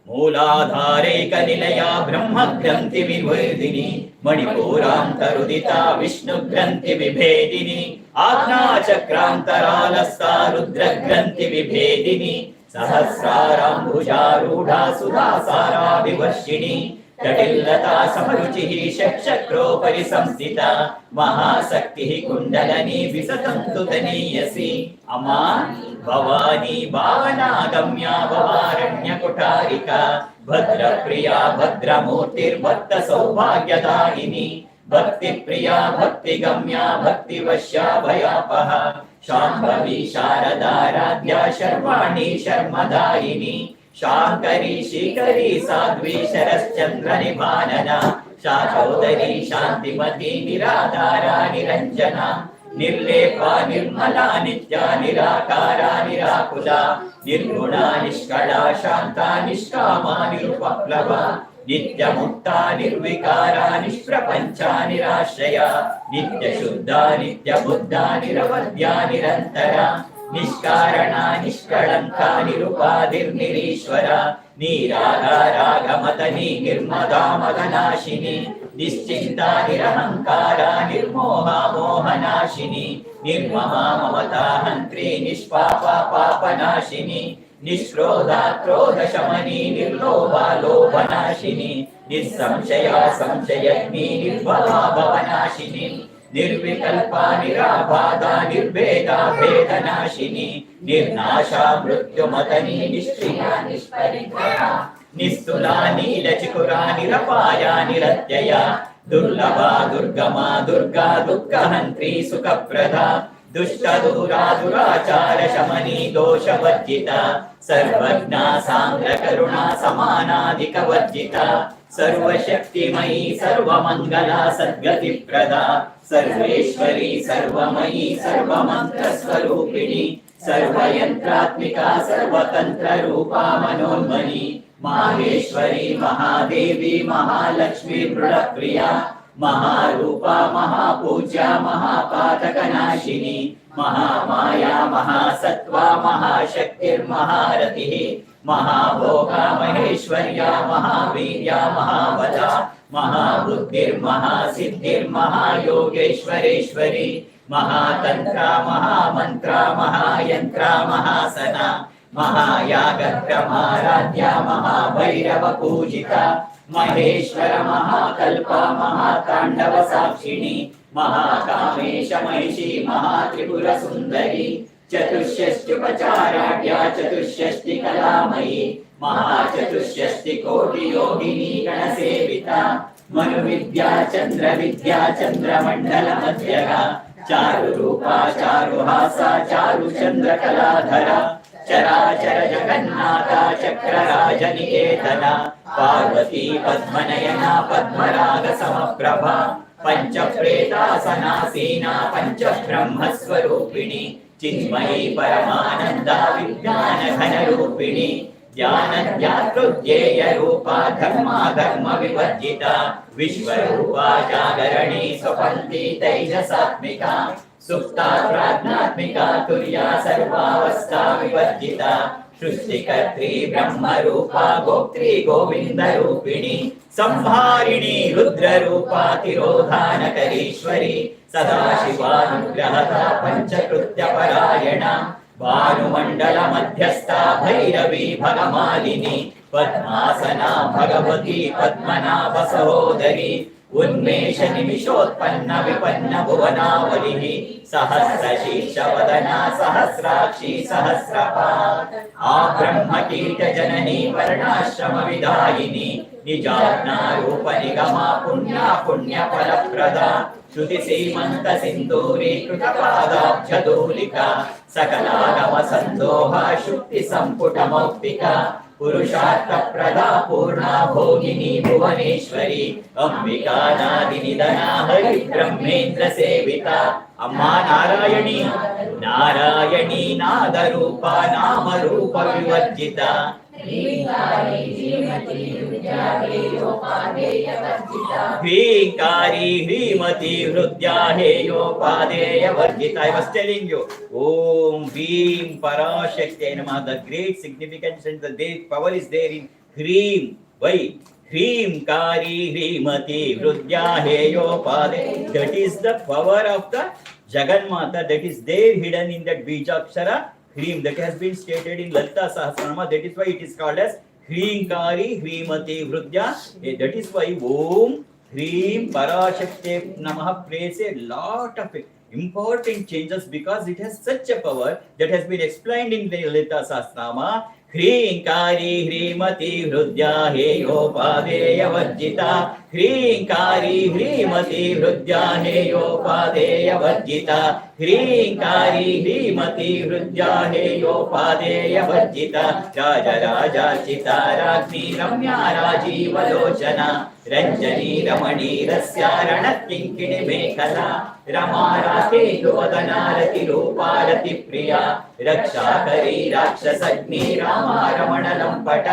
[SPEAKER 4] Mooladhare Kanilaya Brahma Granthi Vivardini Manipuram Tarudita Vishnu Granthi Vibhedini Agna Chakrantaralasta Rudra Granthi Vibhedini Sahasraram Bhujarudha Sudhasara Vivashini Kadillata Samaruchihi Shakshakro Parisamsita Mahasaktihi Kundalani Visatantu Taniyasi Ama Bhavani Bhavana Gamya Bhavaranya Kotarika Bhadra Priya Bhadra Murtir Bhatta Saubhagyadahini Bhakti Priya Bhakti Gamya Bhakti Vashya Bhayapaha Shambhavi Sharadharadhya Sharvani Sharmadayini Shankari Shikari Sadhvi Sharaschandra Nibhanana Shachodari Shantimati Niradhara Niranjana Nirlepa Nirmala Nitya Nirakara Nirakula Nirguna Nishkala Shanta Nishkama Nirupaplava Nitya Mutta Nirvikara Nishprapancha Nirashaya Nitya Shuddha Nitya Buddha Niravadya Nirantara
[SPEAKER 5] నిష్కారణా నిష్కళంకా నిరుపాధిర్నిరీశ్వర నీరాగారాగమతని నిర్మదా మదనాశిని నిశ్చింతా నిరహంకారా నిర్మోహా మోహనాశిని నిర్మమా Mamata హంత్రి నిష్పాపా Papanasini నిష్క్రోధా క్రోధశమని నిర్లోభా లోభనాశిని నిస్సంశయా సంశయజ్ఞి నిర్భవా భవనాశిని నిర్వికల్పా నిరాబాధా నిర్భేదా భేదనాశిని నిర్నాశా మృత్యుమతని నిష్క్రియా నిష్పరిగ్రహ నిస్తులా నీలచికురా నిరపాయా నిరత్యయా దుర్లభా దుర్గమా Durga దుఃఖహంత్రి సుఖప్రదా దుష్ట దూరా దురాచార శమని దోషవర్జిత సర్వజ్ఞా సాంద్ర కరుణా సమానాధిక వర్జిత సర్వశక్తిమయీ సర్వమంగళ సద్గతి ప్రదా సర్వేశ్వరి సర్వమయీ సర్వమంత్ర స్వరూపిణి సర్వయంత్రాత్మిక సర్వతంత్ర రూపా మనోన్మణి మాహేశ్వరి మహాదేవి మహాలక్ష్మి మృడప్రియా మహారూపా మహాపూజ్య మహాపాతకనాశిని మహామాయా మహాసత్వా మహాశక్తిర్మహారతి మహాభోగా మహేశ్వర్యా మహావీర్యా మహాబలా మహాబుద్ధిర్మహాసిద్ధిర్మహాయోగేశ్వరేశ్వరి మహాతంత్ర మహామంత్ర మహాయంత్ర మహాసన మహాయాగక్రమారాధ్య మహాభైరవ పూజిత మహేశ్వర మహాకల్ప మహాతాండవ సాక్షిణి మహాకామేశ మహిషి మహాత్రిపుర సుందరి చతుష్షష్ట్యుపచారాఢ్య చతుష్షష్టి కళామయీ మహాచతుష్షష్టి కోటి యోగిని గణసేవిత మను విద్యా చంద్ర మండల మధ్యగా చారు రూపా చారు హాస చారు చంద్ర కళాధర చరాచర జగన్నాథ చక్రరాజ నికేతన పార్వతీ పద్మనయన పద్మరాగ సమప్రభ పంచ ప్రేతాసనాసీనా పంచ బ్రహ్మస్వరూపిణి చిన్మయీ పరమానంద విజ్ఞాన ఘన రూపిణి ధ్యాన ధ్యాతృధ్యేయ రూపా ధర్మ వివర్జిత విశ్వరూపా జాగరణి స్వపంతి తైజసాత్మిక సుప్తా ప్రాజ్ఞాత్మిక తుర్యా సర్వావస్థా వివర్జిత సృష్టికర్త్రి బ్రహ్మ రూపా గోప్త్రి గోవింద రూపిణి సంహారిణి రుద్ర రూపా తిరోధానకరీశ్వరి సదాశివానుగ్రహత పంచకృత్య పరాయణ భానుమండల మధ్యస్థ భైరవి భగమాలిని పద్మాసన భగవతి పద్మనాభ సహోదరి ఉన్మేష నిమిషోత్పన్న విపన్న భువనావలి సహస్ర శీర్ష వదన సహస్రాక్షి సహస్రపాత్ ఆ బ్రహ్మ కీట జనని వర్ణాశ్రమ విదాయిని నిజాజ్ఞా రూప నిగమ పుణ్య ఫలప్రద శృతి సీమంత సింధూరీ కృత పాదాబ్జదూలిక సకలాగమ సందోహ శుక్తి సంపుట మౌక్తిక పురుషార్థ ప్రదా పూర్ణా భోగిని భువనేశ్వరి అంబికానాది నిదనా హరి బ్రహ్మేంద్ర సేవిత అమ్మా నారాయణి నారాయణీ నాద రూప నామ రూప వివర్జిత హ్రీంకారి హ్రీమతి హృద్యా హేయోపాదేయ వర్జిత. I was telling you, Om Hreem Parashakti Namah. The great significance and the great power is there in Hreem. Why? Hreem Kari Hrimati Hridya Heyopade. That is the power of the Jagannatha that is there hidden in that Bijakshara Hreem that has been stated in Lalita Sahasranama. That is why it is called as Hreem Kari Hrimati Hridya. That is why Om Hreem Parashakti Namah plays a lot of important changes because it has such a power that has been explained in the Lalita Sahasranama. హ్రీంకారీ హ్రీమతి హృద్యా హేయోపాదేయ వర్జిత హ్రీంకారీ హ్రీమతి హృద్యా హేయోపాదేయ వర్జిత హ్రీంకారీ హ్రీమతి హృద్యా హేయోపాదేయ వర్జిత రాజరాజార్చిత రాజ్ఞీ Ramya రాజీవలోచన Ranjani రమణీరస్య రణకింకిణి మేఖలా రమా రాకేతువదనారతి రూపారతి ప్రియా రక్షాకరీ రాక్షసగ్ని రామా రమణ లంపట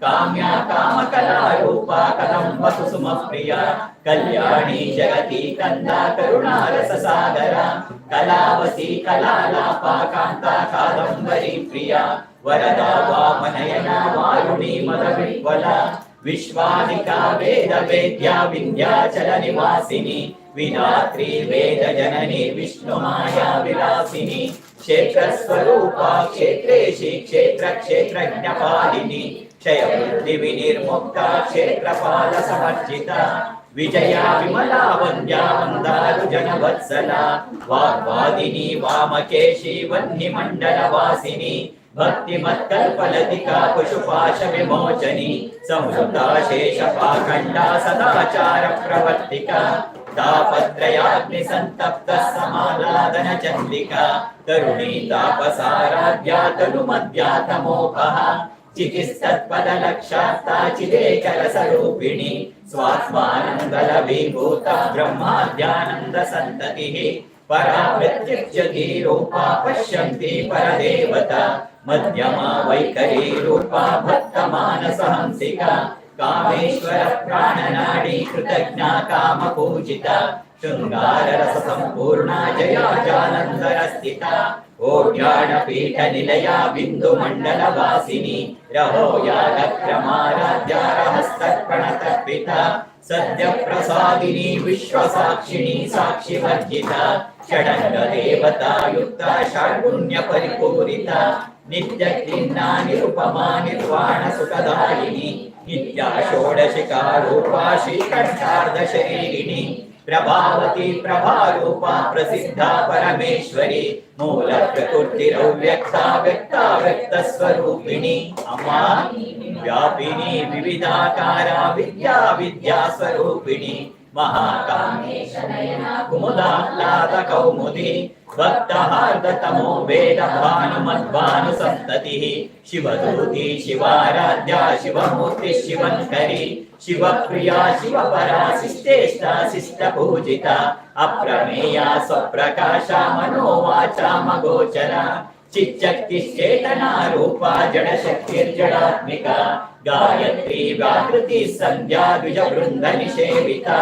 [SPEAKER 5] काम्या कामकला रूपा कदम्ब कुसुम प्रिया कल्याणी जगती कंदा करुणा रस सागरा कलावती कलालापा कांता कादंबरी प्रिया वरदा वामनयना वारुणी मद विह्वला विश्वानिका वेद वेद्या विंध्याचल निवासिनी विधात्री वेद जननी विष्णु माया विलासिनी क्षेत्र स्वरूपा क्षेत्रेशी क्षेत्र क्षेत्रज्ञपालिनी क्षय वृद्धि विनिर्मुक्ता क्षेत्रपाल समर्जिता विजया विमला वन्द्या वन्दारु जनवत्सला वाग्वादिनी वामकेशी वह्नि मण्डलवासिनी भक्तिमत्कल्पलतिका पशुपाश विमोचनी संहृता शेषपाखण्डा सदाचार प्रवर्तिका तापत्रयाग्नि संतप्त समालादन चंद्रिका तरुणी तापसाराध्या तनुमध्या तमोपः चितिस्तत्पद लक्षास्ता चिदेकर स्वरूपिणी स्वात्मानंदल विभूता ब्रह्माद्यानंद संततिः परा मृत्युज्यति रूपा पश्यन्ति परदेवता मध्यमा वैखरी रूपा भक्तमानसहंसिका कामेश्वर प्राणनाडी कृतज्ञा काम पूजिता शृंगार रस संपूर्णा जयाजानंदर स्थिता ओड्याण पीठ निलया बिंदु मंडल वासिनी रहो यागक्रमाराध्या रहस्तर्पण तर्पिता सद्य प्रसादिनी विश्व साक्षिणी साक्षि वर्जिता षडंग देवता युक्ता षड्गुण्य परिपूरिता नित्य क्लीन्ना निरुपमा निर्वाण सुखदायिनी नित्या षोडशिका रूपा श्रीकंठार्ध शरीरिणी प्रभावती प्रभारूपा प्रसिद्धा परमेश्वरी मूल प्रकृतिरव्यक्ता व्यक्ता व्यक्त स्वरूपिणी अम्मा व्यापिनी विविधाकारा विद्या विद्या स्वरूपिणी महाकामेश नयना कुमुदाह्लाद कौमुदी भक्तहार्दतमो वेद भानुमद्भानु संततिः शिवदूती शिवाराध्या शिवमूर्ति शिवङ्करी शिवप्रिया शिवपरा शिष्टेष्टा शिष्टपूजिता अप्रमेया स्वप्रकाशा मनोवाचा मगोचरा चिच्चक्तिश्चेतना रूपा जडशक्तिर्जडात्मिका गायत्री व्याकृति संध्या द्विजवृन्द निषेविता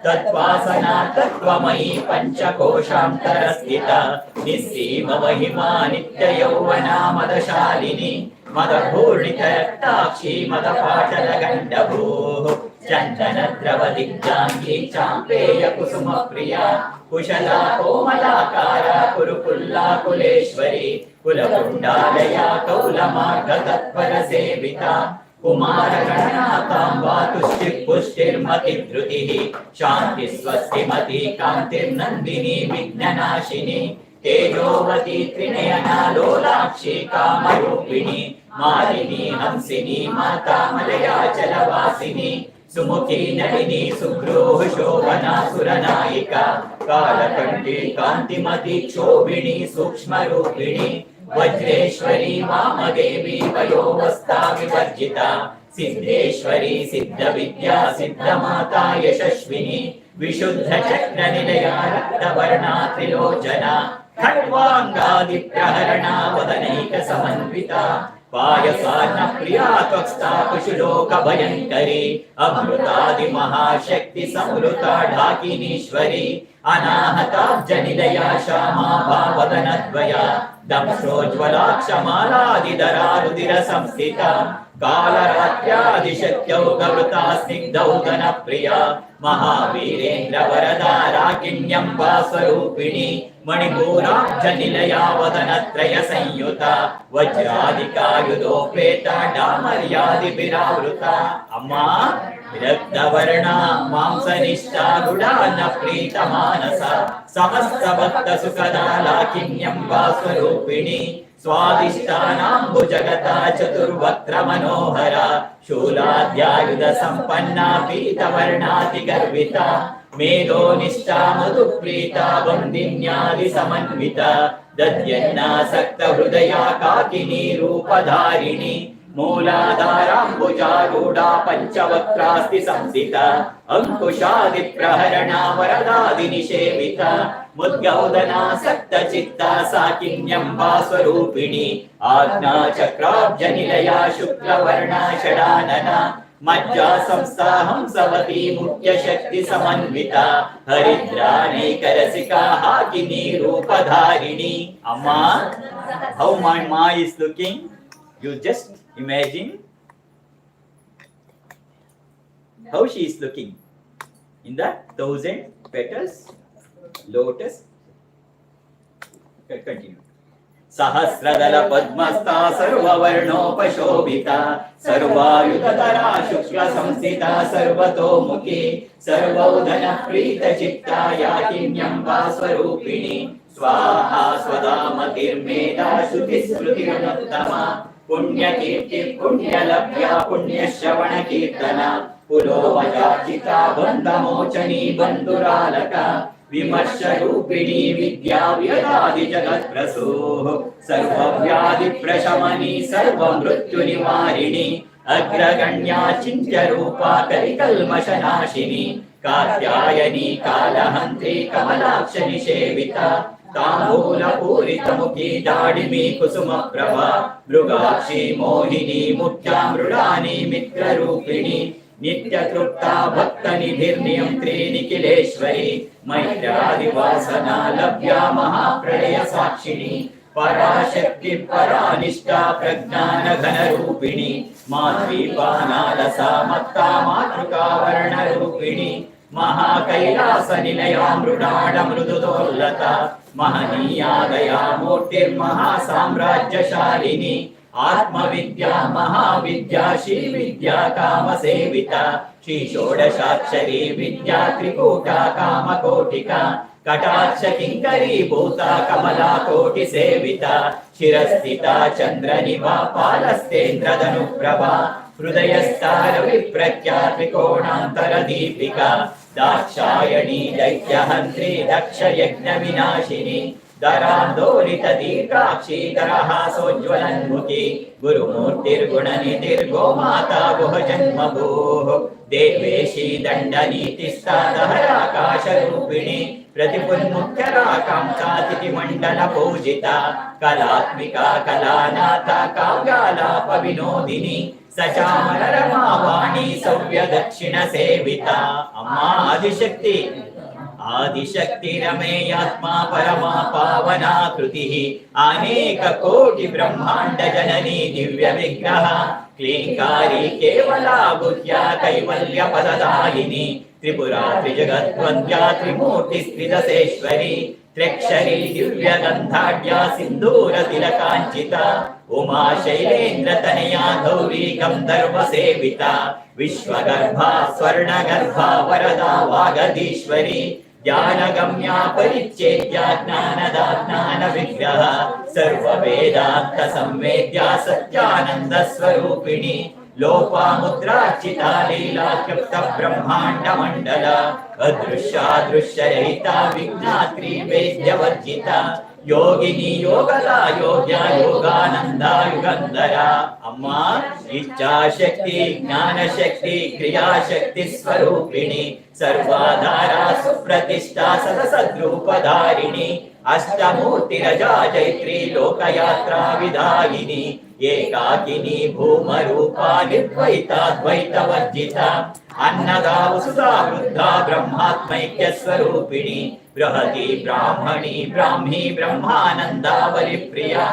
[SPEAKER 5] तत्वासना तत्त्वमयी पञ्चकोशान्तरस्थिता निस्सीम महिमा नित्ययौवना मदशालिनी मदभूर्णितरक्ताक्षी मदपाटलगण्डभूः चन्दनद्रवदिग्जाङ्गी चाम्पेय कुसुमप्रिया कुशला कोमलाकारा कुरुकुल्ला कुलेश्वरी कुलकुण्डालया कौलमार्गतत्परसेविता कुमारगणनाथां तुष्टिर्पुष्टिर्मतिधृतिः शान्ति स्वस्तिमती कान्तिर्नन्दिनी विघ्ननाशिनी तेजोवती त्रिनयना लोलाक्षी कामरूपिणी मालिनी हंसिनी माता मलयाचलवासिनी सुमुखी नलिनी सुभ्रूः शोभना सुरनायिका कालकण्ठी कान्तिमती क्षोभिणी सूक्ष्मरूपिणी वज्रेश्वरी वामदेवी वयोवस्था विवर्जिता सिद्धेश्वरी सिद्धविद्या सिद्धमाता यशस्विनी विशुद्ध चक्र निलया रक्तवर्णा त्रिलोचना खट्वाङ्गादिप्रहरणा वदनैक समन्विता पायसान्न प्रिया त्वक्स्था कुशलोक भयङ्करी अमृतादि महाशक्ति संवृता ढाकिनीश्वरी अनाहताब्ज निलया श्यामा भावदनद्वया दंश्रोज्ज्वलाक्षमालादिधरा रुधिर संस्थिता कालरात्र्यादिशक्त्यौगवृता स्निग्धौदनप्रिया महावीरेन्द्र वरदा राकिण्यम्बा स्वरूपिणी मणिपूराब्जनिलया वदनत्रय संयुता वज्रादिकायुधोपेता डामर्यादिभिरावृता अम्मा विरक्तवर्णा मांसनिष्ठा गुडान्न प्रीतमानसा समस्त भक्त सुखदा लाकिन्यम्बा स्वरूपिणी स्वादिष्टानाम्बुजगता चतुर्वक्त्र मनोहरा शूलाद्यायुध संपन्ना पीतवर्णातिगर्विता मेधोनिष्ठा मधुप्रीता वन्दिन्यादि समन्विता दद्यन्नासक्त हृदया काकिनी रूपधारिणी मूलाधाराम्बुजारूढा पञ्चवक्त्रास्ति संस्थिता अंकुशादिप्रहरणा वरदादिनिषेविता मुद्गौदना सप्तचित्ता साकिन्यम्बा स्वरूपिणी आज्ञा चक्राब्जनिलया शुक्लवर्णा षडानना मज्जा संस्था हंसवती मुख्य शक्ति समन्विता हरिद्रानेकरसिका हाकिनी रूपधारिणी अम्मा how my ma is looking, you just imagine how she is looking in the 1000 petals lotus. Continue. सहस्रदल पद्मस्था सर्ववर्णोपशोभिता सर्वायुधरा शुक्ल संस्थिता सर्वतोमुखी सर्वौधन प्रीत चित्ता याकिन्यम्बा स्वरूपिणी स्वाहा स्वदामतिर्मेधा श्रुति स्मृतिरुत्तमा पुण्यकीर्ति पुण्यलभ्या पुण्यश्रवण कीर्तना पुरोवजाचिता बन्धमोचनी बन्धुरालका विमर्श रूपिणी विद्या व्यदादि जगत्प्रसूः सर्वव्याधि प्रशमनी सर्वमृत्यु निवारिणी अग्रगण्या चिन्त्य रूपा कलिकल्मषनाशिनी कात्यायनी कालहन्त्री कमलाक्ष निषेविता ताम्बूलपूरितमुखी दाडिमी कुसुमप्रभा मृगाक्षी मोहिनी मुख्या मृडानी मित्ररूपिणी नित्यतृप्ता भक्तनिधिर्नियन्त्री निखिलेश्वरी मैत्रादिवासना लभ्या महाप्रलय साक्षिणी पराशक्ति परानिष्ठा प्रज्ञान घनरूपिणी माद्वीपानालसा मत्ता मातृका वर्णरूपिणी महाकैलास निलया मृडाड मृदुदोल्लता महनीया दया मूर्तिर्महासाम्राज्यशालिनी आत्मविद्या महाविद्या श्रीविद्या कामसेविता श्री षोडशाक्षरी विद्या त्रिकूटा कामकोटिका कटाक्ष किंकरी भूता कमला कोटि सेविता शिरस्थिता चंद्रनिभा पालस्तेन्द्रधनुप्रभा हृदयस्था रविप्रख्या त्रिकोणांतर दीपिका दाक्षायणी दैत्यहन्त्री दक्ष यज्ञ विनाशिनी दरान्दोलित दीर्घाक्षी दरहासोज्ज्वलन्मुखी गुरुमूर्तिर्गुणनिधिर्गोमाता गुहजन्मभूः देवेशी दण्डनीतिस्था दहराकाशरूपिणी प्रतिपुन्मुख्यराकांक्षातिथिमण्डलपूजिता कलात्मिका कलानाथा काव्यालापविनोदिनी सचामररमावाणी सव्य दक्षिण सेविता अम्मा आदिशक्ति आदिशक्ति रमेयात्मा परमा पावना कृतिः अनेक कोटि ब्रह्मांड जननी दिव्य विग्रह क्लींकारी केवला गुह्या कैवल्य पददायिनी त्रिपुरा त्रिजगद्वन्द्या त्रिमूर्ति स्त्रिदशेश्वरी त्र्यक्षरी दिव्य गंधाढ्या सिंधूर तिलकांचिता उमा शैलेन्द्र तनया गौरी गंधर्व सेविता विश्वगर्भा स्वर्णगर्भा वरदा वागधीश्वरी ज्ञानगम्या परिच्छेद्या ज्ञानदा ज्ञान विग्रह सर्ववेदांत संवेद्या सत्यानंद स्वरूपिणी लोपामुद्रार्चिता लीला क्लुप्त ब्रह्मांड मंडल अदृश्यादृश्य रहिता विज्ञात्री वेद्यवर्जिता योगिनी योगदा योग्या योगानंदा युगंधरा अम्मा इच्छाशक्ति ज्ञानशक्ति क्रियाशक्ति स्वरूपिणी सर्वाधारा सुप्रतिष्ठा सदसद्रूपधारिणी अष्टमूर्तिरजा जैत्री लोकयात्रा विधायिनी एकाकिनी भूमरूपा निर्द्वैताद्वैतवर्जिता अन्नदा वसुधा वृद्धा ब्रह्मात्मैक्य स्वरूपिणी बृहती ब्राह्मणी ब्राह्मी ब्रह्मानंदावली प्रिया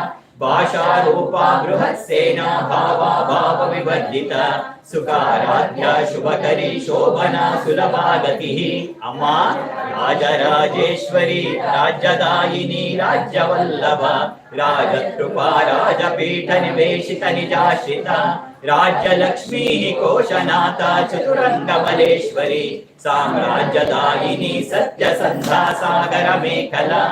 [SPEAKER 5] भाषा रूपा बृहत्सेना भावा भाव विवर्जिता सुखाराध्या शुभकरी शोभना सुलभा गतिः अम्मा राजराजेश्वरी राज्यदायिनी राज्यवल्लभा राजकृपा राजपीठ निवेशित निजाश्रिता राज्यलक्ष्मी कोशनाथा चतुरंगमलेश्वरी साम्राज्यदायिनी सत्यसन्धा सागर मेखला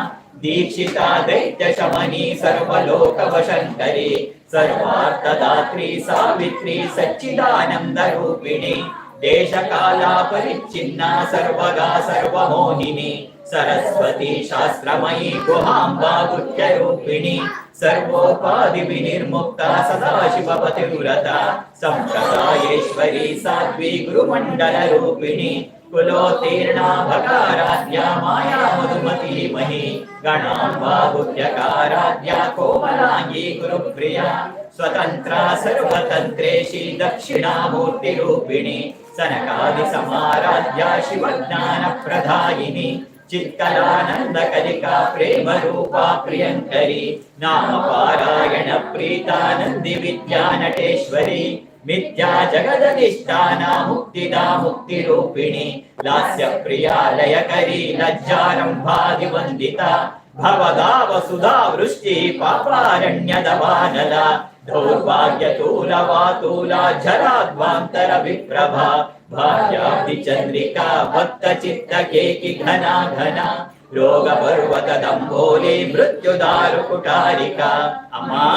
[SPEAKER 5] दीक्षिता दैत्य शमनी सर्वलोक वशंकरी सर्वार्थदात्री सावित्री सच्चिदानंद रूपिणी देश काला परिच्छिन्ना सर्वगा सर्वमोहिनी सरस्वती शास्त्रमयी गुहाम्बा गुह्यरूपिणी सर्वोपाधि विनिर्मुक्ता सदाशिवपतिव्रता संप्रदायेश्वरी साध्वी गुरुमण्डल रूपिणी कुलोत्तीर्णा भकाराध्या माया मधुमती मही गणाम्बा गुह्यकाराध्या कोमलांगी गुरुप्रिया स्वतंत्रा सर्वतंत्रेशी दक्षिणामूर्तिरूपिणी सनकादि समाराध्या शिवज्ञान प्रदायिनी चित्कलानंद कलिका प्रेम रूपा प्रियंकरी नाम पारायण प्रीतानंदी विद्या नटेश्वरी मिथ्या जगदधिष्ठाना मुक्तिदा मुक्तिरूपिणी लास्य प्रिया लयकरी लज्जारंभादिवंदिता भवदा वसुधा वृष्टि पापारण्यदवानला दौर्भाग्यतूलवातूला झराद्वान्तर विप्रभा भाग्याब्धि चंद्रिका भक्त चित्त केकि घना घना रोग पर्वत दंभोली मृत्युदारु कुटारिका अम्मा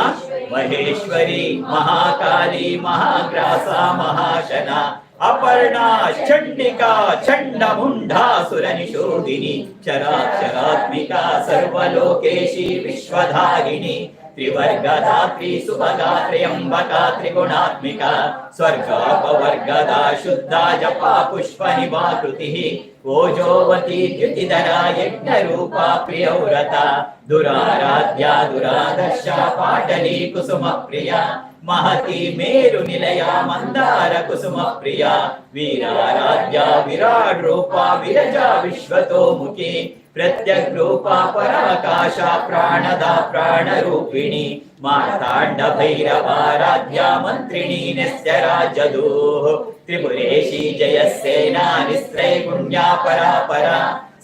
[SPEAKER 5] महेश्वरी महाकाली महाग्रासा महाशना अपर्णा चंडिका चंडमुंडासुर निशोधिनी चराचरात्मिका सर्वलोकेशी विश्वधारिणी त्रिवर्गदात्री सुभगा त्र्यंबका त्रिगुणात्मिका स्वर्गापवर्गदा शुद्धा जपा पुष्प निवाकृतिः ओजोवती द्युतिधरा यज्ञरूपा प्रियव्रता दुराराध्या दुरादर्शा पाटली कुसुम प्रिया महती मेरु निलया मंदार कुसुम प्रिया वीराराध्या विराट रूपा विरजा विश्वतोमुखी प्रत्यग् रूपा पराकाशा प्राणदा प्राणरूपिणी मार्ताण्ड भैरवाराध्या मंत्रिणी निस्त्यराजदूः त्रिपुरेशी जयसेना निस्त्रैगुण्या परापरा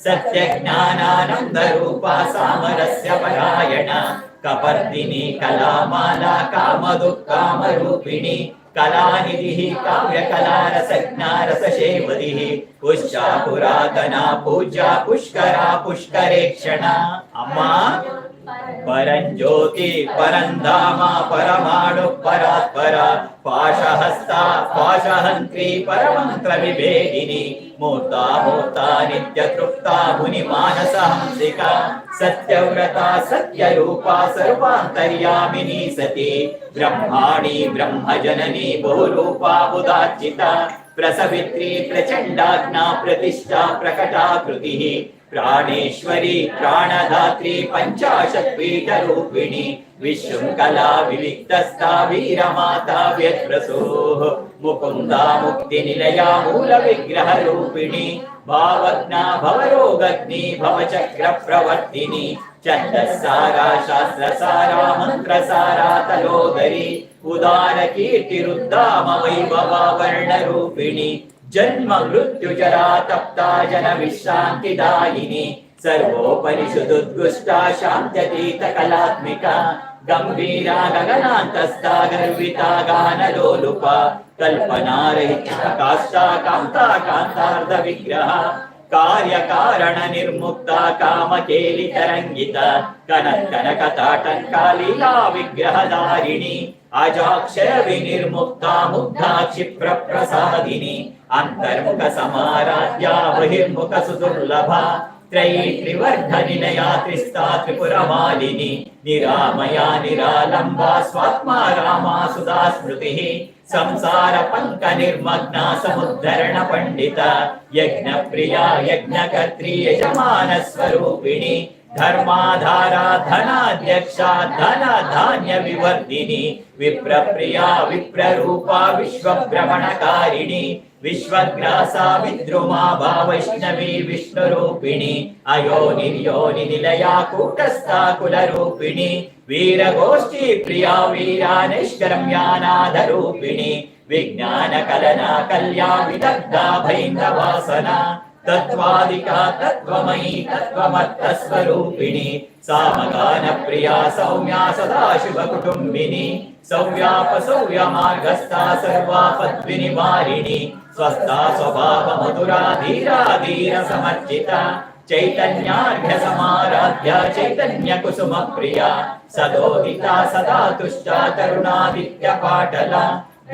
[SPEAKER 5] सत्यज्ञानानंद रूपा सामरस्य परायणा कपर्दिनी कलामाला कामदुःकामरूपिणी कलानिधिः काव्यकलारसज्ञा रसशेवदिः पुष्या पुरातना पूज्या पुष्करा पुष्करेक्षणा अम्मा परञ्ज्योति परन्धामा परमाणु परात्परा पाशहस्ता पाशहन्त्री परमन्त्र विभेदिनी मूर्ता मूर्ता नित्यतृप्ता मुनिमानसहंसिका सत्यव्रता सत्यरूपा सर्वान्तर्यामिनी सती ब्रह्माणी ब्रह्मजननी बहुरूपा बुधार्चिता प्रसवित्री प्रचण्डाज्ञा प्रतिष्ठा प्रकटाकृतिः प्राणेश्वरी प्राणधात्री पंचाशत्पीठरूपिणी विशृङ्खला विविक्तस्था वीरमाता व्यद्रसोः मुकुन्दा मुक्तिनिलया मूलविग्रहरूपिणी भावज्ञा भवरोगग्नि भवचक्रप्रवर्तिनी छन्दस्सारा शास्त्रसारा मन्त्रसारा तलोदरी उदारकीर्तिरुद्धाम वैभवा वर्णरूपिणी जन्म मृत्यु जरा तप्ता जन विश्रान्तिदायिनी सर्वोपनिषदुद्गुष्टा शान्त्यतीत कलात्मिका गंभीरा गगनान्तस्था गर्विता गानलोलुपा कल्पनारहिता काष्ठा कान्ता कान्तार्ध विग्रह कार्यकारण निर्मुक्ता कामकेलि तरंगिता कनकनकताटंका लीला विग्रहधारिणी अजाक्षय विनिर्मुक्ता मुग्धा क्षिप्र प्रसादिनी अंतर्मुख समाराध्या बहिर्मुख सुदुर्लभा त्रयी त्रिवर्ध निलया त्रिस्ता त्रिपुरमालिनी निरामया निरालंबा स्वात्मा रामा सुधा स्मृतिः संसार पंक निर्मग्ना समुद्धरण पंडिता यज्ञ प्रिया यज्ञकर्त्री यजमान स्वरूपिणी धर्माधारा धनाध्यक्षा धन धान्य विवर्धिनी विप्रप्रिया विप्ररूपा विश्वभ्रमणकारिणी विश्वग्रासा विद्रुमा वैष्णवी विष्णुरूपिणी अयोनिर्योनि निलया कूटस्था कुलरूपिणी वीरगोष्ठी प्रिया वीरा निष्कर्म्यानादरूपिणी विज्ञान कलना कल्या विदग्धा भैन्दवासना तत्वादिका तत्वमयी तत्वमत्तस्वरूपिणी सामगान प्रिया सौम्या सदाशिव कुटुम्बिनी सौव्यापसौव्य मार्गस्था सर्वापद्विनिवारिणी स्वस्था स्वभाव मधुरा धीरा धीर समर्चिता चैतन्यार्घ्य समाराध्या चैतन्य कुसुम प्रिया सदोदिता सदा तुष्टा तरुणादित्य पाटला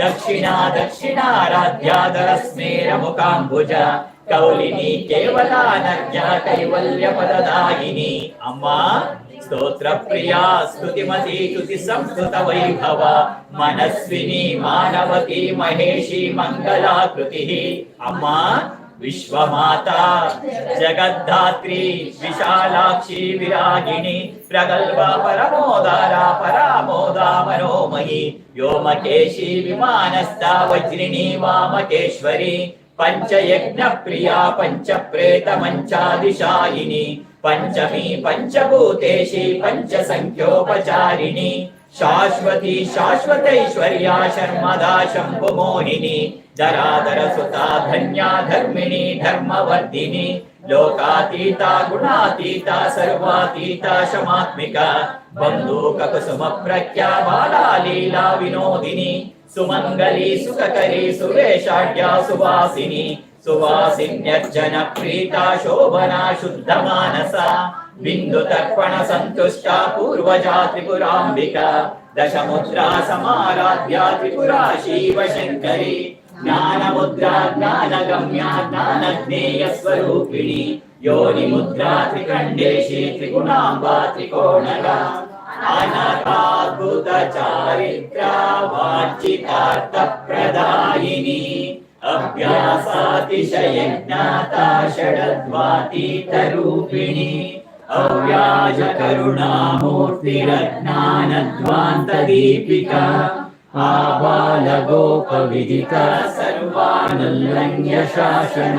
[SPEAKER 5] दक्षिणा दक्षिणाराध्या दरस्मेर मुकाम्बुजा కౌలిని కేవలానర్ఘ్య కైవల్య పదదాయిని. అమ్మా స్తోత్ర ప్రియా స్తుతిమతి స్తుతి సంస్కృత వైభవ మనస్విని మానవతి మహేషి మంగళాకృతి. అమ్మా విశ్వమాత జగద్ధాత్రి విశాలాక్షి విరాగిణి ప్రగల్భ పరమోదార పరామోదా మనోమయి వ్యోమకేశి విమానస్థ వజ్రిణి వామకేశ్వరి పంచయజ్ఞ ప్రియా పంచప్రేత మంచాదిశాయిని పంచమి పంచభూతేషి పంచ సంఖ్యోపచారిణి శాశ్వతి శాశ్వతైశ్వర్యా శర్మదా శంభుమోహిని ధరాధర సుతా ధన్యా ధర్మిణి ధర్మవర్ధిని లోకాతీత గుణాతీత సర్వాతీత శమాత్మిక బంధూక కుసుమ ప్రఖ్యా బాలా లీలా వినోదిని సుమంగళి సుఖకరి సువేషాఢ్యా సువాసిని సువాసిన్యర్జన ప్రీత శోభనా శుద్ధ మానస బిందు తర్పణ సంతుష్ట పూర్వజా త్రిపురాంబిక దశముద్రా సమారాధ్యా త్రిపురా శివ శంకరి జ్ఞాన ముద్రా జ్ఞాన గమ్యా జ్ఞాన జ్ఞేయ స్వరూపిణి యోని ముద్రా త్రికండేశి త్రిగుణాంబా త్రికోణగా అనాథాద్భుత చారిత్ర వాంఛితార్థ ప్రదాయిని అభ్యాసాతిశయ జ్ఞాతా షడద్వాతీత రూపిణి అవ్యాజ కరుణామూర్తిరజ్ఞానధ్వాంత దీపిక ఆబాల గోప విదిత సర్వానుల్లంఘ్య శాసన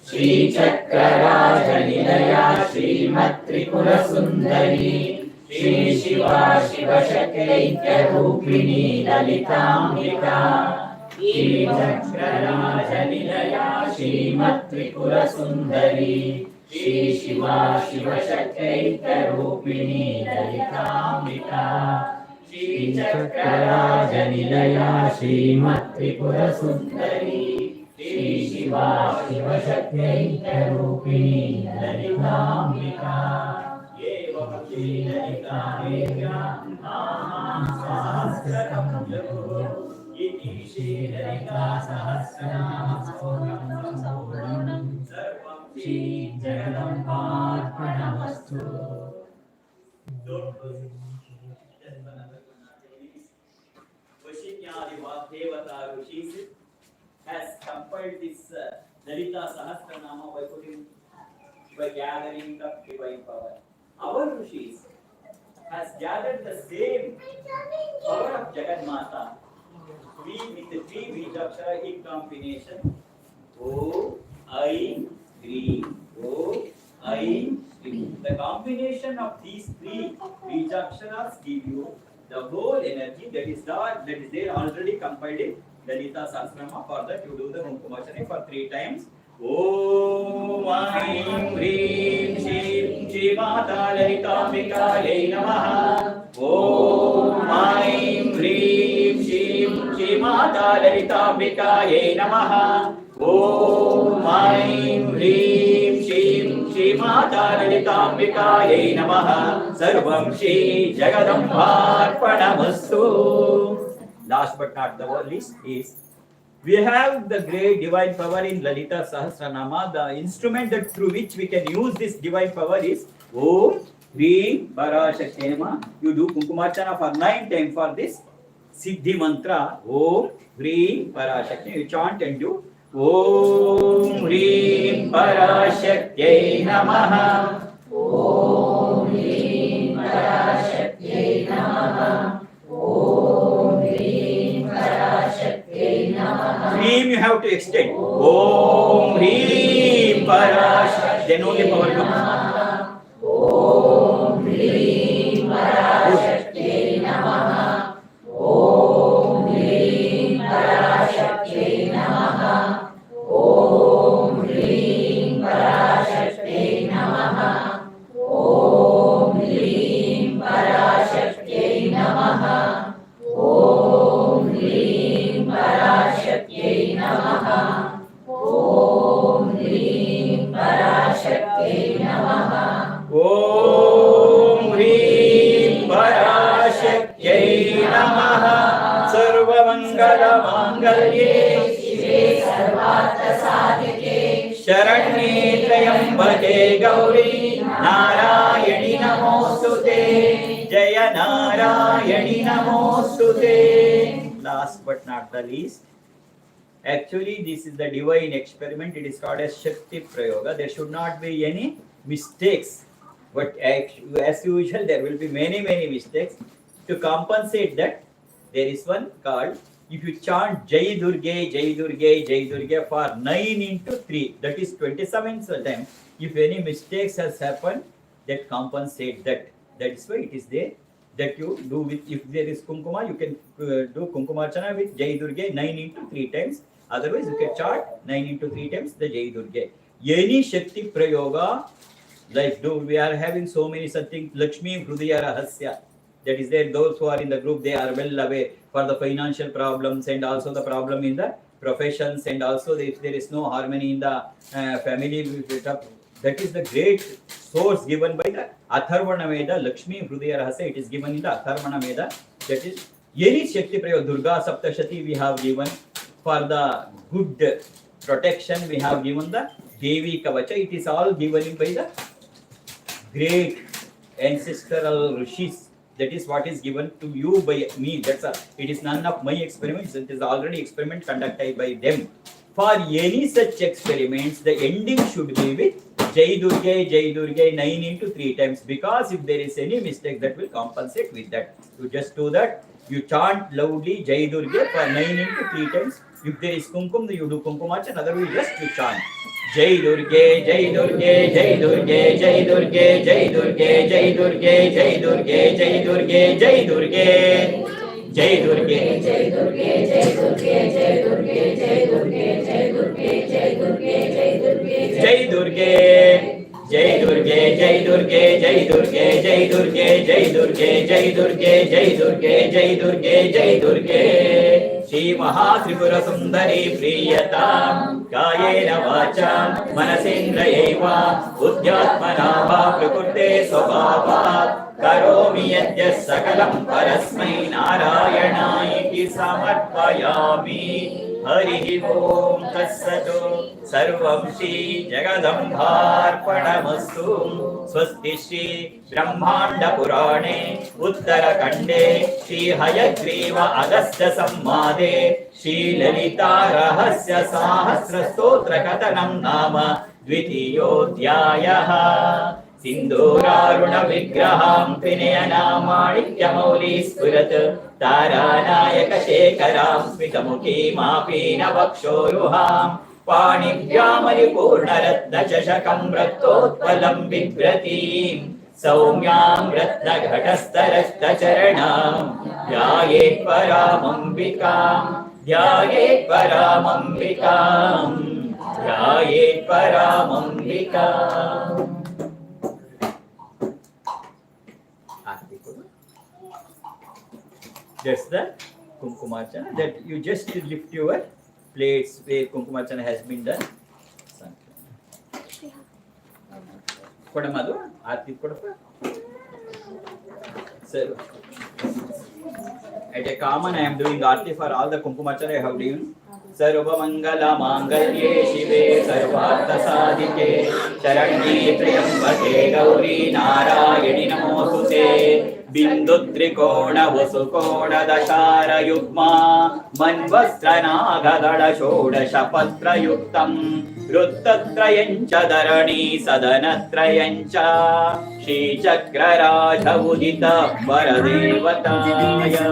[SPEAKER 5] శ్రీచక్రరాజ నిలయ శ్రీమత్రిపుర సుందరి శ్రీ శివా శివశక్తైక్య రూపిణి లలితాంబికా శ్రీచక్రరాజ నిలయ శ్రీమత్రిపుర సుందరి శ్రీ శివా శివశక్తైక్య రూపిణి లలితాంబికా శ్రీచక్రరాజ నిలయ శ్రీమత్రిపుర సుందరి శ్రీ శివా శివశక్తైక్య రూపిణి లలితాంబికా ఏవం శ్రీ లలితాంబికా నామం సహస్రకం జపో ఇతి శ్రీ లలితా సహస్రనామ స్తోత్రం సర్వం Shri జగదంబార్పణమస్తు. Devata Rishis has compiled this Lalita Sahasranama by gathering the divine power. Our Rishis has gathered the same power of Jaganmata with the three Bijakshara in combination. O, I, Gri. O, I, Gri. The combination of these three Bijaksharas give you the whole energy that is there already compiled in Lalita Sahasranama. For that you do the Kumkumachane for 3 times. Om Aim Hrim Shrim Shri Mata Lalitambikaye Namaha. Om Aim Hrim Shrim Shri Mata Lalitambikaye Namaha. Om Aim Hrim Shrim Shri Mata Lalitambikaye Namaha. Sarvam Shri Jagadambarpanamastu. Last but not the least is we have the great divine power in Lalita Sahasranama. The instrument that through which we can use this divine power is Om Hrim Parashakti Namaha. You do Kumkumarchana for 9 times for this Siddhi mantra. Om Hrim Parashakti. You chant and do Om Hrim Parashakti Namaha.
[SPEAKER 3] Om Hrim Parashakti Namaha. Om Hrim Parashakti Namaha.
[SPEAKER 5] Hrim you have to extend. Om Hrim Parashakti. Then only power comes.
[SPEAKER 3] Om Hrim Parashakti Namaha. Om Hrim Parashakti Namaha. Om Hrim Parashakti Namaha. Om Hrim Parashakti Namaha. Om Hrim Parashakti Namaha. Om Hrim Parashakti Namaha.
[SPEAKER 5] Om Hrim Parashakti Namaha. Sarvamangala Mangalye
[SPEAKER 3] Shive Sarvartha Sadhike
[SPEAKER 5] त्र्यंबके Gauri नारायणि नमोस्तुते जय नारायणि नमोस्तुते. Last but not the least, actually this is the divine experiment. It is called as Shakti Prayoga. There should not be any mistakes, but as usual there will be many mistakes. To compensate that, there is one called, if you chant Jai Durge, Jai Durge, Jai Durge for 9 into 3, that is 27 times, if any mistakes has happened, that compensate that. That is why it is there that you do with, if there is Kumkuma, you can do Kumkumarchana with Jai Durge 9 into 3 times. Otherwise, you can chant 9 into 3 times the Jai Durge. Any Shakti Prayoga, like we are having so many such things, Lakshmi Hrudaya Rahasya. That is there, those who are in the group, they are well aware for the financial problems and also the problem in the professions, and also if there is no harmony in the family, that is the great source given by the Atharvana Veda, Lakshmi Hrudaya Rahasya. It is given in the Atharvana Veda. That is any Shakti Prayoga, Durga Saptashati we have given. For the good protection we have given the Devi Kavacha. It is all given by the great ancestral rishis. That is what is given to you by me. That's all. It is none of my experiments. It is already experiment conducted by them. For any such experiments, the ending should be with Jai Durge 9 into 3 times. Because if there is any mistake, that will compensate with that. You just do that. You chant loudly Jai Durge for 9 into 3 times. If there is Kumkum, you do Kumkumach, and otherwise just you chant. Jai Durge, Jai Durge, Jai Durge, Jai Durge, Jai Durge, Jai Durge, Jai Durge, Jai Durge, Jai Durge, Jai Durge, Jai Durge, Jai Durge, Jai Durge, Jai Durge, Jai Durge, Jai Durge, Jai Durge, Jai Durge. Jai Durge, Jai Durge, Jai Durge, Jai Durge, Jai Durge, Jai Durge, Jai Durge, Jai Durge, Jai Durge. Shri Mahatripura Sundari Priyata Kayena Vacha Manasindriyaiva Buddhyatmana va Prakrute Svabhava Karomi Yadya Sakalam Parasmai Narayana Iti Samarpayami. Hari Om Tassatu Sarvam Shri Jagadambharpanamastu. Swasti Shri Brahmanda Purane Uttarakande Shri Hayagriva Agastya Sammade Shri Lalita Rahasya Sahasra Stotra Katanam Nama Dvitiyodhyayaha. Sindhuraruna Vigraham Pinayana Manikyamouli Spurat Taranayaka Shekaram Smitamukhim Apina Vakshoruham Panibhyamari Purnaratna Chashakam Rattotpalam Vigratim Saumyam Ratna Ghatastarasta Charanam Dhyayet Paramambikam Dhyayet Paramambikam Dhyayet Paramambikam. That's the Kumkumarchana, that you just lift your plates where Kumkumarchana has been done. Kodamadu, Aarti Kodapa. So, at a common, I am doing Aarti for all the Kumkumarchana I have given. Sarva Mangala Mangalye Shive Sarvartha Sadike Sharanye Triyambake Gauri Narayani Namostute. Bindu Trikona Vasukona Dashara Yukma Manvastra Nagadada Shodasha Patra Yuktam Ruttatrayancha Dharani Sadanatrayancha Shri Chakraraja Udita Varadevataya.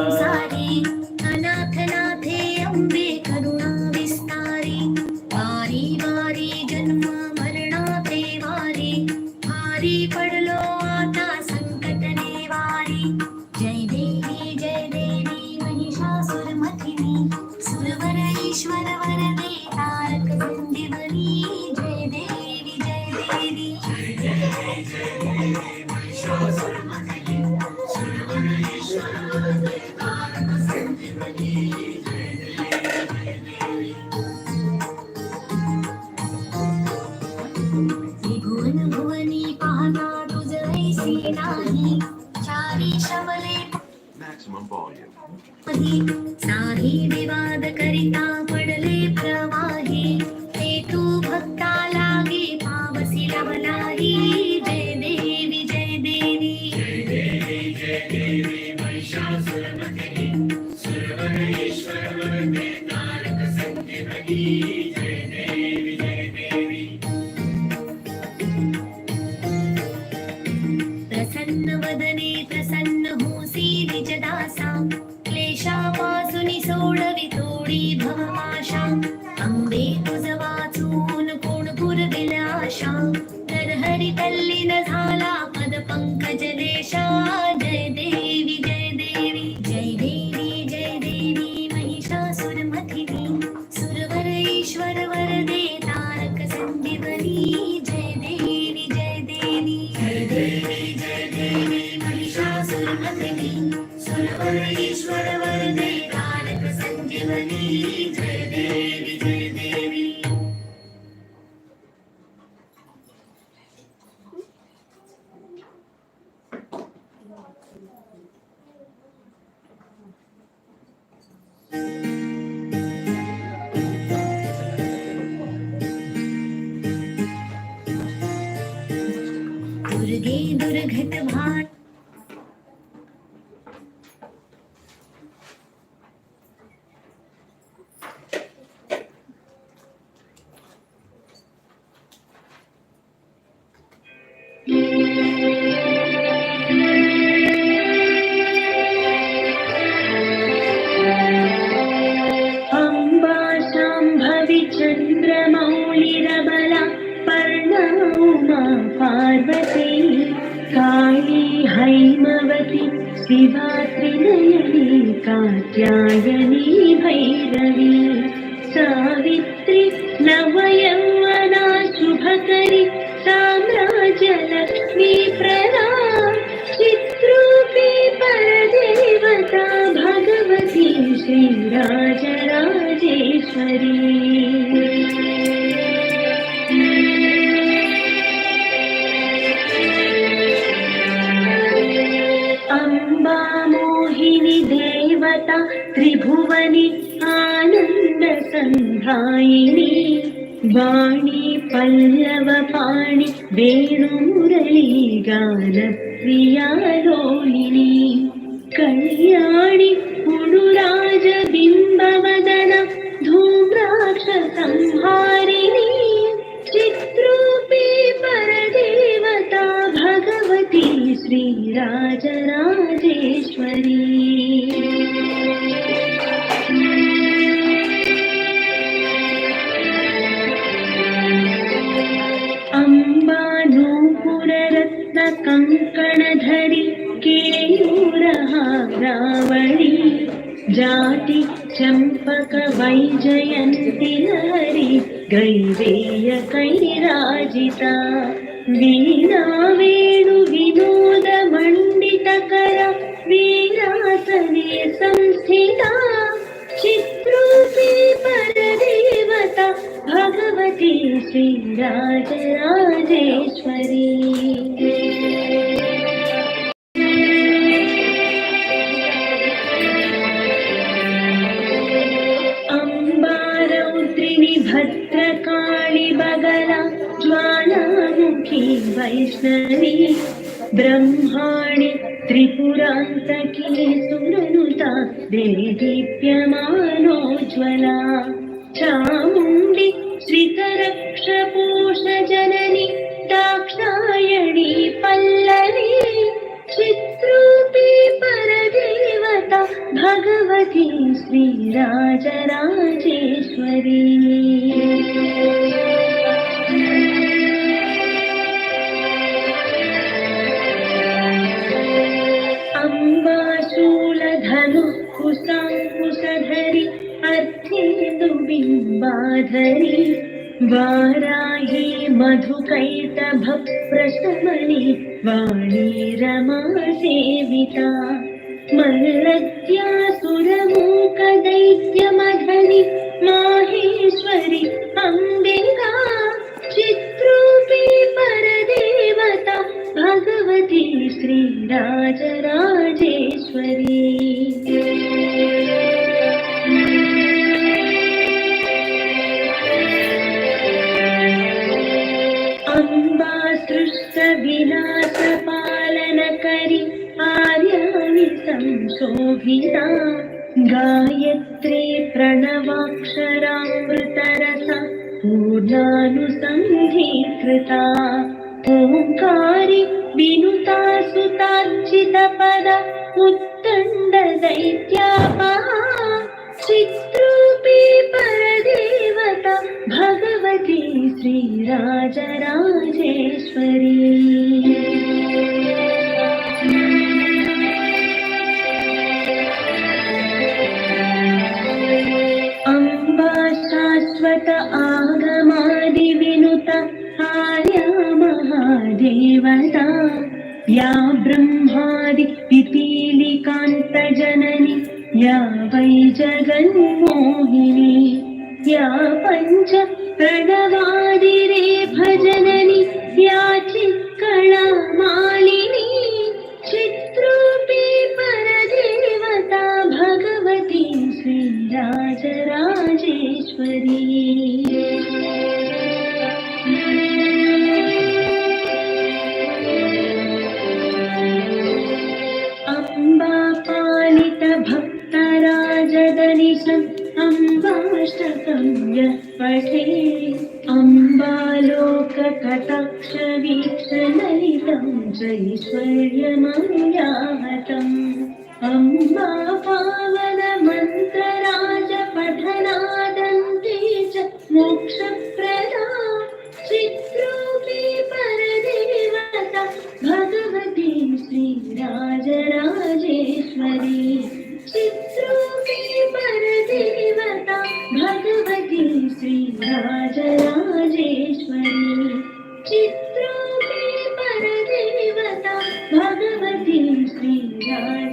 [SPEAKER 1] Janaki जय देवी जय देवी।
[SPEAKER 2] प्रसन्न वदने प्रसन्न होसी निज दासा क्लेशापासुनि सोडवि तोडी भवमाशा अंबे तुझ वाचून कोण पुरविल्या आशा नरहरी तल्लीन झाला पद पंकज देशा जय देवी जय देवी जय देवी जय देवी महिषासुरमथिनी सुरवर ईश्वर वरदे तारक संजीवनी जय देवी जय देवी
[SPEAKER 1] जय देवी जय देवी महिषासुरमर्दिनी सुरवर ईश्वर वरदे तारक संजीवनी जय देवी जय देवी।
[SPEAKER 2] दुर्गे दुर्घट भान अम्बा शाम्भवी चन्द्रमौलिरबला पर्णौमा पार्वती काली हैमवती शिवा त्रिनयनी कात्यायनी भैरवी सावित्री नवयौवना शुभकरी साम्राज्यलक्ष्मी प्रदा चित्रूपी परदेवता भगवती श्रीराजराजेश्वरी। अम्बा मोहिनी देवता त्रिभुवनी आनंद संधायिनी वाणी पल्लव पाणि वेणुमुरली गान प्रिया लोलिनी कल्याणी पुरुराज बिंबवदन धूम्राक्ष संहारिणी चित्रूपी परदेवता भगवती श्रीराजराजेश्वरी। अम्बा नूपुररत्न कंकणधरी केयूरहारावळी जाति चंपक वैजयंती लहरी गैवेय कैराजिता वीणा वेणु विनोद मंडितकर वीरासने संस्थिता चित्रूपी परदेवता भगवती श्रीराजराजेश्वरी। अम्बा रौद्रिणी भद्रकाली बगला ज्वालामुखी वैष्णवी ब्रह्माणि त्रिपुरान्तकी सुरनुता देदीप्यमानोज्ज्वला चामुण्डी श्रितरक्षपोषजननी दाक्षायणी पल्लवी चित्रूपी परदेवता भगवती श्रीराजराजेश्वरी। अम्बा शूलधनुः कुशाङ्कुशधरी अर्धेन्दुबिम्बाधरी वाराही मधुकैटभप्रशमनी वाणी रमा सेविता मल्लद्यासुरमूकदैत्यमधनि माहेश्वरी अम्बिका चित्रूपी परदेवता भगवती श्रीराजराजेश्वरी। अम्बा सृष्टविनाशपालनकरी आर्याणि संशोभिता गायत्री प्रणवाक्षरामृत मूलानुसन्धीकृता ओङ्कारि विनुता सुतार्चितपदा उत्तण्डदैत्यापहा चित्रूपी परदेवता भगवती श्रीराजराजेश्वरी अम्बा शाश्वत आगमादिविनुता आर्या महादेवता या ब्रह्मादि पिपीलिकान्तजननी या वै जगन्मोहिनी या पञ्च प्रणवादिरेफजननी या चित्कला मालिनी चित्रूपी परदेवता भगवती श्रीराजराजेश्वरी अम्बा पालित भक्तराजदनिशम् अम्बाष्टकं यः पठे अम्बालोककटाक्षवीक्षललितं जैश्वर्यमयाहतम् अम्बा पावनमन्त्रराजपठनादन्ते च मोक्षप्रदा चित्रूपी परदेवता भगवती श्रीराजराजेश्वरी चित्रूपी परदेवता भगवती श्रीराजराजेश्वरी चित्रूपी परदेवता भगवती श्रीराजराजेश्वरी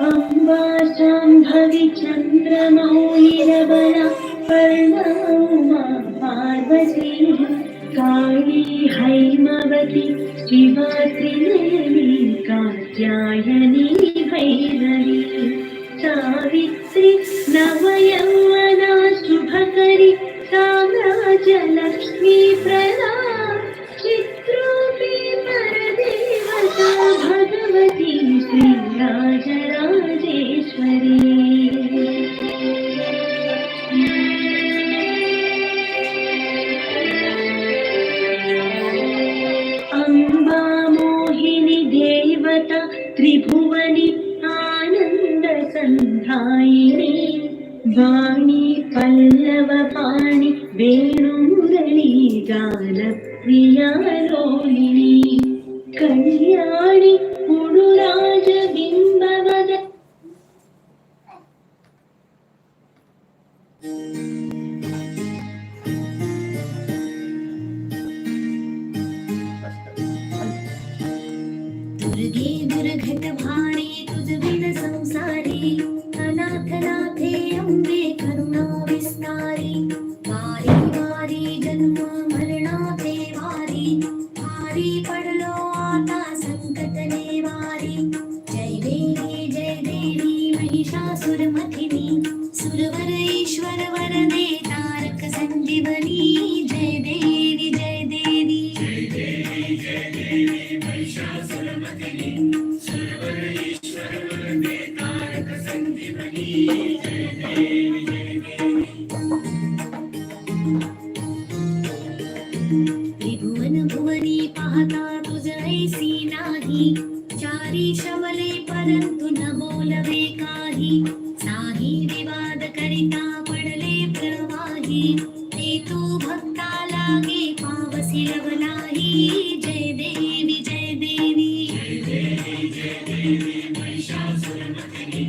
[SPEAKER 2] अम्बा शाम्भवी चन्द्रमौलिरबला पर्णा पार्वती काली हैमवती शिवा त्रिनयनी कात्यायनी भैरवी सावित्री नवयौवना शुभकरी साम्राज्यलक्ष्मी प्रदा चित्रूपी परदेवता भगवती श्रीराजराजेश्वरी अम्बा मोहिनी देवता त्रिभुवनी आनन्दसन्धायिनी वाणी पल्लवपाणि वेणुमुरली गानप्रिया लोलिनी कल्याणि पुरुराजबिम्बवद
[SPEAKER 1] दुर्गे दुर्घटभाणे तुझ बिन संसारी अनाथनाथे अम्बे करुणा विस्तारी वारी वारी जन्म मरणाचे वारी भारी पडलो आता संकट नेवारी जय देवी महिषासुरमथिनी सुरवर ईश्वर वरदे तारक संजीवनी जय देवी जय देवी महिषासुरमथिनी सुरवर ईश्वर वरदे तारक संजीवनी जय देवी त्रिभुवन भुवनी पाहता तुझ ऐसी नाही चारी शवले परंतु न बोलवे काही साही विवाद करिता पडले प्रवाही ते तू भक्ता लागे पावसी रवलाही जय देवी जय देवी महिषासुरमथिनी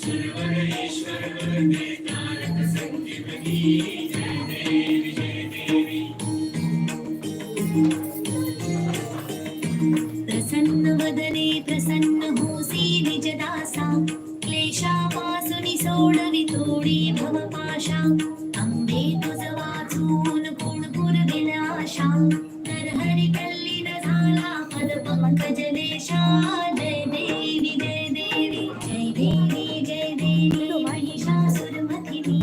[SPEAKER 1] सुरवर ईश्वर वरदे तारक संजीवनी जय देवी जय देवी प्रसन्न वदने प्रसन्न होसी निजदासा क्लेशापासुनि सोडवी तोडी भवपाशा अंबे तुझ वाचून कोण पुरविला आशा नरहरी तल्लीन झाला पद पंकज देशा जय देवी जय देवी जय देवी जय देवी महिषासुरमथिनी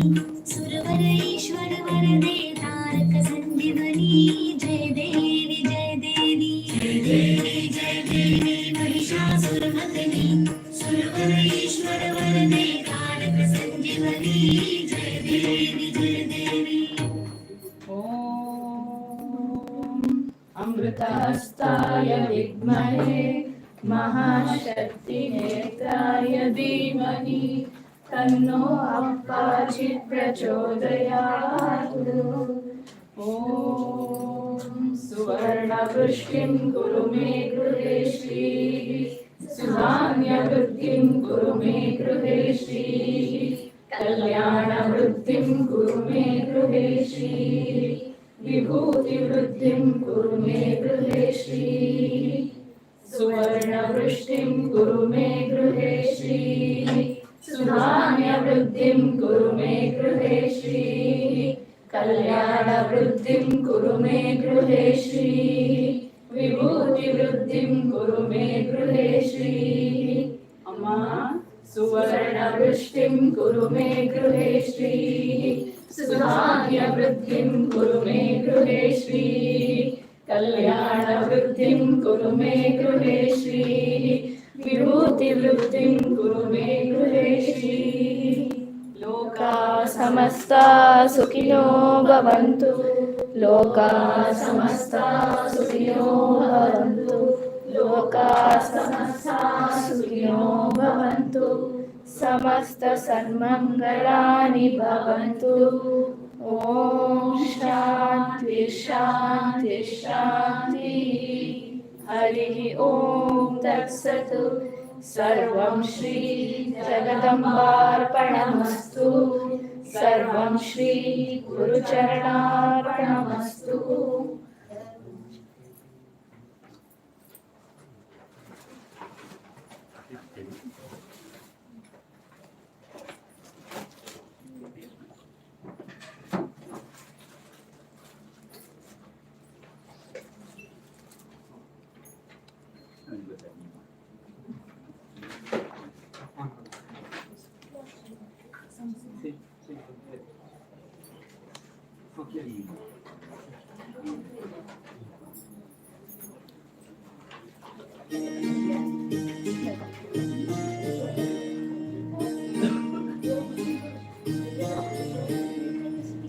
[SPEAKER 1] सुरवर ईश्वर वरदे तारक संजीवनी जय देवी जय देवी जय देवी जय देवी महिषासुरमर्दिनी सुरवरईश्वर वरदे कारक संजीवनी जय देवी जय देवी
[SPEAKER 3] ॐ अमृतहस्ताय विद्महे महाशक्तिनेत्राय धीमहि तन्नो अप्पाजित् प्रचोदयात् ॐ सुवर्णवृष्टिं कुरु मे गृहे श्रीः सुधान्यवृद्धिं कुरु मे गृहे श्रीः कल्याणवृद्धिं कुरु मे गृहे श्रीः विभूतिवृद्धिं कुरु मे गृहे श्रीः सुवर्णवृष्टिं कुरु मे गृहे श्रीः सुधान्यवृद्धिं कुरु मे गृहे श्रीः कल्याणवृद्धिं कुरु मे गृहे श्रीः विभूतिवृद्धिं कुरु मे गृहे श्रीः अम्मा सुवर्णवृष्टिं कुरु मे गृहे श्रीः सुधान्यवृद्धिं कुरु मे गृहे श्रीः कल्याणवृद्धिं कुरु मे गृहे श्रीः विभूतिवृद्धिं कुरु मे गृहे श्रीः लोका समस्ता सुखिनो भवन्तु लोका समस्ता सुखिनो भवन्तु लोका समस्ता सुखिनो भवन्तु समस्त सन्मङ्गलानि भवन्तु ॐ शान्ति शान्ति शान्तिः हरिः ॐ तत्सत् सर्वं श्री जगदम्बार्पणमस्तु सर्वं श्री गुरुचरणार्पणमस्तु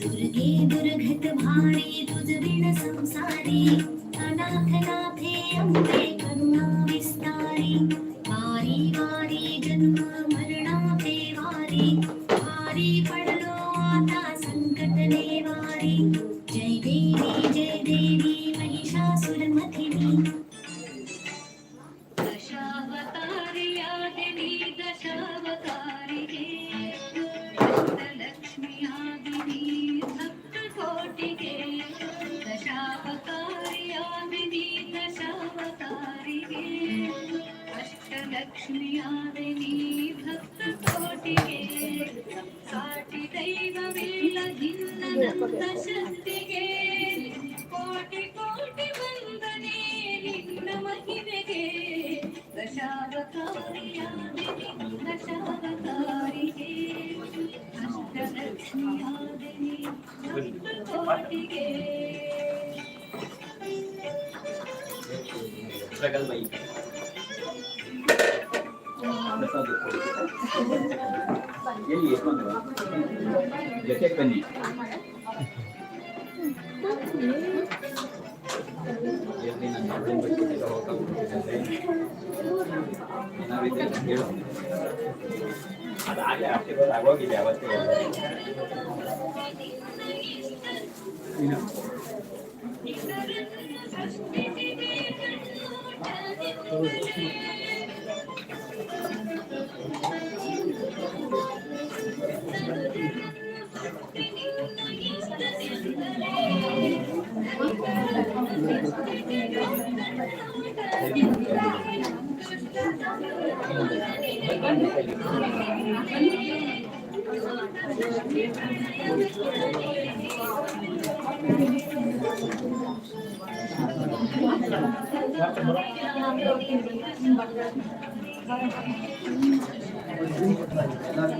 [SPEAKER 1] दुर्गे दुर्गत भारी तुझ बिन संसारी अनाथ नाथे अम्बे करुणा विस्तारी वारी वारी जन्म मरणाचे वारी वारी पडलो आता संकट नेवारी जय देवी महिषासुरमर्दिनी दशावतारी आदिनी दशावतारी अष्टलक्ष्मी आदिनी सप्तकोटिके दशावतारी आदिनी दशावतारिके अष्टलक्ष्मी आदिनी भक्तकोटिके साಟಿ ದೈವವಿಲ್ಲ ಭಿನ್ನದಂತ ಶಕ್ತಿಗೆ ಕೋಟಿ ಕೋಟಿ ವಂದನೆ ನಿನ್ನ ಮಹಿಮೆಗೆ ದಶಾವತಾರಿಯಾದಿನಿ ದಶಾವತಾರಿಗೆ ಅಷ್ಟಲಕ್ಷ್ಮಿಯಾದಿನಿ ಭಕ್ತಕೋಟಿಗೆ
[SPEAKER 5] ಎಲ್ಲಿ ಎಷ್ಟೊಂದು ಜೊತೆ ಬನ್ನಿ ಎಲ್ಲಿ ನನ್ನ ಮಗನ ಬಿಟ್ಟಿಲ್ಲ ಹೋಗ್ತಾರೆ ಏನಾಗಿದೆ ಹೇಳು ಅದಾಗಲೇ ಆಶೀರ್ವಾದ ಆಗೋಗಿದೆ ಅವತ್ತೇ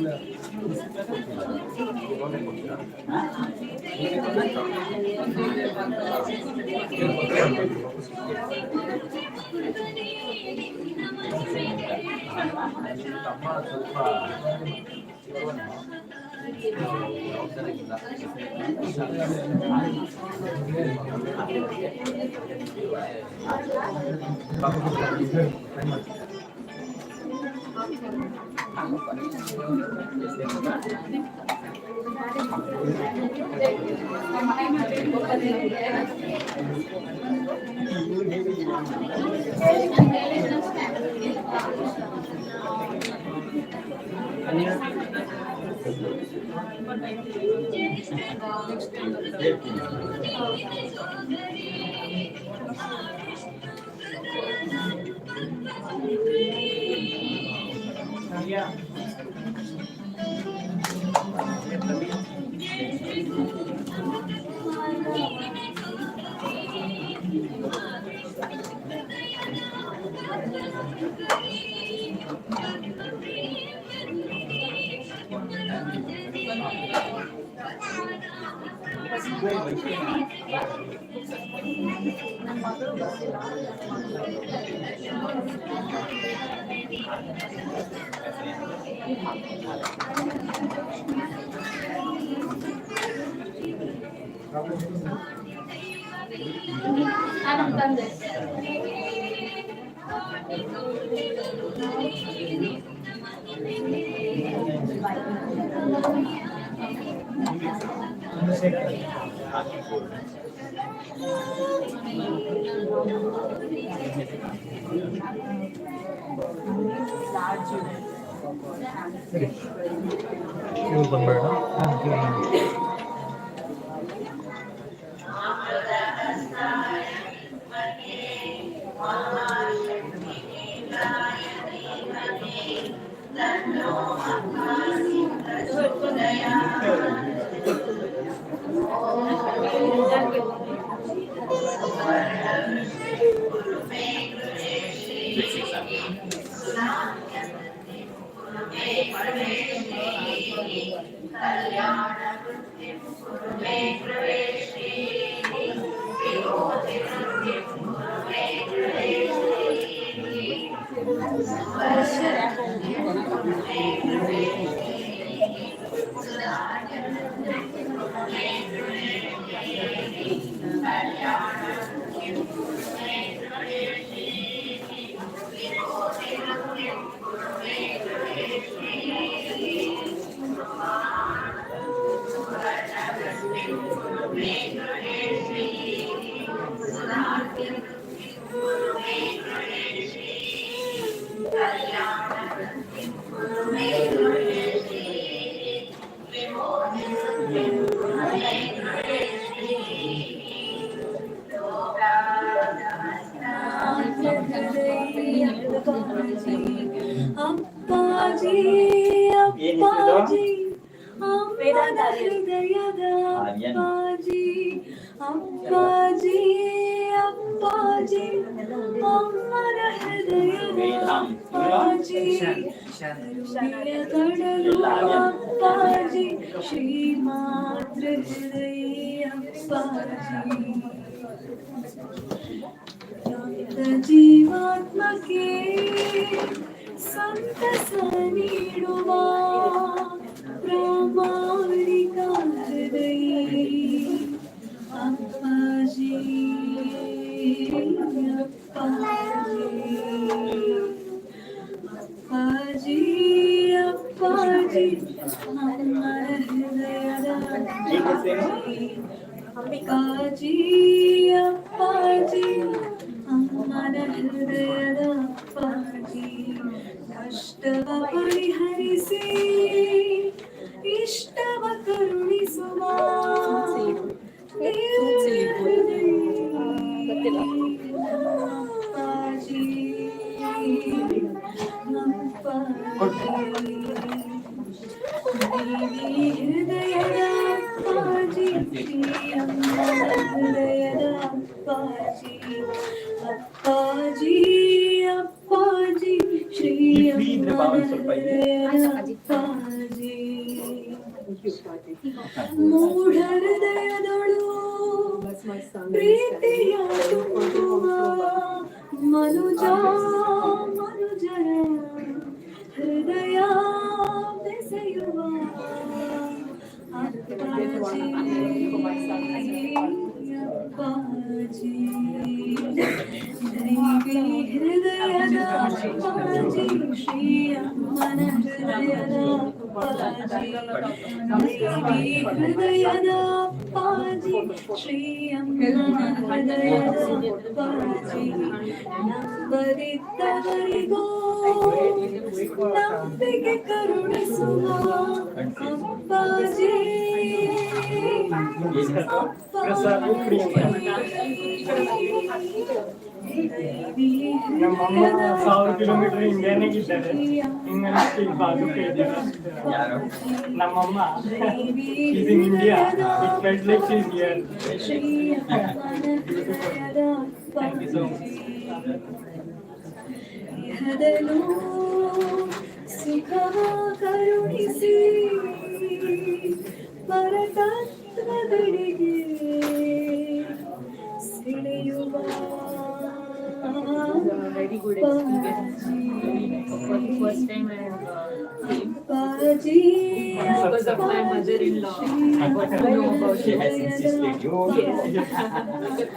[SPEAKER 6] Gracias. ಇವ್ರು ಬಂದ್ಬೇಡ
[SPEAKER 1] ಅಪ್ಪಾಜಿ ಅಪ್ಪಾಜಿ ಅಮ್ಮನ ಹೃದಯದ ಅಪ್ಪಾಜಿ ಅಪ್ಪಾಜಿ ಅಪ್ಪಾಜಿ ಅಮ್ಮನ ಹೃದಯದ ಅಪ್ಪಾಜಿ ಕರುಣೆಯ ಕಡಲು ಅಪ್ಪಾಜಿ ಶ್ರೀಮಾತ್ರ ಹೃದಯ ಅಪ್ಪಾಜಿ ಜೀವಾತ್ಮಕ್ಕೆ ಸಂತಸ ನೀಡುವ ಪ್ರಾಮಾಣಿಕ ಹೃದಯ ಅಪ್ಪಾಜಿ ಅಪ್ಪಾಜಿ ಅಪ್ಪಾಜಿ ಅಮ್ಮನ ಹೃದಯದ ಅಪ್ಪಾಜಿ ಅಪ್ಪಾಜಿ ಅಮ್ಮನ ಹೃದಯದ ಅಪ್ಪಾಜಿ ಕಷ್ಟವ ಪರಿಹರಿಸಿ ಇಷ್ಟವ ಕರುಣಿಸುವ ಅಪ್ಪಾಜಿ ದೇವಿ ಹೃದಯದ ಅಪ್ಪಾಜಿ ಅಮ್ಮನ ಹೃದಯದ ಅಪ್ಪಾಜಿ ಅಪ್ಪಾಜಿ ಅಪ್ಪಾಜಿ ಶ್ರೀ ಅಮ್ಮನ ಹೃದಯದ ಅಪ್ಪಾಜಿ ಮೂಢ ಹೃದಯದೊಳು ಪ್ರೀತಿಯ ತುಂಬುವ ಮನುಜರ ಹೃದಯ ಬೆಸೆಯುವ ಅಪ್ಪಾಜಿ ಅಪ್ಪಾಜಿ ದೈವಿ ಹೃದಯದ ಅಪ್ಪಾಜಿ ಶ್ರೀ ಅಮ್ಮನ ಹೃದಯದ ಅಪ್ಪಾಜಿ ದೈವಿ ಹೃದಯದ ಅಪ್ಪಾಜಿ ಶ್ರೀ ಅಮ್ಮನ ಹೃದಯದ ಅಪ್ಪಾಜಿ ನಂಬದಿದ್ದವರಿಗೂ ನಂಬಿಕೆ ಕರುಣಿಸುವ ಅಪ್ಪಾಜಿ
[SPEAKER 6] ನಮ್ಮಮ್ಮ 1000 ಕಿಲೋಮೀಟರ್ ಇಂಡಿಯಾನೇ ಇದ್ದಾರೆ. ಇಂಗ್ಲಿಷ್ ಬಾಗುಕ್ಕೆ ಇದ್ದಾರೆ. ನಮ್ಮಮ್ಮ is in India. It felt like she's here.
[SPEAKER 5] Thank you so much.
[SPEAKER 1] ಇಹದಲ್ಲೂ ಸುಖವ ಕರುಣಿಸಿ ಪರತತ್ವದೆಡೆಗೆ ಸೆಳೆಯುವ
[SPEAKER 3] First time I
[SPEAKER 1] ಅಪ್ಪಾಜಿ
[SPEAKER 3] because of my mother-in-law. I got to know about
[SPEAKER 5] She has insisted you.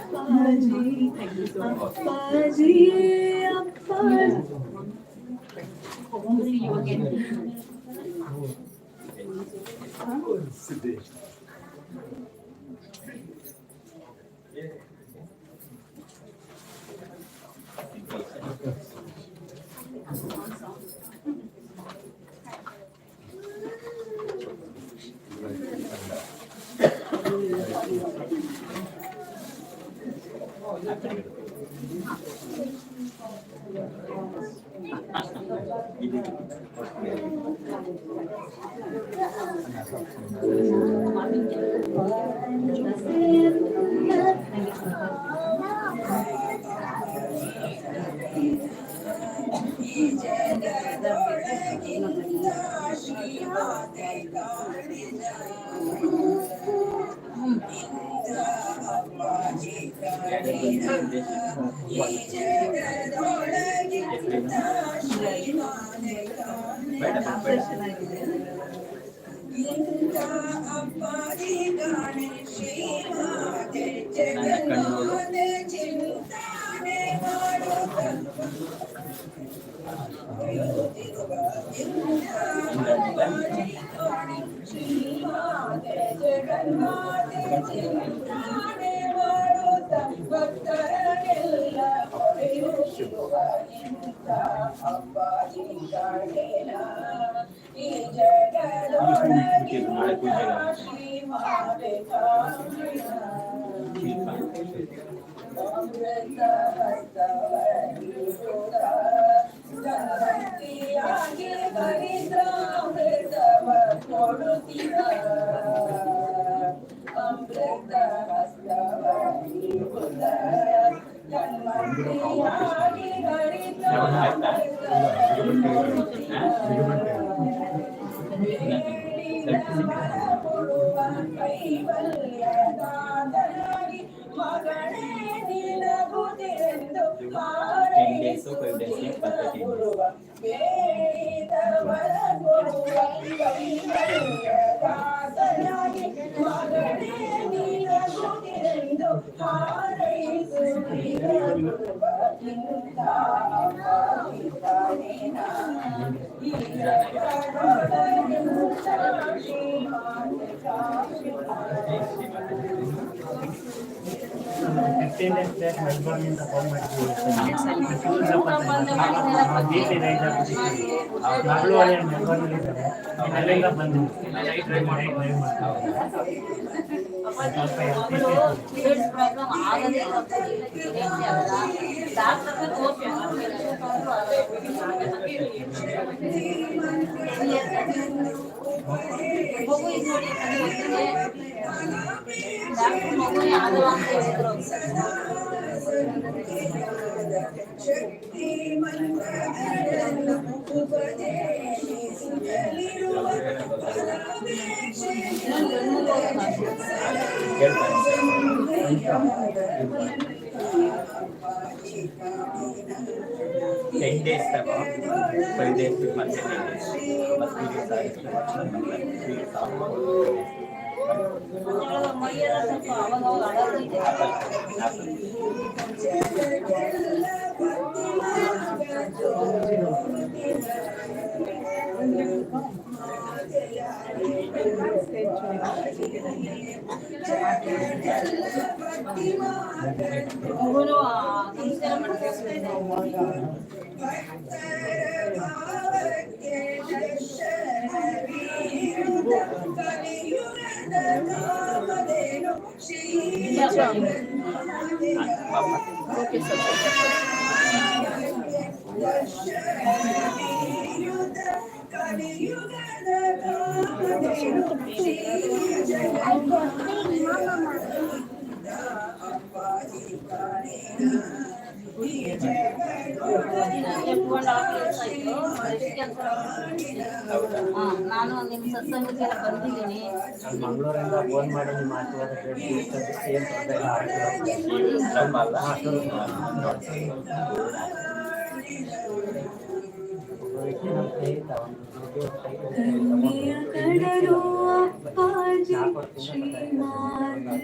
[SPEAKER 1] ಅಪ್ಪಾಜಿ ಅಪ್ಪಾಜಿ
[SPEAKER 3] See you again.
[SPEAKER 6] ಅಲ್ಲಿಂದ ಬಂದು
[SPEAKER 1] ಶಕ್ತಿ
[SPEAKER 5] 10 days ತಗೋ 5 days ಮತ್ತೆ 10 days ಮತ್ತೆ
[SPEAKER 1] ಮೈಯೆಲ್ಲ ಸ್ವಲ್ಪ ಅವಾಗ ಅಳೋದೈತೆ. ಮಗುನು ಸಂಸ್ಕಾರ ನಾನು ನಿಮ್ಮ ಸತ್ಸಂಗಕ್ಕೆ ಬಂದಿದ್ದೀನಿ.
[SPEAKER 6] ಮಂಗಳೂರಿಂದ ಫೋನ್ ಮಾಡಿ ನಿಮ್ಮ ಆಶೀರ್ವಾದ ಕೇಳಿ ಏನು ತೊಂದರೆ
[SPEAKER 1] ಕರುಣೆಯ ಕಡಲು ಅಪ್ಪಾಜಿ ಶ್ರೀಮಾಧುರಯ್ಯಪ್ಪಾಜಿ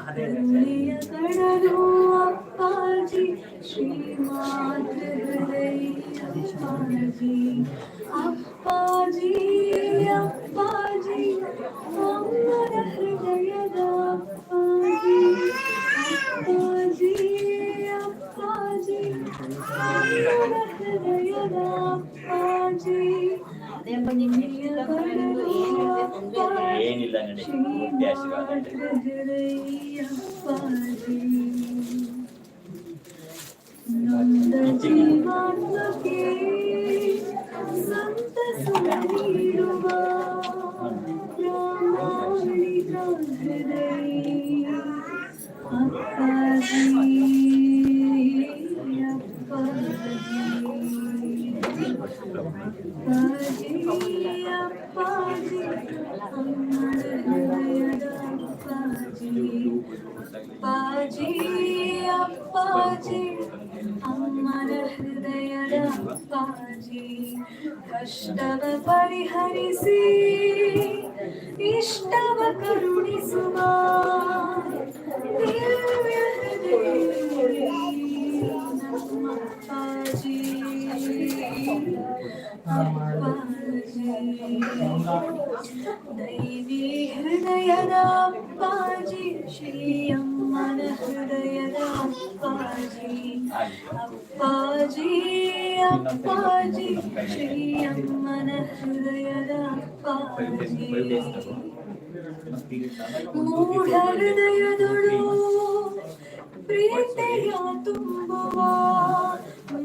[SPEAKER 1] ಕರುಣೆಯ ಕಡಲು ಅಪ್ಪಾಜಿ ಶ್ರೀಮಾಧುರಯ್ಯಪ್ಪಾಜಿ ಅಪ್ಪಾಜಿ ಅಪ್ಪಾಜಿ ಅಮ್ಮನ ಹೃದಯದ ಅಪ್ಪಾಜಿ ಅಪ್ಪಾಜಿ ಅಪ್ಪಾಜಿ ಅಮ್ಮನ ಹೃದಯದ ಅಪ್ಪಾಜಿ
[SPEAKER 5] ಏನಿಲ್ಲ ನಡಿ ಪೂರ್ತಿ ಆಶೀರ್ವಾದ
[SPEAKER 1] ಜೀವಾತ್ಮಕ್ಕೆ ಸಂತಸ ನೀಡುವ ಪ್ರಾಮಾಣಿಕ ಹೃದಯ ಅಪ್ಪಾಜಿ ಅಪ್ಪಾಜಿ ಅಪ್ಪಾಜಿ ಅಮ್ಮನ ಹೃದಯದ ಅಪ್ಪಾಜಿ ಅಪ್ಪಾಜಿ ಅಮ್ಮನ ಹೃದಯದ ಅಪ್ಪಾಜಿ ಕಷ್ಟವ ಪರಿಹರಿಸಿ ಇಷ್ಟವ ಕರುಣಿಸುವ ದಿವ್ಯ ಹೃದಯ ನಮ್ಮ ಅಪ್ಪಾಜಿ ಅಪ್ಪಾಜಿ ದೈವಿ ಹೃದಯದ ಅಪ್ಪಾಜಿ ಶ್ರೀ ಅಮ್ಮನ ಹೃದಯದ ಅಪ್ಪಾಜಿ ಅಪ್ಪಾಜಿ ಅಪ್ಪಾಜಿ ಶ್ರೀ ಅಮ್ಮನ ಹೃದಯದ ಅಪ್ಪಾಜಿ ಮೂಢ ಹೃದಯದೊಳು ಪ್ರೀತಿಯ ತುಂಬುವ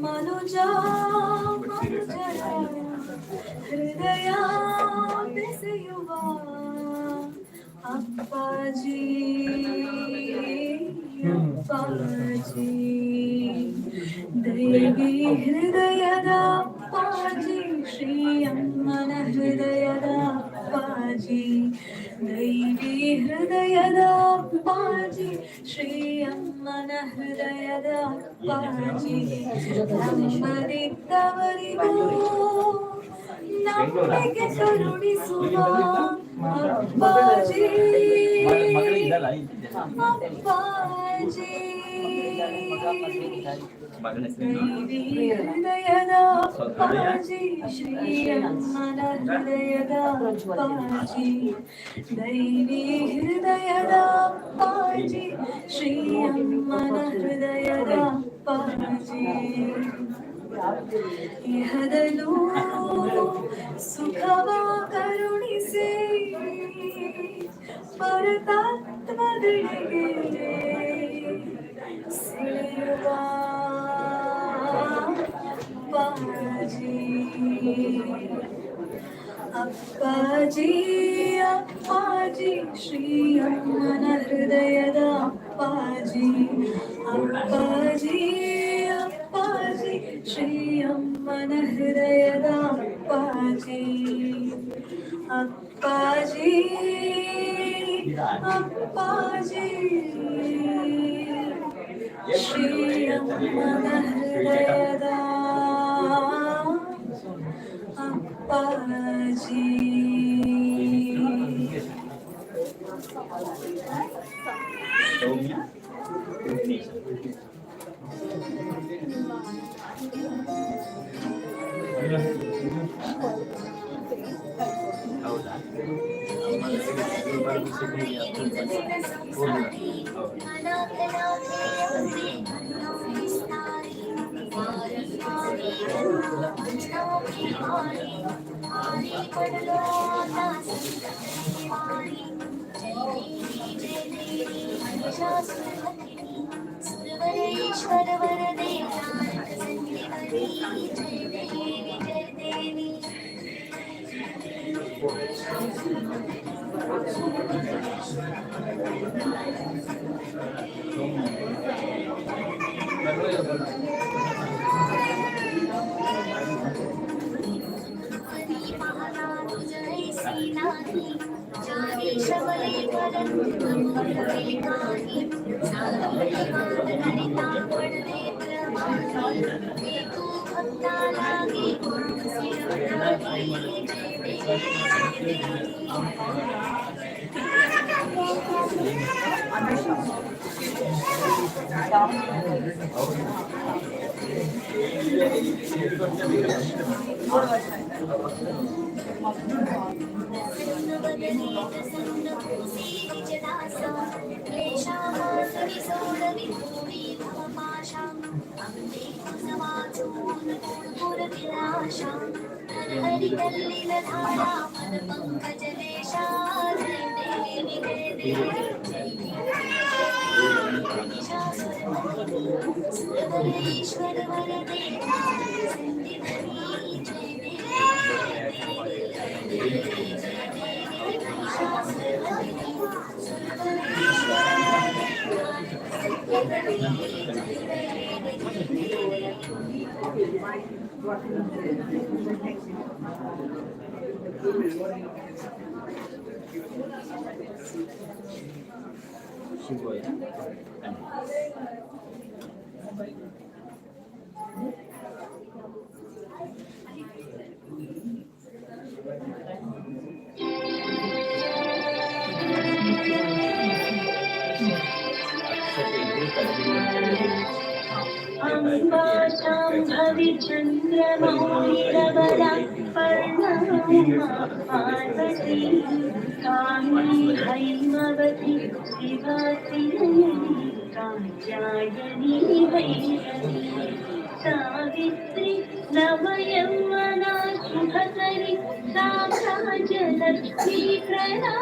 [SPEAKER 1] ಮನುಜ ಮನುಜರ ಹೃದಯ ಬೆಸೆಯುವ ಅಪ್ಪಾಜಿ ಅಪ್ಪಾಜಿ ದೈವಿ ಹೃದಯದ ಅಪ್ಪಾಜಿ ಶ್ರೀ ಅಮ್ಮನ ಹೃದಯದ ಅಪ್ಪಾಜಿ ದೈವಿ ಹೃದಯದ ಅಪ್ಪಾಜಿ ಶ್ರೀ ಅಮ್ಮನ ಹೃದಯದ ಅಪ್ಪಾಜಿ ನಂಬದಿದ್ದವರಿಗೂ ನಂಬಿಕೆ ಕರುಣಿಸುವ ಅಪ್ಪಾಜಿ ಅಪ್ಪಾಜಿ ದೈವಿ ಹೃದಯದ ಅಪ್ಪಾಜಿ ಶ್ರೀ ಅಮ್ಮನ ಹೃದಯದ ಅಪ್ಪಾಜಿ ದೈವಿ ಹೃದಯದ ಅಪ್ಪಾಜಿ ಶ್ರೀ ಅಮ್ಮನ ಹೃದಯದ ಅಪ್ಪಾಜಿ ಇಹದಲ್ಲೂ ಸುಖವ ಕರುಣಿಸಿ ಪರತತ್ವದೆಡೆಗೆ ಸೆಳೆಯುವ ಅಪ್ಪಾಜಿ ಅಪ್ಪಾಜಿ अप्पाजी श्री अम्मन हृदयद अप्पाजी अप्पाजी अप्पाजी श्री अम्मन हृदयद अप्पाजी अप्पाजी अप्पाजी श्री अम्मन हृदयद अप्पाजी
[SPEAKER 5] ಸೌಮ್ಯ ವಿಘ್ನೇಶ್. ಹೌದಾ?
[SPEAKER 7] सुरवरेश्वर वरदे नारद संजीवनी जय देवी जय देवी जय सीनानी जाने शबरी करन बड़े कानी सारी ललिता पड़ने प्रमाणी तू भक्ता लागे सिरवनागी सुरवरेश्वर वरदे संजीवनी जय
[SPEAKER 5] ಶಿವಯ್ಯ.
[SPEAKER 2] अम्बा शाम्भवी चन्द्रमौलिरवला पर्णमा पार्वती कामी हैमवती शिवासिनयनी कात्यायनी वैष्णवी सावित्री नवयौवना शुभकरी साम्राज्यलक्ष्मी प्रणा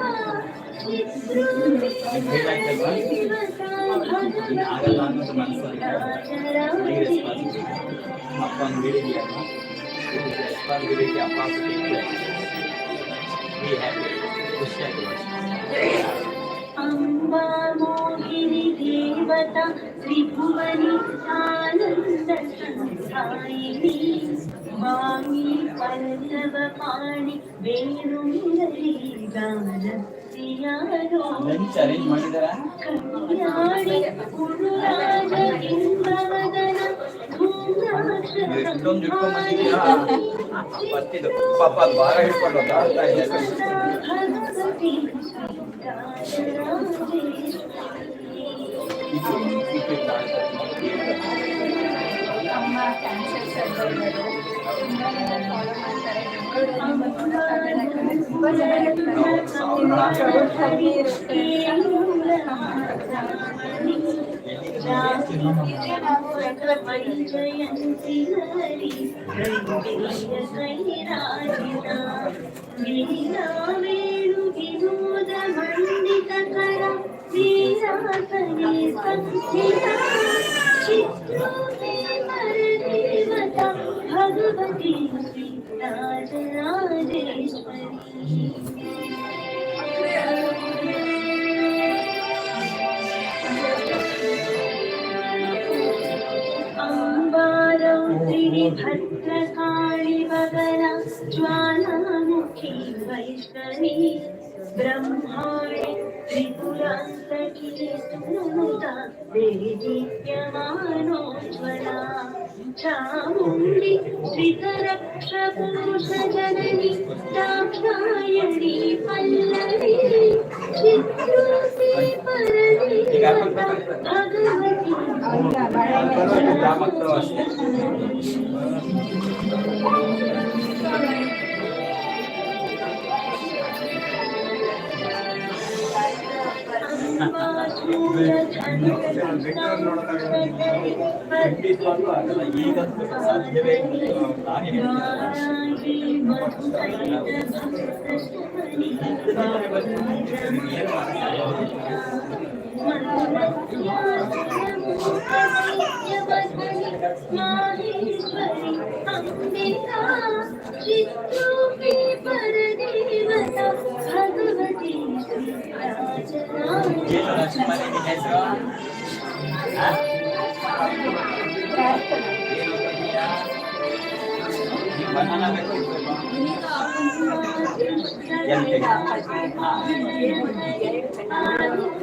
[SPEAKER 5] ಅಪ್ಪ ಅಂಗಡಿಯಲ್ಲಿ ರೆಸ್ಪಾನ್ಸಿಬಿಲಿಟಿ ಅಪ್ಪ ಬಿ ಹ್ಯಾಪಿ ಖುಷಿಯಾಗಿರ್ಬೇಕು.
[SPEAKER 2] अम्बा मोहिनी देवता त्रिभुवनी आनंद संधायिनी वाणी पल्लव पाणि वेणुमुरली
[SPEAKER 5] ಲಂಚ್ ಅರೇಂಜ್ ಮಾಡಿದಾರಾ?
[SPEAKER 2] कल्याणी गुरुराज इंद्रवदन धूम्राक्ष
[SPEAKER 5] ಎಷ್ಟೊಂದು ಇಟ್ಕೊಂಡ್ ಬಂದಿದ್ದೀರಾ? ಬರ್ತಿದ್ದು ಪಾಪ ಅದು ಭಾರ ಹಿಡ್ಕೊಂಡು ಹೋಗ್ತಾ ಇದ್ದಾರೆ.
[SPEAKER 2] भगवती
[SPEAKER 1] ಅಮ್ಮ ಕ್ಯಾನ್ಸರ್ ಸರ್ವೈವರು ತುಂಬಾ ಜನ ಫಾಲೋ ಮಾಡ್ತಾರೆ. ತುಂಬಾ ಜನ ಕಮ್ಮಿ ಇರುತ್ತೆ. ನಾವು
[SPEAKER 2] जयंती हरि वीरा वेणु विनोद मंडित कर वीरासने संस्थिता चित्रूपे परदेवता भगवती श्री राजराजेश्वरी भद्रकाळि वगला ज्वालामुखी वैष्णवी ब्रह्माणि त्रिपुरान्तकी सुनुता देदीप्यमानोज्ज्वला चामुण्डी श्रितरक्षपुरुषजननी दाक्षायणी पल्लवी चित्रूपी परदेवता भगवती
[SPEAKER 5] ಸಾಧ್ಯವೇ
[SPEAKER 2] माहेश्वरी अंबिका चित्रूपी परदेवता भगवती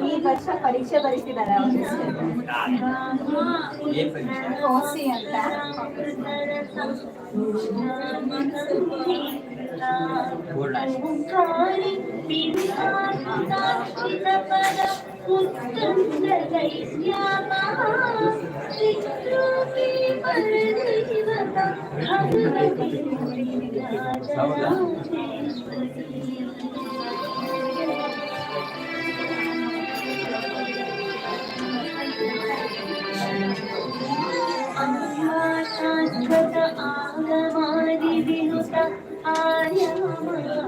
[SPEAKER 1] ಈ ವರ್ಷ ಪರೀಕ್ಷೆ ಬರೀತಿದ್ದಾರೆ ಓಸಿ ಅಂತ
[SPEAKER 2] शाश्वत आगमादि विनुत आर्यदेवता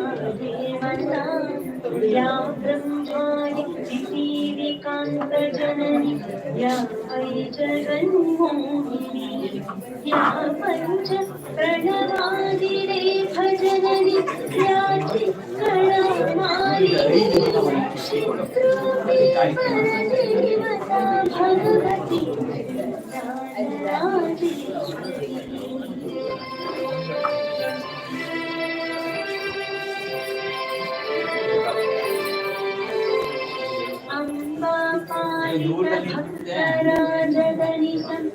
[SPEAKER 2] या ब्रह्माणि श्रीकान्त जननी या वै जगन्मोहिनी या पञ्च प्रणवादिरेख जननी या चित्कळामालिनी चित्रूपी परदेवता भगवती अम्बा पालितभक्तराजदलितम्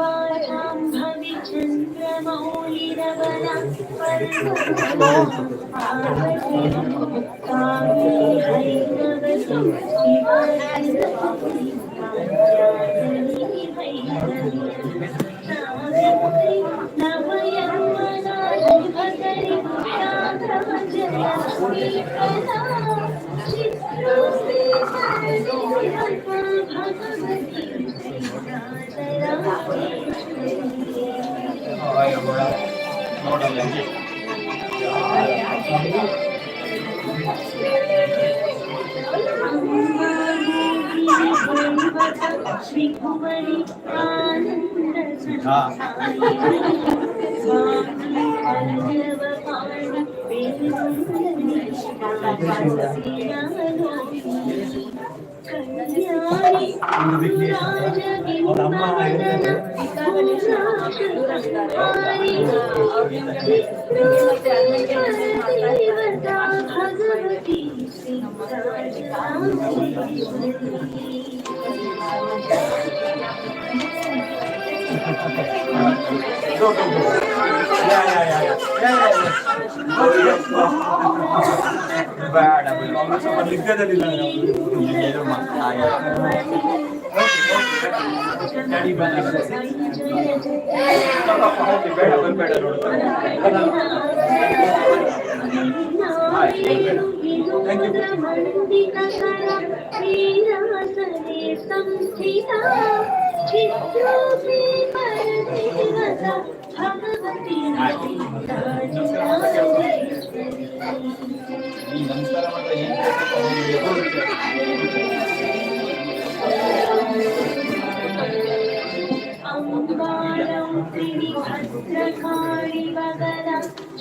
[SPEAKER 2] अम्बाजाम्भवि चन्द्रमौलिरवला श्रीकुमारी आनंद भगवती
[SPEAKER 5] ನಮಸ್ಕಾರ ಮಾಡ್ರಿ
[SPEAKER 2] ಭದ್ರಕಾಳಿ ಬಗಲ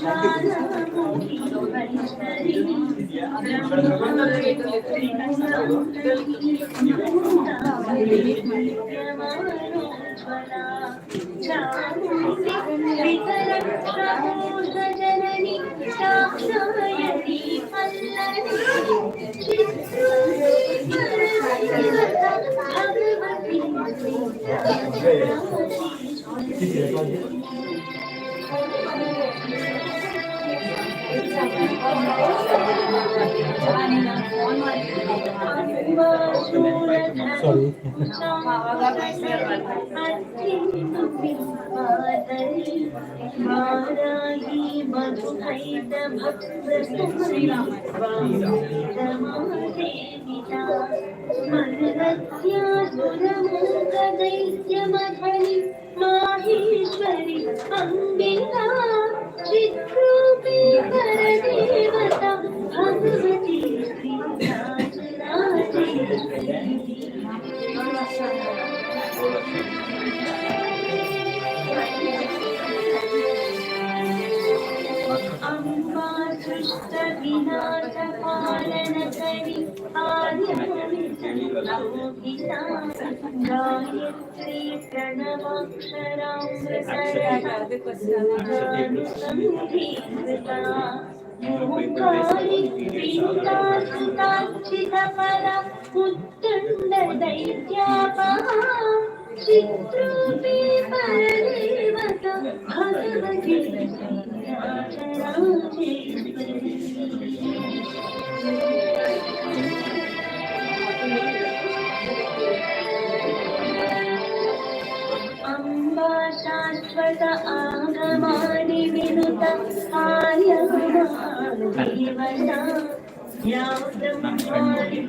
[SPEAKER 2] ಜ್ವಾಲಾಮುಖಿ ವೈಷ್ಣವಿ ಜನನಿ ಸಾಕ್ಷಾಯತಿ ಪಲ್ಲವಿ दैत्यमथनि माहेश्वरि अम्बिका चित्रूपी परदेवता भगवती अम्बा सृष्ट विनाश पालन करि आर्यमिता गायत्री प्रणवाक्षरामृता पीताचितपरा उत्तुण्ड दैत्यापहा चित्रूपी परदेवता भगवती अम्बा शाश्वत आगमानि विनुत आर्यमादेवता या ब्रह्माणि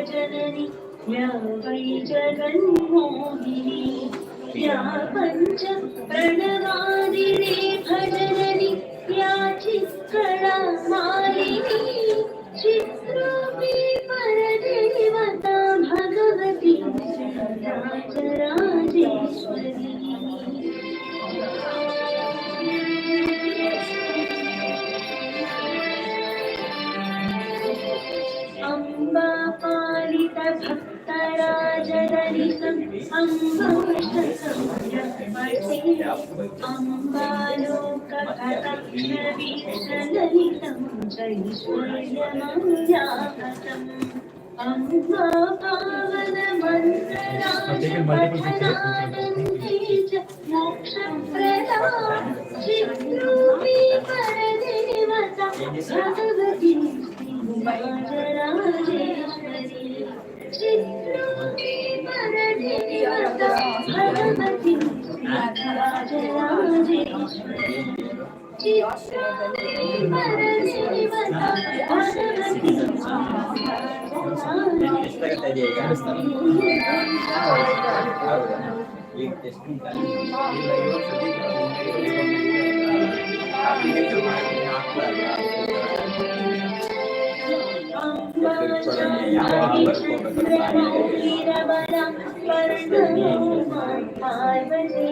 [SPEAKER 2] जननी या वै जगन्मोहिनी या पञ्च प्रणवादिने भजननि या चित्कला मालिनी चित्रूपी परदेवता भगवती राजराजेश्वरी अम्बा पालित भक्तराजदलितम् अम्बाशसंरमणि अम्बालोककटाक्षवीक्षललितं चैश्वर्यमव्याहतम् अम्बा पावनमन्तराजपठनादन्ते च मोक्षप्रदा चित्रूपी परदेवता भगवती राजराजेश्वरी चित्रूपी परदेवता भगवती राजराजेश्वरी चित्रूपी परदेवता भगवती पार्वती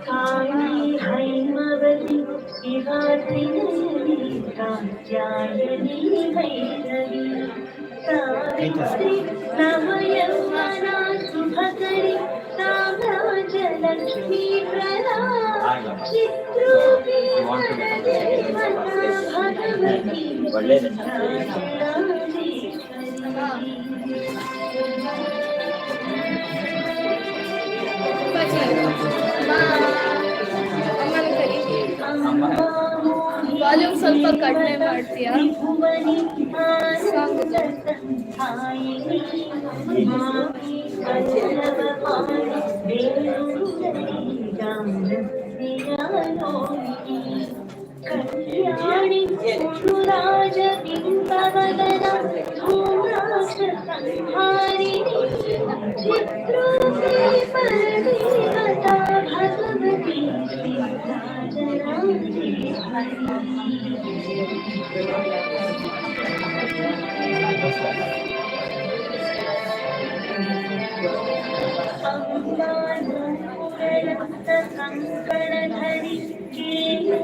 [SPEAKER 2] कामी हैमवती शिवात्रिनयनी कात्यायनी भैरवी सावित्री नवयौवना शुभकरी साम्राज्यलक्ष्मी प्रदा चित्रूपी परदेवता भगवती राजराजेश्वरी
[SPEAKER 1] ಸ್ವಲ್ಪ ಕಡಿಮೆ ಮಾಡ್ತೀಯಾ?
[SPEAKER 2] ತ್ರಿಭುವನಿ ಆನಂದ ಸಂಧಾಯಿನಿ ಮಾಹಿ ವಲ್ಲಭ ಪಾಣಿ ಬೇರುಂಡರಿ ಗಾನಸ್ಯಾಲೋಹಿನಿ ಕಲ್ಯಾಣಿ ಪುರುರಾಜ ಬಿಂಬವದನ ಧೂಮ್ರಾಕ್ಷ ಸಂಹಾರಿಣಿ ಚಿತ್ರೂಪೇ ಪರದೇವತಾ ಭಗವತಿ ಕಂಕಣಧರಿ ಕೇಯೂರಹಾರಾವಳಿ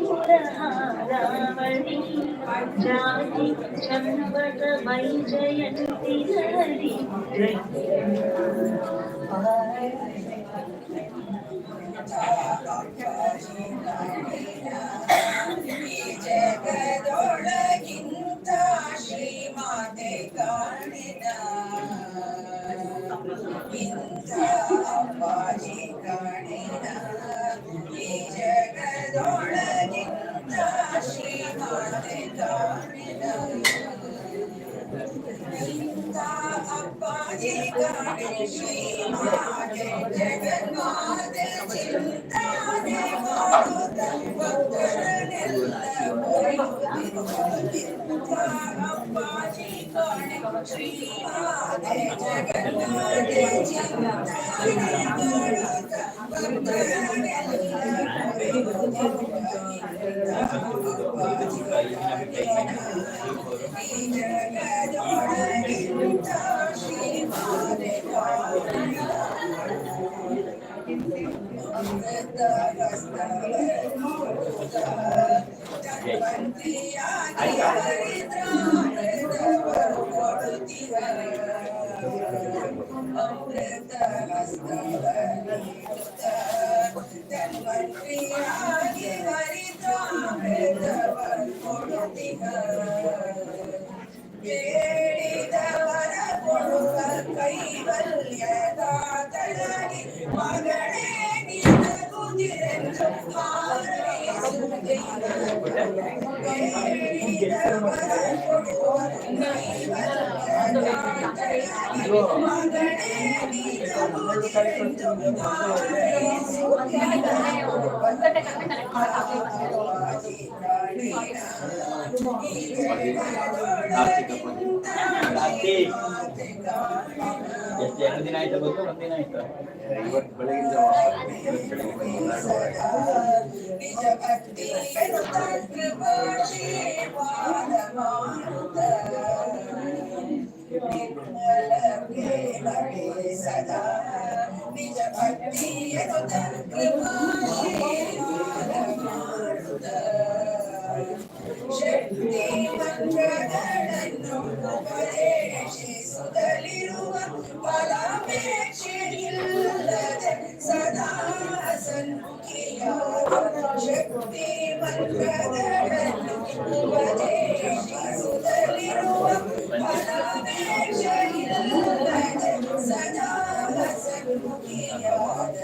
[SPEAKER 2] ಜಾತಿ ಚಂಪಕ ಮೈ ಜಯಂತಿ ಹರಿ
[SPEAKER 8] ಜಗದೊಳಗಿಂತ ಶ್ರೀಮಾತೆ ಕಾಣಿದ ಇಂಥ ಅಪ್ಪಾಜಿ ಕಾಣಿದ ಈ ಜಗದೊಳಗಿಂತ ಶ್ರೀಮಾತೆ ಕಾಣಿದ ಇಂಥ ಅಪ್ಪಾಜಿ ಕಾಣಿ ಶ್ರೀಮಾತೆ ಜಗನ್ಮಾತೆ ಚಿಂತಾನೆ ಮಾಡುತ್ತ ಭಕ್ತರನ್ನೆಲ್ಲ ಅಪ್ಪಾಜಿ ಕಾಣಿ ಶ್ರೀಮಾತೆ ಜಗನ್ಮಾತೆ ಚಿಂತಾನೆ ಮಾಡುತ್ತ ಭಕ್ತರನ್ನೆಲ್ಲ ಈ ಜಗದೊಳಗಿಂತ ಶ್ರೀಮಾತೆ ಕಾಣಿ ಅಮೃತ ಧನ್ವಂತಿಯಾಗಿ ಹರಿದ್ರಾಮೃತವರು ಕೊಡುತ್ತಿವ ಅಮೃತ ಧನ್ವಂತಿಯಾಗಿ ಹರಿದ್ರಾಮೃತವರು ಕೊಡುತ್ತಿವ ಬೇಡಿದವರ ಕೊಡುವ ಕೈವಲ್ಯದಾತನಾಗಿ ಮಗಳೇ ನಿನಗುದಿರೆಂದು ಹಾರೈಸುತ್ತಿದ್ದ ಬೇಡಿದವರ ಕೊಡುವ ಕೈವಲ್ಯದಾತನಾಗಿ ಮಗಳೇ ನಿನಗುದಿರೆಂದು ಹಾರೈಸುತ್ತಿದ್ದ
[SPEAKER 5] ಎಷ್ಟು 2 ದಿನ ಆಯ್ತಾ ಗೊತ್ತು? 1 ದಿನ ಆಯ್ತಾ?
[SPEAKER 9] ಇವತ್ತು ಬೆಳಗಿಂದ
[SPEAKER 8] ನಿಜ ಭಕ್ತಿಯನ್ನು ಕೃಪಾಶೀರ್ವಾದ ಮಾಡುತ್ತ ಸದಾ ನಿಜ ಭಕ್ತಿಯನ್ನು ಕೃಪಾಶೀರ್ವಾದ ಮಾಡುತ್ತ ಶಕ್ತಿ ಮಂತ್ರಗಳನ್ನು ಉಪದೇಶಿಸುತ್ತಲಿರುವ ಫಲಾಪೇಕ್ಷೆಯಿಲ್ಲದೆ ಸದಾ ಸನ್ಮುಖಿಯಾದ ಶಕ್ತಿ ಮಂತ್ರಗಳನ್ನು ಉಪದೇಶಿಸುತ್ತಲಿರುವ ಫಲಾಪೇಕ್ಷೆಯಿಲ್ಲದೆ ಸದಾ ಸನ್ಮುಖಿಯಾದ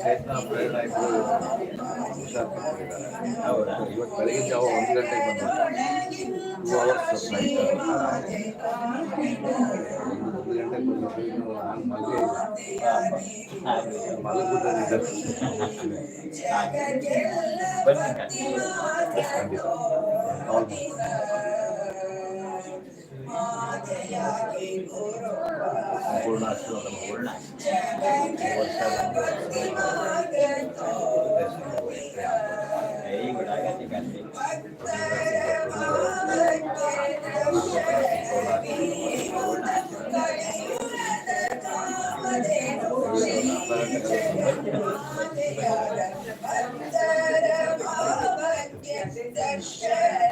[SPEAKER 9] ಹೌದಾ? ಇವತ್ತು ಬೆಳಗಿನ ಜಾವ 1 ಗಂಟೆಗೆ ಬಂದ 2 hours ಫ್ಲೈಟ್. 1 ಗಂಟೆಗೆ ಬಂದಿದ್ದು ಇನ್ನು ನಾನು ಮಲಗುವುದರಿಂದ
[SPEAKER 5] ಪೂರ್ಣ ಆಶೀರ್ವಾದ ಪೂರ್ಣ ವೆರಿ ಗುಡ್ ಆಗತ್ತೆ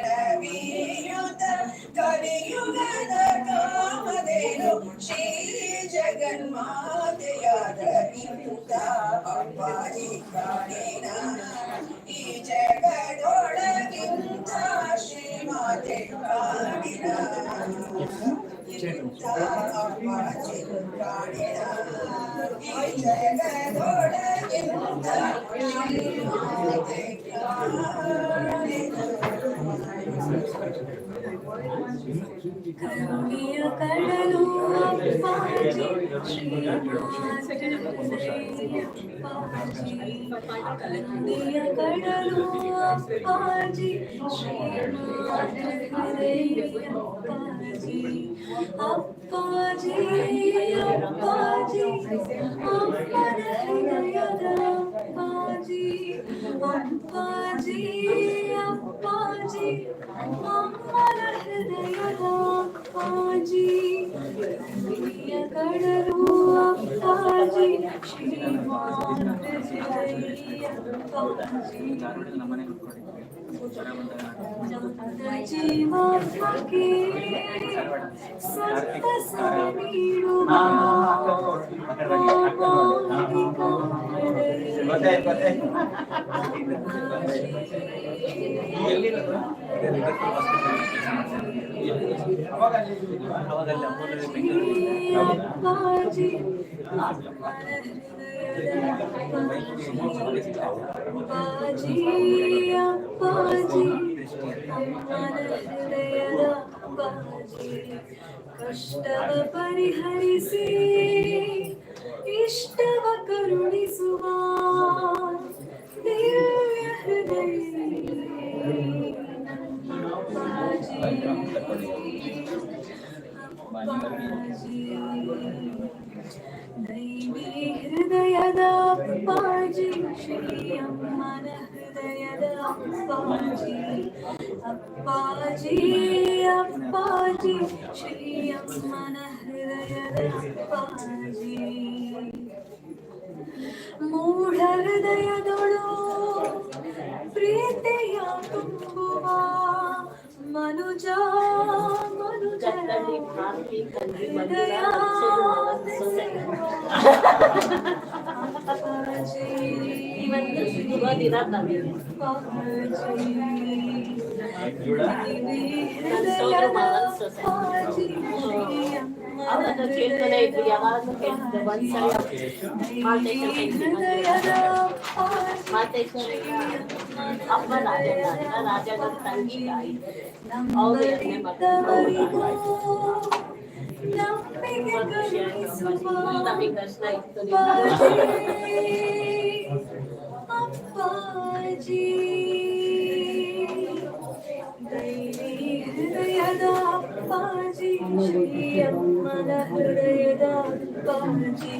[SPEAKER 8] ದರ್ಶನವೀಯುತ ಕಲಿಯುಗದ ಕಾಮಧೇನು ಶ್ರೀ ಜಗನ್ಮಾತೆಯಾದ ಇಂಥ ಅಪ್ಪಾಜಿ ಕಾಣಿನ ಈ ಜಗದೊಳಗಿಂತ ಶ್ರೀಮಾತೆ ಕಾಣಿನ ಇಂಥ ಅಪ್ಪಾಜಿ ಕಾಣಿನ ಈ ಜಗದೊಳಗಿಂತ ಶ್ರೀಮಾತೆ ಕಾಣಿನ
[SPEAKER 1] ಕರುಣೆಯ ಕಡಲು ಅಪ್ಪಾಜಿ ಕರುಣೆಯ ಕಡಲು ಅಪ್ಪಾಜಿ ಅಪ್ಪಾಜಿ ಅಪ್ಪಾಜಿ ಅಪ್ಪನ ಹೃದಯದ ಅಪ್ಪಾಜಿ ಅಪ್ಪಾಜಿ ಅಪ್ಪಾಜಿ ಅಮ್ಮನ ಹೃದಯದ ಅಪ್ಪಾಜಿ ಕರುಣೆಯ ಕಡಲು ಅಪ್ಪಾಜಿ ಶ್ರೀಮಾನ್ ಅಪ್ಪಾಜಿ ಜೀವಕ್ಕೆ ಸಂತಸ ನೀಡುವ ಅಪ್ಪಾಜಿ ಅಪ್ಪಾಜಿ ಅಪ್ಪಾಜಿ ಅಮ್ಮನ ಹೃದಯದ ಅಪ್ಪಾಜಿ ಕಷ್ಟವ ಪರಿಹರಿಸಿ ಇಷ್ಟವ ಕರುಣಿಸುವ ದಿವ್ಯ ಹೃದಯ ಅಪ್ಪಾಜಿ ಅಪ್ಪಾಜಿ ದೈವಿ ಹೃದಯದ ಅಪ್ಪಾಜಿ ಶ್ರೀ ಅಮ್ಮನ ಹೃದಯದ ಅಪ್ಪಾಜಿ ಅಪ್ಪಾಜಿ ಅಪ್ಪಾಜಿ ಶ್ರೀ ಅಮ್ಮನ ಹೃದಯದ ಅಪ್ಪಾಜಿ ಮೂಢ ಹೃದಯದೊಳು ಪ್ರೀತಿಯ ತುಂಬುವ ಮನುಜ ಮನುಜರ ಹೃದಯ
[SPEAKER 3] ಅವರನ್ನು ಕೇಳ್ತಾನೆ ಇದ್ರು ಯಾವಾಗಲೂ ಕೇಳ್ತಿದ್ದೆ ಒಂದ್ಸರಿ ಮಾತೇಶ್ವರ ಅಮ್ಮ ರಾಜನ ತಂಗಿ ತಾಯಿ ಅವರು ಎರಡನೇ ನಮಗೆ ಕಷ್ಟ ಇತ್ತು
[SPEAKER 1] ಅಪ್ಪಾಜಿ ದೈವಿ ಹೃದಯದ ಅಪ್ಪಾಜಿ ಶ್ರೀ ಅಮ್ಮನ ಹೃದಯದ ಅಪ್ಪಾಜಿ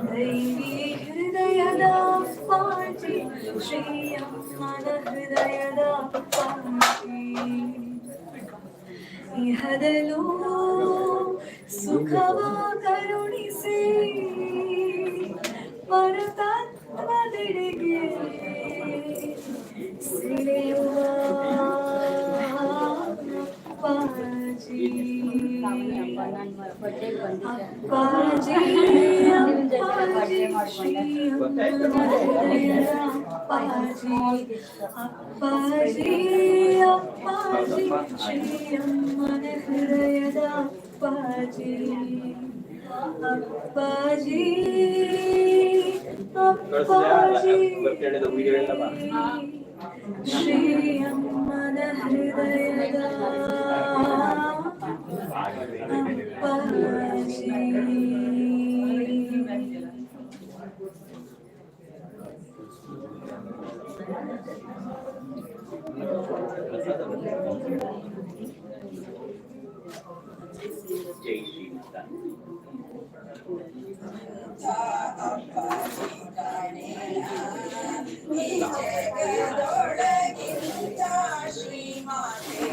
[SPEAKER 1] ದೈವಿ ಹೃದಯದ ಅಪ್ಪಾಜಿ ಶ್ರೀ ಅಮ್ಮನ ಹೃದಯದ ಅಪ್ಪಾಜಿ ಇಹದಲ್ಲೂ ಸುಖವ ಕರುಣಿಸಿ ಪರತತ್ವದೆಡೆಗೆ ಸೆಳೆಯುವ ಅಪ್ಪಾಜಿ ಅಪ್ಪಾಜಿ ಅಪ್ಪಾಜಿ ಶ್ರೀ ಅಪ್ಪಾಜಿ ಅಪ್ಪಾಜಿ ಅಪ್ಪಾಜಿ ಶ್ರೀ ಅಮ್ಮನ ಹೃದಯದ ಅಪ್ಪಾಜಿ ಅಪ್ಪಾಜಿ ಅಪ್ಪಾಜಿ ಶ್ರೀ ಅಮ್ಮನ ಹೃದಯದ ಅಪ್ಪಾಜಿ
[SPEAKER 5] ಜೈ ಶ್ರೀ
[SPEAKER 8] ಜಗದೊಳಗಿಂತ ಶ್ರೀಮಾತೆ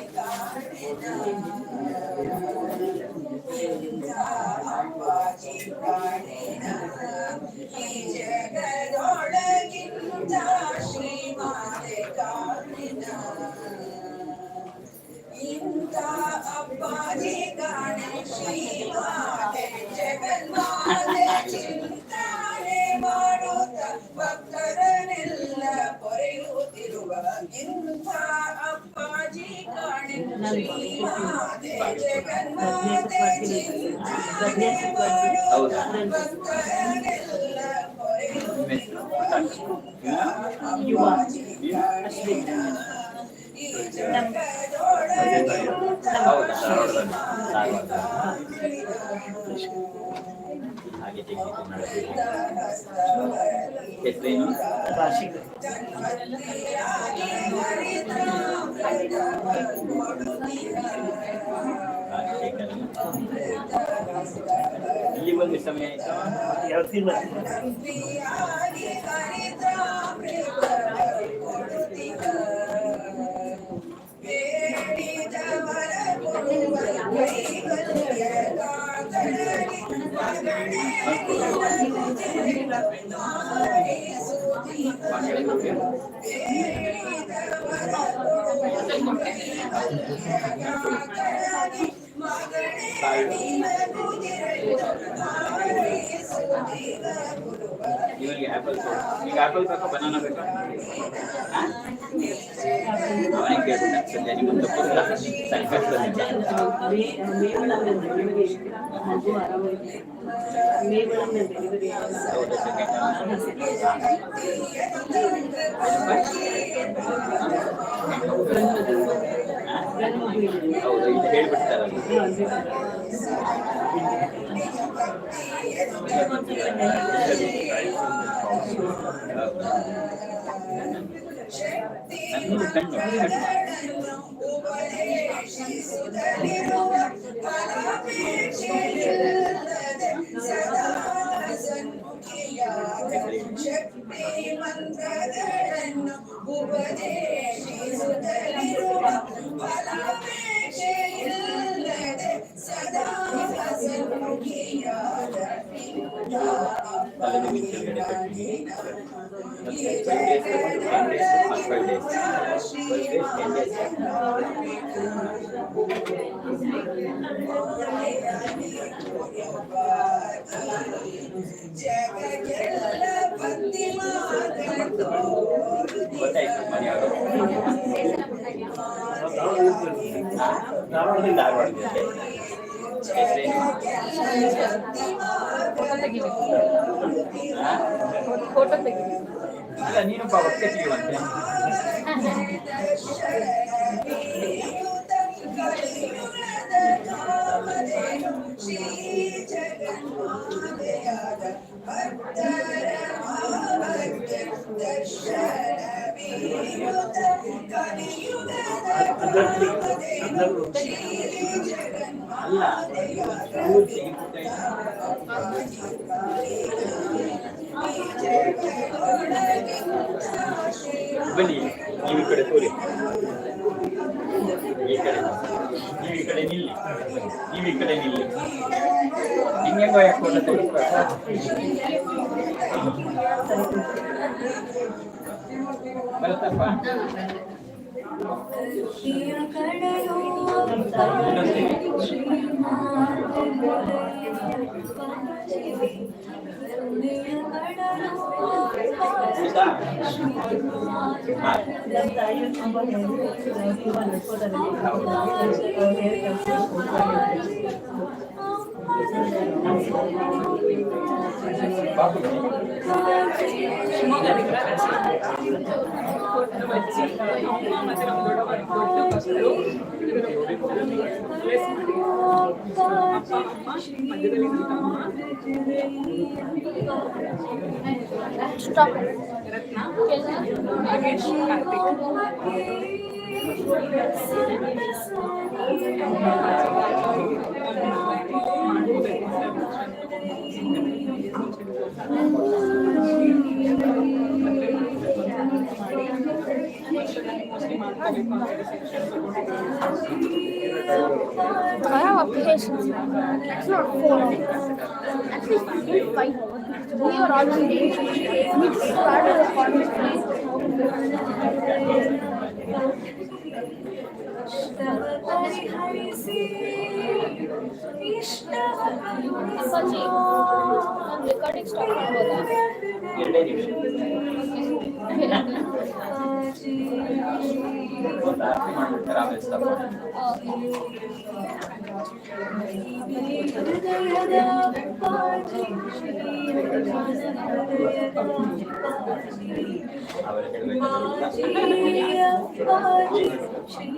[SPEAKER 8] ಅಪ್ಪಾಜಿ ಪ್ರಾಣಿನ ಈ ಜಗದೊಳಗಿಂತ ಶ್ರೀಮಾತೆ ಕಾಣಿನ ಇಂಥ ಅಪ್ಪಾಜಿ ಕಾಣೆ ಶ್ರೀಮಾತೆ ಜಗನ್ಮಾತೆ ಚಿಂತಾನೆ ಮಾಡುತ್ತ ಭಕ್ತರನ್ನೆಲ್ಲ ಪೊರೆಯುತ್ತಿರುವ ಇಂಥ ಅಪ್ಪಾಜಿ ಕಾಣೆ ಶ್ರೀಮಾತೆ ಜಗನ್ಮಾತೆ ಚಿಂತಾನೆ ಮಾಡುತ್ತ ಭಕ್ತರನ್ನೆಲ್ಲ ಪೊರೆಯುತ್ತಿರುವ ಅಪ್ಪಾಜಿ ಕಾಣಿನ ಈ ಜಗದೊಳ
[SPEAKER 5] ಹೌದಾ? ಹಾಗೆ ತೆಗಿಲಿಕ್ಕೆ ಮಾಡಬೇಕು. ಹೆಸರೇನು? ರಾಜಶೇಖರ್. ಇಲ್ಲಿ ಬಂದು ಸಮಯ ಆಯ್ತಾ? ಇವರಿಗೆ ಆಪಲ್ ಈಗ ಆಪಲ್ ಬೇಕಾ ಬನಾನಾ ಬೇಕಾ? ಅವನಿಗೆ ಕೇಳ್ಬಿಟ್ಟು ನಿಮ್ಮಂತ ಪುತ್ರ ಹೌದು, ಇದು ಹೇಳ್ಬಿಡ್ತಾರಲ್ಲ.
[SPEAKER 8] ಮಂತ್ರಗಳನ್ನು ಉಪದೇಶಿಸುತ್ತಲಿರುವ ಫಲಾಪೇಕ್ಷೆಯಿಲ್ಲದೆ ಸದಾ ಸನ್ಮುಖಿಯಾದ ಜಗಕ್ಕೆಲ್ಲ ಭಕ್ತಿ ಮಾತೋ
[SPEAKER 1] ಫೋಟೋ ತೆಗಿ.
[SPEAKER 5] ಅಲ್ಲ, ನೀನು ಒಟ್ಟಿಗೆ ತೆಗಿಯುವಂತೆ. ಅಲ್ಲ, ಬನ್ನಿ, ನೀವು ಈ ಕಡೆ ತೋರಿ, ಈ ಕಡೆ ನೀವು ಈ ಕಡೆ ನಿಲ್ಲಿ, ನೀವು ಈ ಕಡೆ ನಿಲ್ಲಿ. ಹಿಂಗೆಂಗೋ ಯಾಕೆ ಬರುತ್ತಪ್ಪ.
[SPEAKER 1] Stop. I have a patience. It's not 4 hours. At least 5 hours. We are already we started the conversation. ಅಪ್ಪಾಜಿ ನಾನು ರೆಕಾರ್ಡಿಂಗ್ ಸ್ಟಾರ್ಟ್ ಮಾಡ್ಬೋದಾ?
[SPEAKER 5] 2 ನಿಮಿಷ ಒಂದು ಆರತಿ ಮಾಡ್ಬಿಡ್ತಾರೆ, ಆಮೇಲೆ ಸ್ಟಾಪ್ ಮಾಡಿ. ಅವರ
[SPEAKER 7] ಅಪ್ಪಾಜಿ ಶ್ರೀ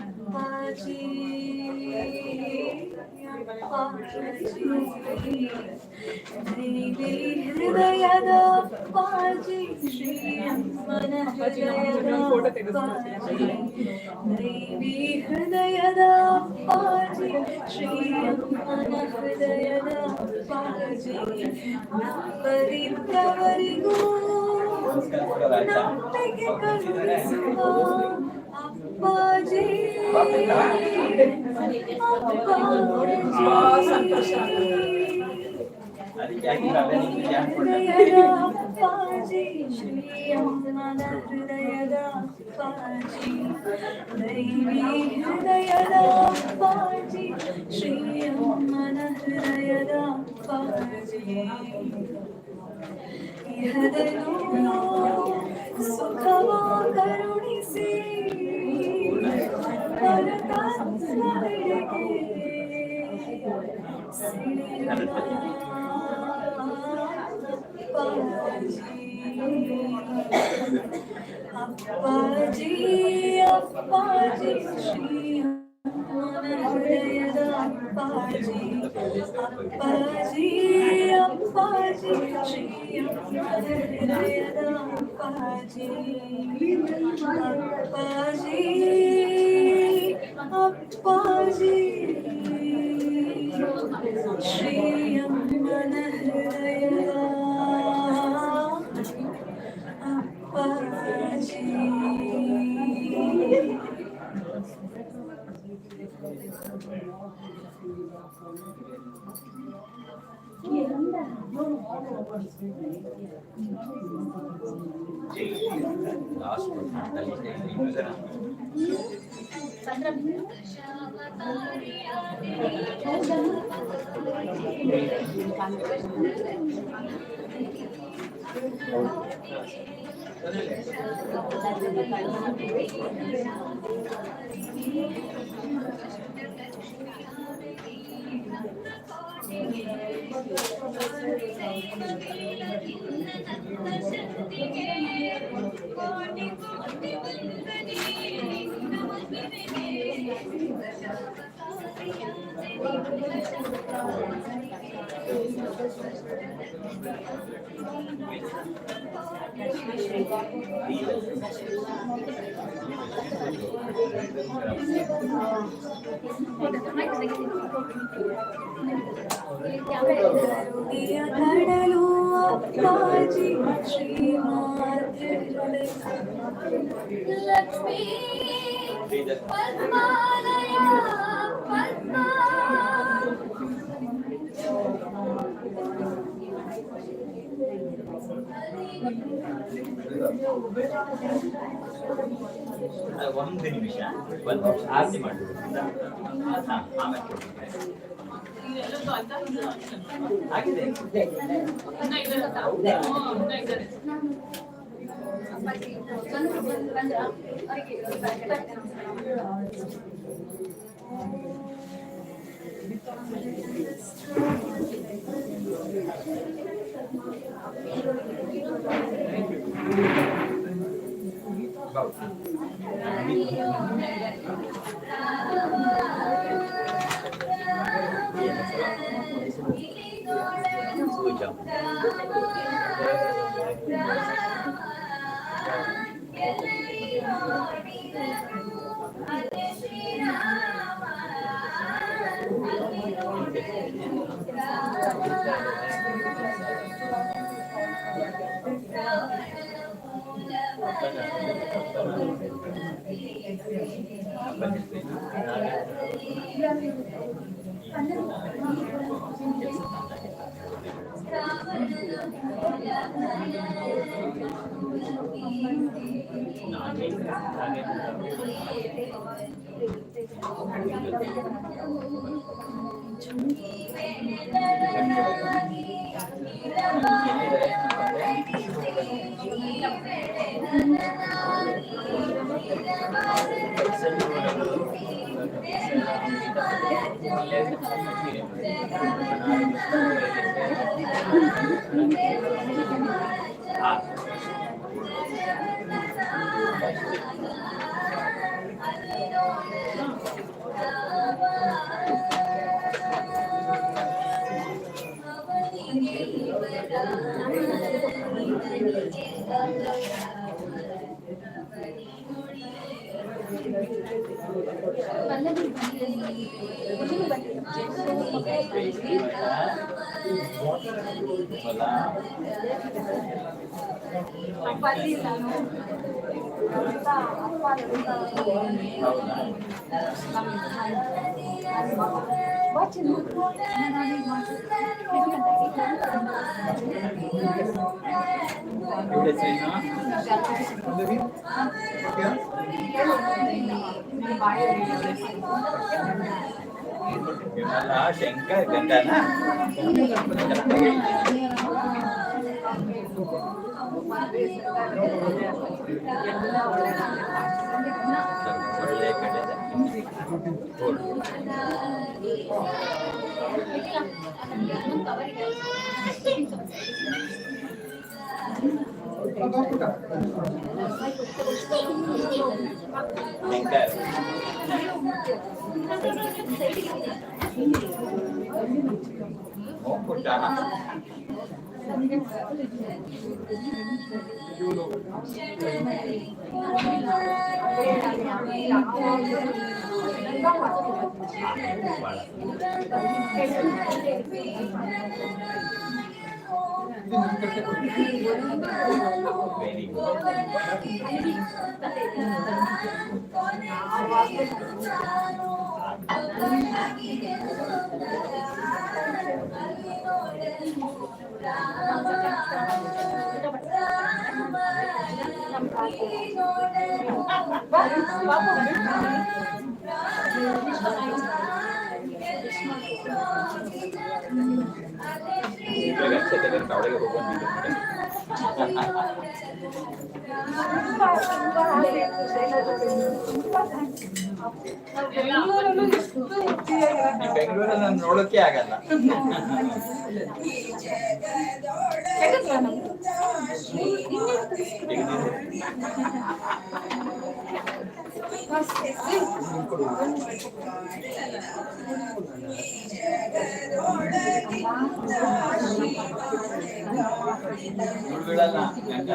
[SPEAKER 7] ಅಪ್ಪಾಜಿ ದೇವಿ ಹೃದಯದ ಅಪ್ಪಾಜಿ ಶ್ರೀ ಅಮ್ಮನ ಹೃದಯದ ಅಪ್ಪಾಜಿ ದೇವಿ ಹೃದಯದ ಅಪ್ಪಾಜಿ ಶ್ರೀ ಅಮ್ಮನ ಹೃದಯದ ಅಪ್ಪಾಜಿ ನಂಬರಿದ್ದವರಿಗೂ ನಂಬಿಕೆ ಕರುಣಿಸುವ ಅಪ್ಪಾಜಿ ಅಪ್ಪಾಜಿ ಶ್ರೀ ಅಮ್ಮನ ಹೃದಯದ ಅಪ್ಪಾಜಿ ದೈವಿ ಹೃದಯದ ಅಪ್ಪಾಜಿ ಶ್ರೀ ಅಮ್ಮನ ಹೃದಯದ ಅಪ್ಪಾಜಿ ಇಹದಲ್ಲೂ ಸುಖವ ಕರುಣಿಸಿ ಅಪ್ಪಾಜಿ ಅಪ್ಪಾಜಿ ಶ್ರೀ ಅಮ್ಮನ ಹೃದಯದ ಅಪ್ಪಾಜಿ ಅಪ್ಪಾಜಿ ಅಪ್ಪಾಜಿ ಶ್ರೀ ಅಮ್ಮನ ಹೃದಯದ ಅಪ್ಪಾಜಿ ಅಪ್ಪಾಜಿ ಅಪ್ಪಾಜಿ ಶ್ರೀ ಅಮ್ಮನ ಹೃದಯದ ಅಪ್ಪಾಜಿ
[SPEAKER 5] Last one. ಕಡಲು ಅಪ್ಪಾಜಿ ಶ್ರೀಮಾತೆ ಲಕ್ಷ್ಮೀ ಪದ್ಮಾಲಯ ಪದ್ಮಾ ಒಂದು ನಿಮಿಷ ಒಂದು ಆರತಿ ಮಾಡಬೇಕು ಆಮೇಲೆ ಆಗಿದೆ
[SPEAKER 7] ಚುಂಗಿ
[SPEAKER 5] शंकर गंगा ना Very good. ಬೆಂಗಳೂರಲ್ಲಿ ನಾನು ನೋಡೋಕೆ ಆಗಲ್ಲ. ಬಿಡಲ್ಲ ಗಂಗ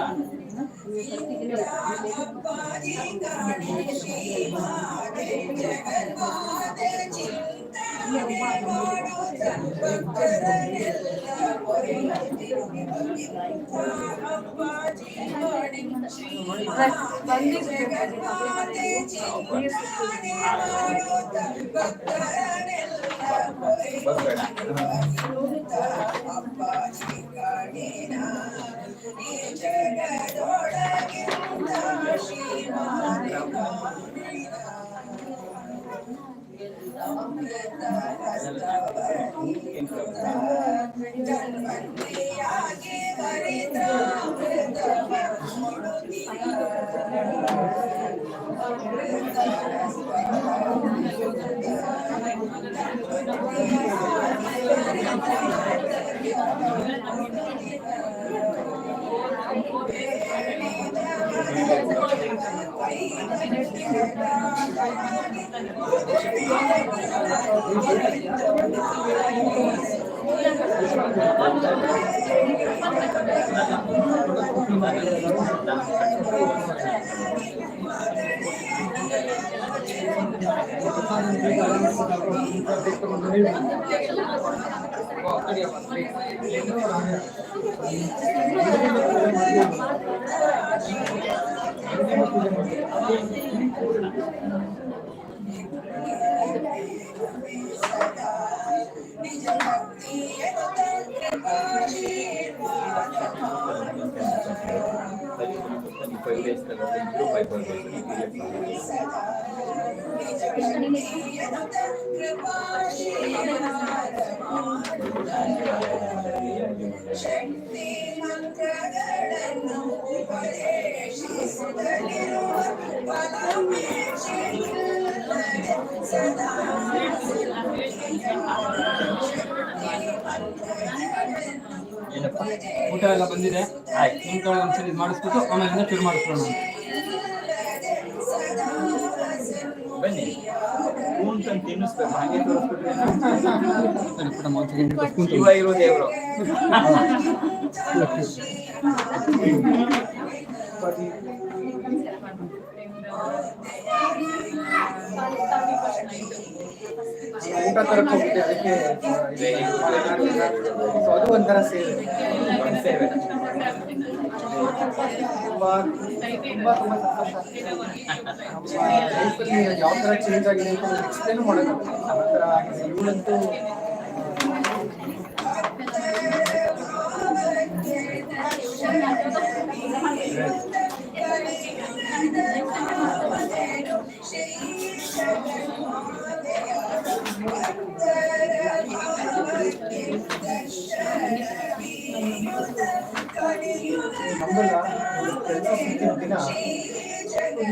[SPEAKER 8] ಶಕ್ತಿ
[SPEAKER 5] ಏನಪ್ಪ
[SPEAKER 10] ಊಟ ಎಲ್ಲ ಬಂದಿದೆ.
[SPEAKER 5] ಆಯ್ತು.
[SPEAKER 10] ನಿಮ್ ಕಡೆ ಒಂದ್ಸರಿ ಇದು ಮಾಡಿಸ್ಬಿಟ್ಟು ಆಮೇಲೆ ಶುರು ಮಾಡಿಸ್ಬಿಡೋಣ.
[SPEAKER 5] ಬನ್ನಿ ಕೂಂತಂದು ತಿನ್ನಿಸ್ಬೇಕು, ಹಾಗೆ ತೋರಿಸ್ಬಿಟ್ರೆ
[SPEAKER 10] ಸರಿ, ಪುಟ್ಟಮ್ಮ ಒಂದ್ ಸೆಕೆಂಡ್ ಕೂತ್ಕೊಂಡು.
[SPEAKER 5] ಶಿವ ಇರೋ ದೇವರು.
[SPEAKER 10] ಊಟ ತರಕ್ ಹೋಗ್ಬಿಟ್ಟೆ, ಅದಕ್ಕೆ ಸೊ ಅದು ಒಂಥರ ಸೇವೆ.
[SPEAKER 5] ಒಂದ್ ಸೇವೆ.
[SPEAKER 10] ತುಂಬಾ ತುಂಬಾ ತುಂಬಾ ಸಂತೋಷ ಆಗ್ತಿದೆ. ನಮ್ಮ ಲೈಫಲ್ಲಿ ಯಾವ ತರ ಚೇಂಜ್ ಆಗಿದೆ ಅಂತ ಎಕ್ಸ್ಪ್ಲೇನ್ ಮಾಡೋಕ್ಕಾಗಲ್ಲ. ಆ ಥರ ಆಗಿದೆ. ಇವಳಂತೂ ನಂಬಲ್ಲ, ಕೆಲಸ ಸಿಕ್ಕಿದ ದಿನ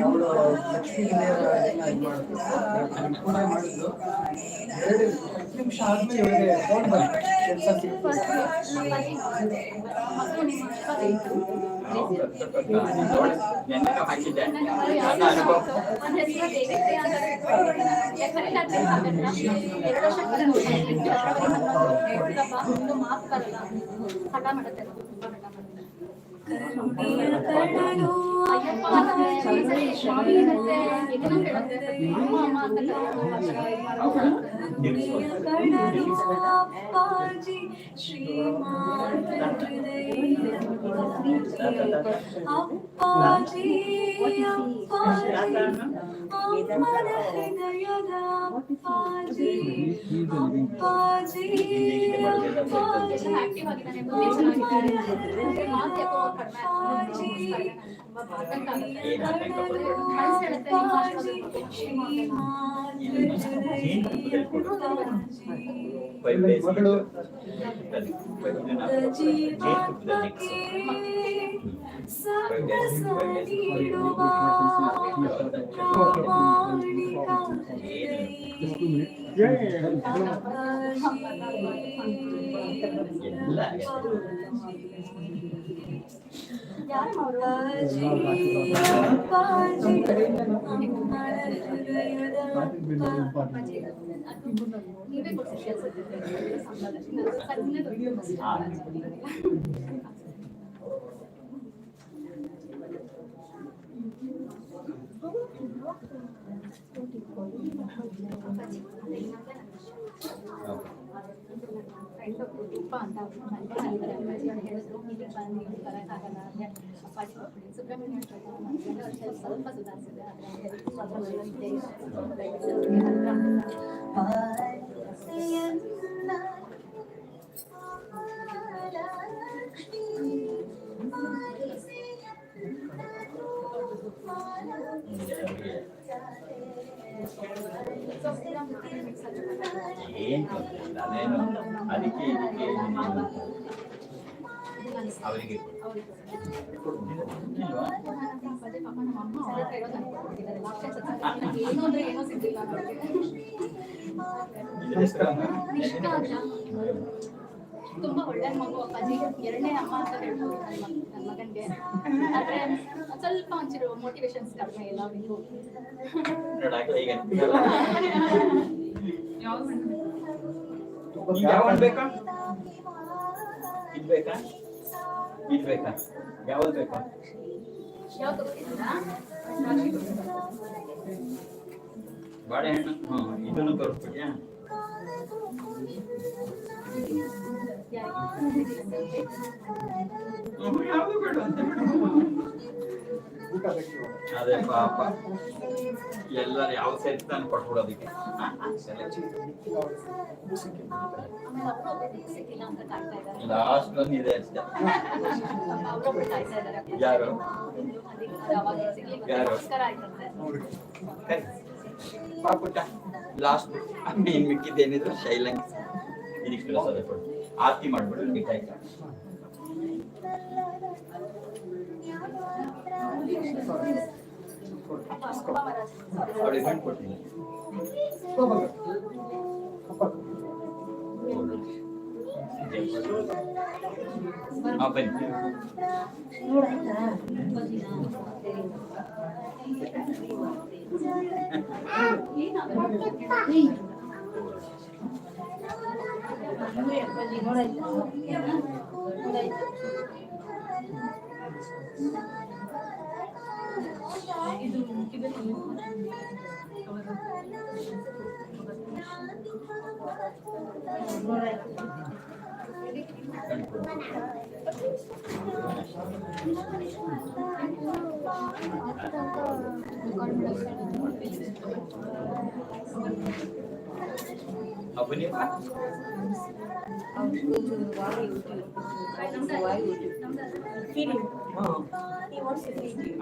[SPEAKER 10] ಅವಳು ಲಕ್ಷ್ಮೀ ದಿನ ಇದು ಮಾಡಿದ್ರು, ಪೂಜೆ ಮಾಡಿದ್ರು. 2 ನಿಮಿಷ ಆದ್ಮೇಲೆ ಇವಳಿಗೆ ಫೋನ್ ಬಂತು, ಕೆಲಸ ಸಿಕ್ತು.
[SPEAKER 5] ನೆನ್ನೆನೂ ಹಾಕಿದ್ದೆ ನನ್ನ ಅನುಭವ.
[SPEAKER 10] ಮಗಳು
[SPEAKER 5] ಏನ್ ತೊಂದ್ರೆ ಇಲ್ಲ, ಅದೇನು ಅದಕ್ಕೆ ಇದಕ್ಕೆ ಅವರಿಗೆ
[SPEAKER 1] ತುಂಬಾ ಒಳ್ಳೆ ಮಗು ಅಪ್ಪಾಜಿ, 2ನೇ ಅಮ್ಮ ಅಂತ ಹೇಳ್ಬೋದು ನನ್ನ ಮಗನ್ಗೆ. ಆದ್ರೆ ಸ್ವಲ್ಪ ಒಂಚೂರು ಮೋಟಿವೇಶನ್ಸ್ ಕಡಿಮೆ ಎಲ್ಲರಿಗೂ.
[SPEAKER 5] ಯಾವ್ದು ಬೇಕಾ ಇದ್ಬೇಕಾ ಇದ್ಬೇಕಾ ಯಾವ್ದು ಬೇಕಾ?
[SPEAKER 1] ಯಾವ್ದು ತಗೋತಿದ್ದೀರಾ?
[SPEAKER 5] ಬಾಳೆಹಣ್ಣು ಇದನ್ನು ತೋರಿಸ್ಬಿಟ್ಯಾ? ಯಾವುದು ಬೇಡ ಅಂತ ಅದೇ ಪಾಪ ಎಲ್ಲರೂ ಯಾವ ಸೇರ್ತಾನೆ ಕೊಟ್ಬಿಡೋದಕ್ಕೆ. ಲಾಸ್ಟ್ ಒಂದು ಇದೆ ಅಷ್ಟೇ. ಯಾರು ಯಾರು ಪಾಪುಟ್ಟ ಲಾಸ್ಟ್ ಇನ್ ಮಿಕ್ಕಿದ್ದೇನಿದ್ರು ಶೈಲಂಗ್ ಇದಕ್ಕೆ ಕಳಿಸೋದೆ ಕೊಡು. ಆರತಿ ಮಾಡ್ಬಿಡು ಮಿಠಾಯಿ. ಅವಳಿಗೆ ಗಂಟು ಕೊಡ್ತೀನಿ. ಹಾ ಬನ್ನಿ. ಬನ್ನಿ.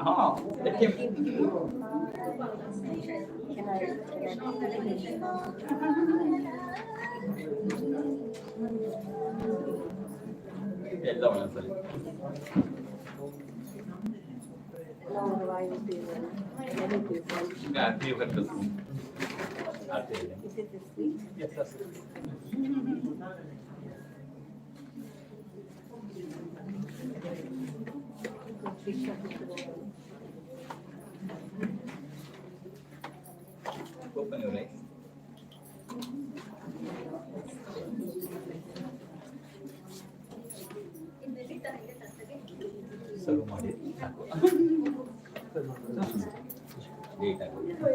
[SPEAKER 5] ಹಾ ಎಲ್ಲ ಒಂದೊಂದ್ಸಲಿ ನೀವು ಕರ್ಕೊಂಡು ಆಗ್ತಿದೆ. Open your eyes. ಸರ್ವ್ ಮಾಡಿ ಸಾಕು. ಲೇಟ್ ಆಗುತ್ತೆ.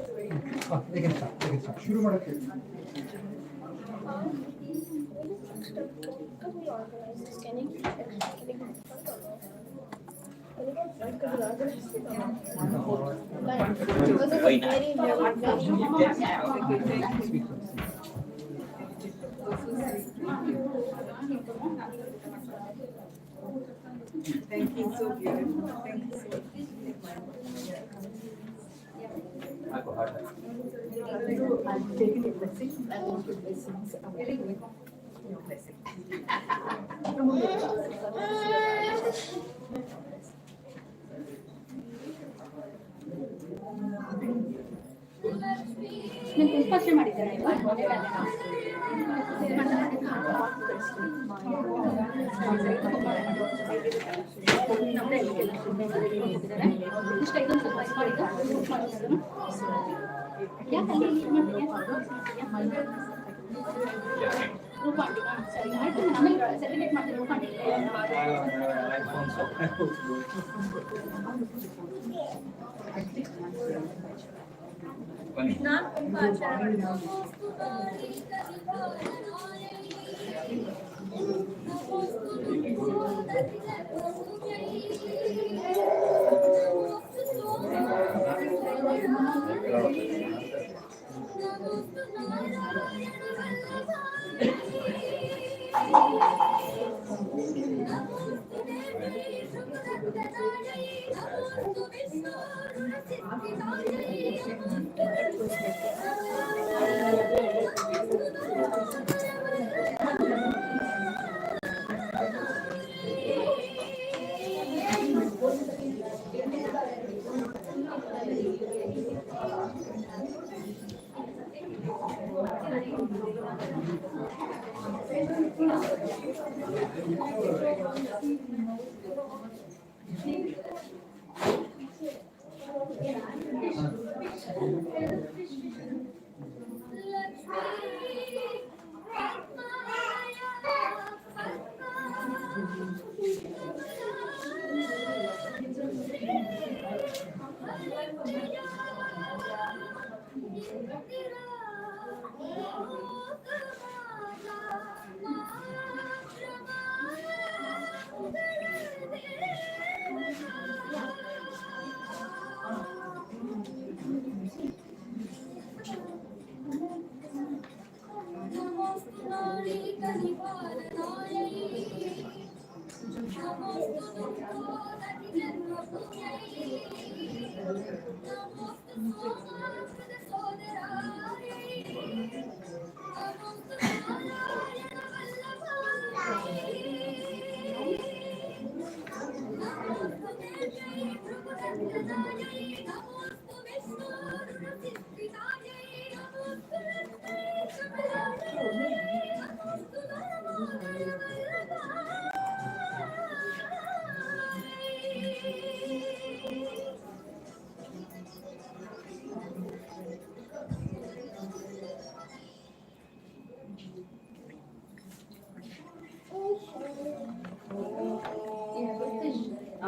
[SPEAKER 10] ಶುರು ಮಾಡಕ್ಕೆ
[SPEAKER 3] Thank you, so beautiful. Thank you so much.
[SPEAKER 5] ಸಾಕು heart.
[SPEAKER 3] I'm taking a blessing. I want your blessings. I'm taking your blessing.
[SPEAKER 1] ಪುಷ್ಪಾಕ್ಷಿ ಮಾಡಿದ್ದಾರೆ ರೂಪಾಂಡಿ ಸರಿ ಆಯ್ತು ಆಮೇಲೆ ಸೆಲೆಬ್ರೇಟ್ ಮಾಡ್ತೀನಿ ರೂಪಾಂಡಿ
[SPEAKER 5] ಬನ್ನಿ.
[SPEAKER 7] Namaste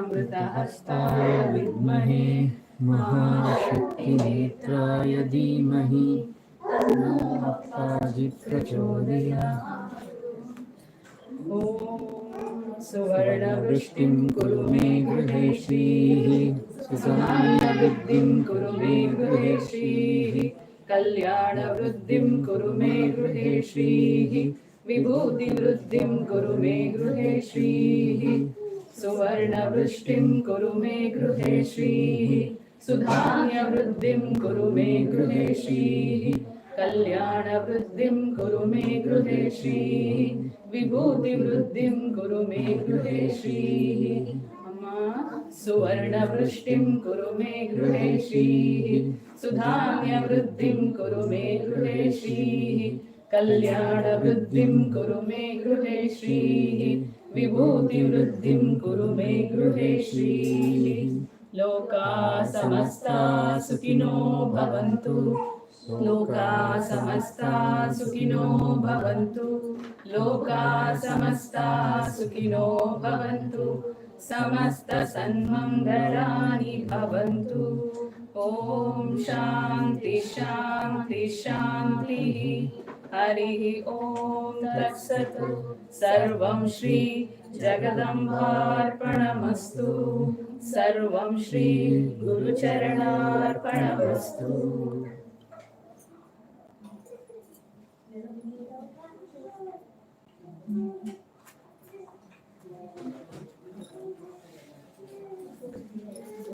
[SPEAKER 3] अमृतहस्ताय विद्महे महाशक्तिनेत्राय धीमहि तन्नो भक्ताजित् प्रचोदयात्। ॐ सुवर्णवृष्टिं कुरु मे गृहे श्रीः सुधान्यवृद्धिं कुरु मे गृहे श्रीः कल्याणवृद्धिं कुरु मे गृहे श्रीः विभूतिवृद्धिं कुरु मे गृहे श्रीः सुवर्णवृष्टिं कुरु मे गृहे श्रीः सुधान्यवृद्धिं कुरु मे गृहे श्रीः कल्याणवृद्धिं कुरु मे गृहे श्रीः विभूतिवृद्धिं कुरु मे गृहे श्रीः सुवर्णवृष्टिं कुरु मे गृहे श्रीः सुधान्यवृद्धिं कुरु मे गृहे श्रीः कल्याणवृद्धिं कुरु मे गृहे श्रीः विभूतिवृद्धिं कुरु मे गृहे श्रीः लोका समस्ता सुखिनो भवन्तु लोका समस्ता सुखिनो भवन्तु लोका समस्ता सुखिनो भवन्तु समस्त सन्मङ्गलानि भवन्तु ॐ शान्ति शान्ति शान्तिः हरिः ॐ तत्सत् सर्वं श्री जगदम्बार्पणमस्तु सर्वं श्री गुरुचरणार्पणमस्तु।